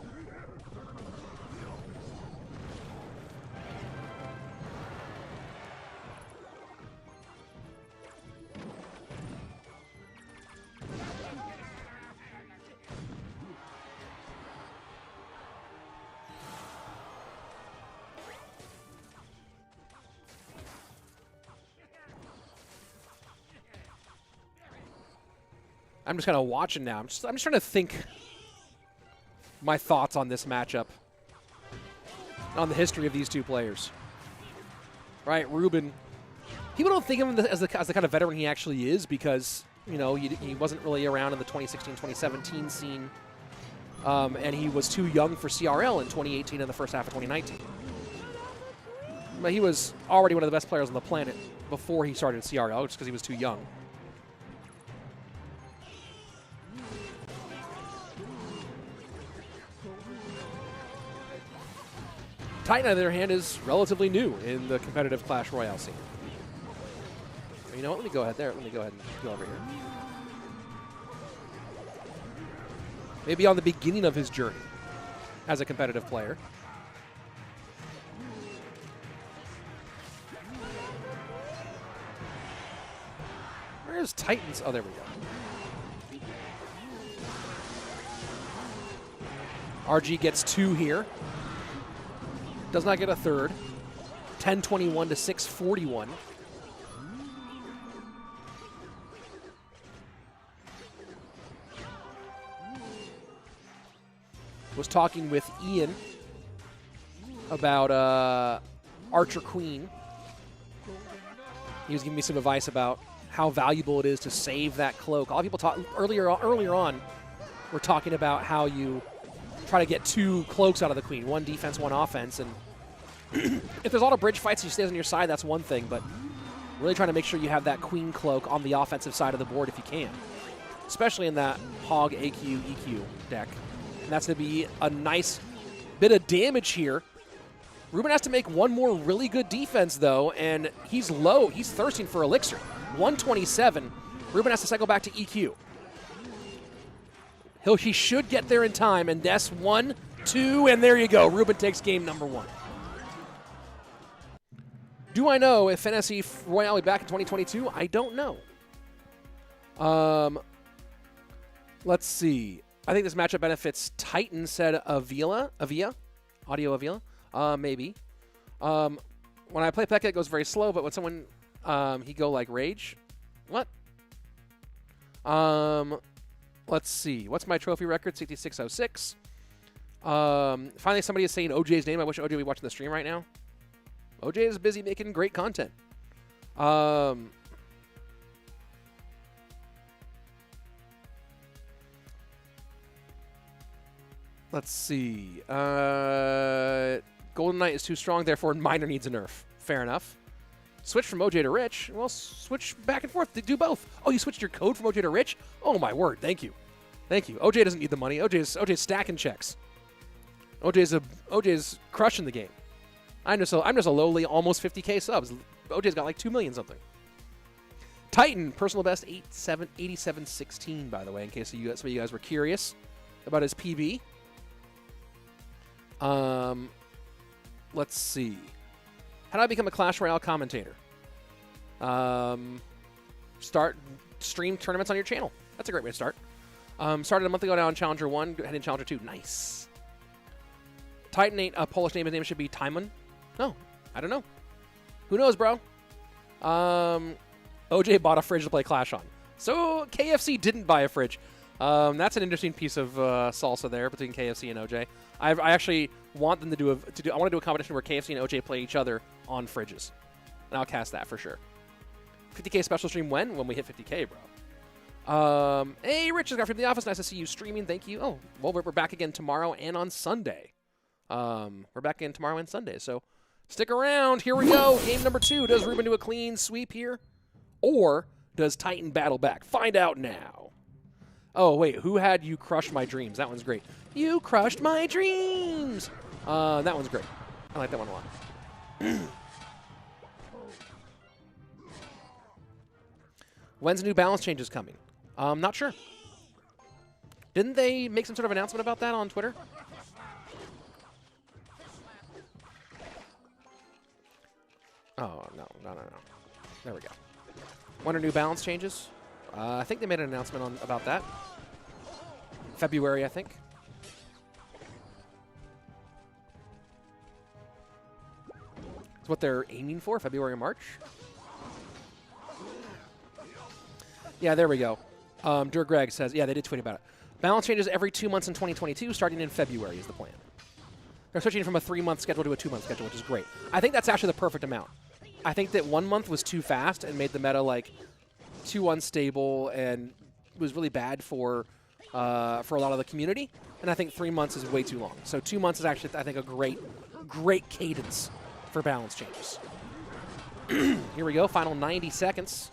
I'm just kind of watching now. I'm just trying to think my thoughts on this matchup, on the history of these two players. Right, Ruben. People don't think of him as the kind of veteran he actually is because, you know, he wasn't really around in the 2016-2017 scene, and he was too young for CRL in 2018 and the first half of 2019. But he was already one of the best players on the planet before he started CRL, just because he was too young. Tyton, on the other hand, is relatively new in the competitive Clash Royale scene. You know what? Let me go ahead there. Let me go ahead and go over here. Maybe on the beginning of his journey as a competitive player. Where's Titans? Oh, there we go. RG gets 2 here. Does not get a third. 10-21 to 6-41. Was talking with Ian about Archer Queen. He was giving me some advice about how valuable it is to save that cloak. A lot of people talk earlier on were talking about how you try to get 2 cloaks out of the queen, 1 defense, 1 offense, and if there's a lot of bridge fights and she stays on your side, that's one thing, but really trying to make sure you have that queen cloak on the offensive side of the board if you can, especially in that Hog AQ EQ deck. And that's going to be a nice bit of damage here. Ruben has to make 1 more really good defense, though, and he's low. He's thirsting for Elixir. 127. Ruben has to cycle back to EQ. He should get there in time, and that's 1, 2, and there you go. Ruben takes game number 1. Do I know if Fantasy Royale will be back in 2022? I don't know. Let's see. I think this matchup benefits Tyton, said Avila. Audio Avila? Maybe. When I play Pekka, it goes very slow, but when someone, he go like Rage? What? Let's see. What's my trophy record? 6606. Finally, somebody is saying OJ's name. I wish OJ would be watching the stream right now. OJ is busy making great content. Let's see. Golden Knight is too strong, therefore Miner needs a nerf. Fair enough. Switch from OJ to Rich. Well, switch back and forth. Do both. Oh, you switched your code from OJ to Rich? Oh, my word. Thank you. Thank you. OJ doesn't need the money. OJ's stacking checks. OJ's crushing the game. I'm just a lowly almost 50K subs. OJ's got like 2 million something. Tyton, personal best 8716, by the way, in case some of you guys were curious about his PB. Let's see. How do I become a Clash Royale commentator? Stream tournaments on your channel. That's a great way to start. Started a month ago now on Challenger 1, heading Challenger 2. Nice. Tyton ain't a Polish name. His name should be Tyman. No, I don't know. Who knows, bro? OJ bought a fridge to play Clash on. So KFC didn't buy a fridge. That's an interesting piece of salsa there between KFC and OJ. I actually want them to I want to do a competition where KFC and OJ play each other on fridges, and I'll cast that for sure. 50K special stream when we hit 50K, bro. Hey, Rich has got from the office. Nice to see you streaming. Thank you. Oh, well, we're back again tomorrow and on Sunday. We're back again tomorrow and Sunday, so stick around. Here we go. Game number 2. Does Ruben do a clean sweep here, or does Tyton battle back? Find out now. Oh, wait, who had You Crush My Dreams? That one's great. You crushed my dreams! That one's great. I like that one a lot. When's New Balance changes coming? Not sure. Didn't they make some sort of announcement about that on Twitter? Oh, no. There we go. When are New Balance changes? I think they made an announcement about that. February, I think. That's what they're aiming for, February or March. Yeah, there we go. Dur Greg says, yeah, they did tweet about it. Balance changes every 2 months in 2022, starting in February is the plan. They're switching from a 3-month schedule to a 2-month schedule, which is great. I think that's actually the perfect amount. I think that 1 month was too fast and made the meta like too unstable and was really bad for a lot of the community. And I think 3 months is way too long. So 2 months is actually, I think, a great cadence for balance changes. Here we go, final 90 seconds.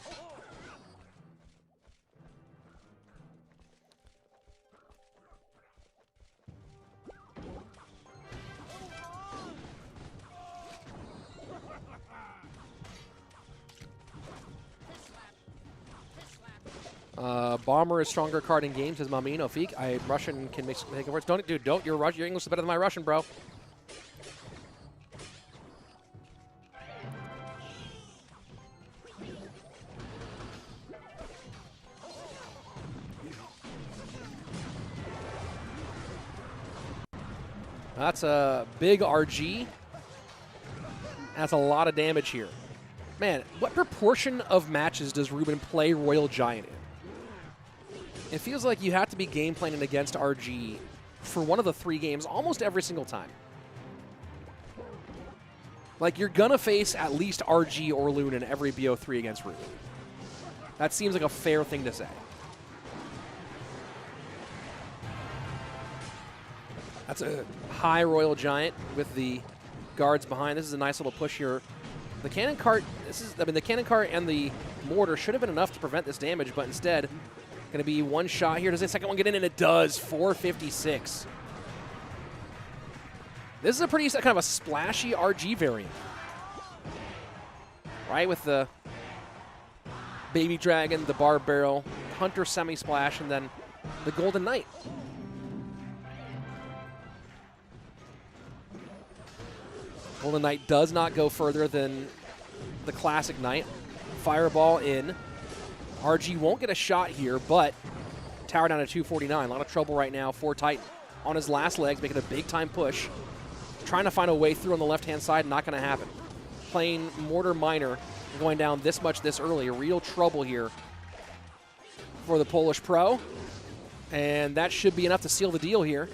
Bomber is stronger card in games, says Mamino Feek. Russian can make it worse. Don't, dude, don't. Your English is better than my Russian, bro. That's a big RG. That's a lot of damage here. Man, what proportion of matches does Ruben play Royal Giant in? It feels like you have to be game planning against RG for one of the 3 games almost every single time. Like, you're going to face at least RG or Loon in every BO3 against Ruben. That seems like a fair thing to say. That's a high Royal Giant with the guards behind. This is a nice little push here. The cannon cart, the cannon cart and the mortar should have been enough to prevent this damage, but instead, going to be one shot here. Does the second one get in? And it does. 456. This is a pretty kind of a splashy RG variant, right? With the Baby Dragon, the Barb Barrel, Hunter Semi-Splash, and then the Golden Knight. Golden Knight does not go further than the classic Knight. Fireball in. RG won't get a shot here, but tower down to 249. A lot of trouble right now for Tyton. On his last legs, making a big-time push. Trying to find a way through on the left-hand side, not going to happen. Playing Mortar Minor, going down this much this early. Real trouble here for the Polish pro. And that should be enough to seal the deal here.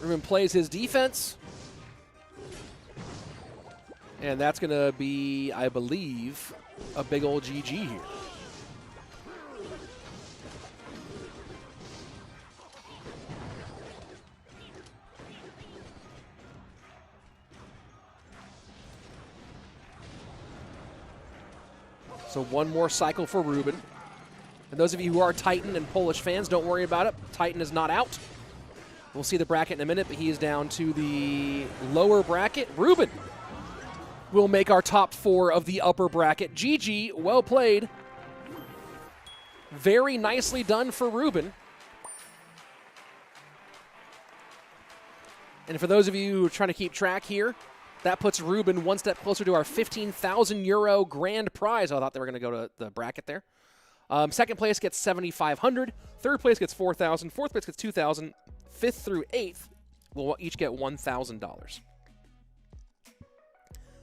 Ruben plays his defense. And that's going to be, I believe, a big old GG here. So one more cycle for Ruben. And those of you who are Tyton and Polish fans, don't worry about it. Tyton is not out. We'll see the bracket in a minute, but he is down to the lower bracket. Ruben will make our top 4 of the upper bracket. GG, well played. Very nicely done for Ruben. And for those of you who are trying to keep track here, that puts Ruben one step closer to our 15,000 euro grand prize. I thought they were going to go to the bracket there. Second place gets 7,500. Third place gets 4,000. Fourth place gets 2,000. 5th through 8th will each get $1,000.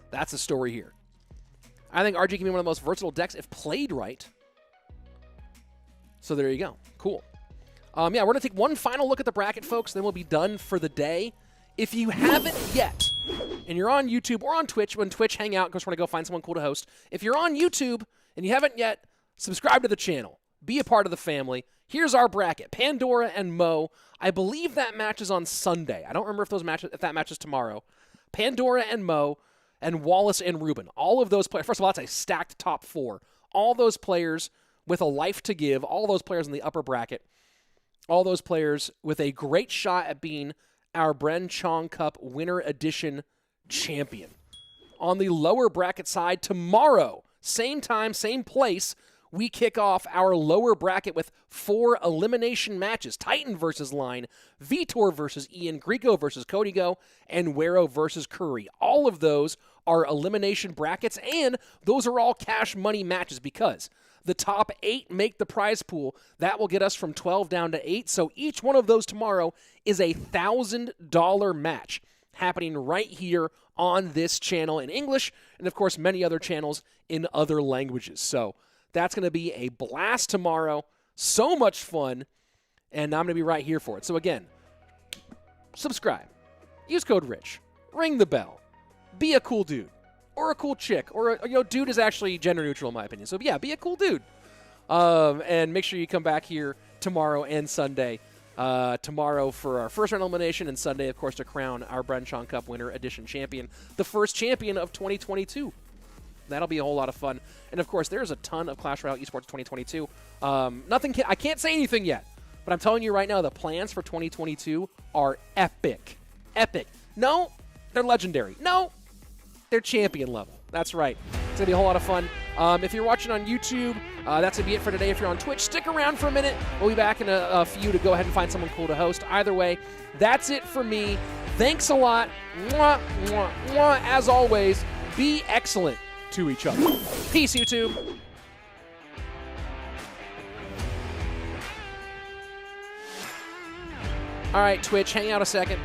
That's the story here. I think RG can be one of the most versatile decks if played right. So there you go. Cool. Yeah, we're going to take one final look at the bracket, folks, then we'll be done for the day. If you haven't yet, and you're on YouTube or on Twitch, when Twitch hang out, because we're going to go find someone cool to host. If you're on YouTube and you haven't yet, subscribe to the channel. Be a part of the family. Here's our bracket. Pandora and Mo. I believe that match is on Sunday. I don't remember if that match is tomorrow. Pandora and Mo and Wallace and Ruben. All of those players. First of all, that's a stacked top 4. All those players with a life to give. All those players in the upper bracket. All those players with a great shot at being our BrenChong Cup Winter Edition champion. On the lower bracket side, tomorrow, same time, same place, we kick off our lower bracket with 4 elimination matches. Tyton versus Line, Vitor versus Ian, Griko versus Kodigo, and Wero versus Kuri. All of those are elimination brackets, and those are all cash money matches because the top 8 make the prize pool. That will get us from 12 down to 8. So each one of those tomorrow is a $1,000 match happening right here on this channel in English, and of course many other channels in other languages. So that's going to be a blast tomorrow. So much fun. And I'm going to be right here for it. So again, subscribe. Use code RICH. Ring the bell. Be a cool dude. Or a cool chick. Or, dude is actually gender neutral in my opinion. So yeah, be a cool dude. And make sure you come back here tomorrow and Sunday. Tomorrow for our first round elimination, and Sunday, of course, to crown our BrenChong Cup Winter Edition champion. The first champion of 2022. That'll be a whole lot of fun. And, of course, there's a ton of Clash Royale Esports 2022. I can't say anything yet, but I'm telling you right now, the plans for 2022 are epic. Epic. No, they're legendary. No, they're champion level. That's right. It's going to be a whole lot of fun. If you're watching on YouTube, that's going to be it for today. If you're on Twitch, stick around for a minute. We'll be back in a few to go ahead and find someone cool to host. Either way, that's it for me. Thanks a lot. Mwah, mwah, mwah. As always, be excellent to each other. Peace, YouTube. All right, Twitch, hang out a second.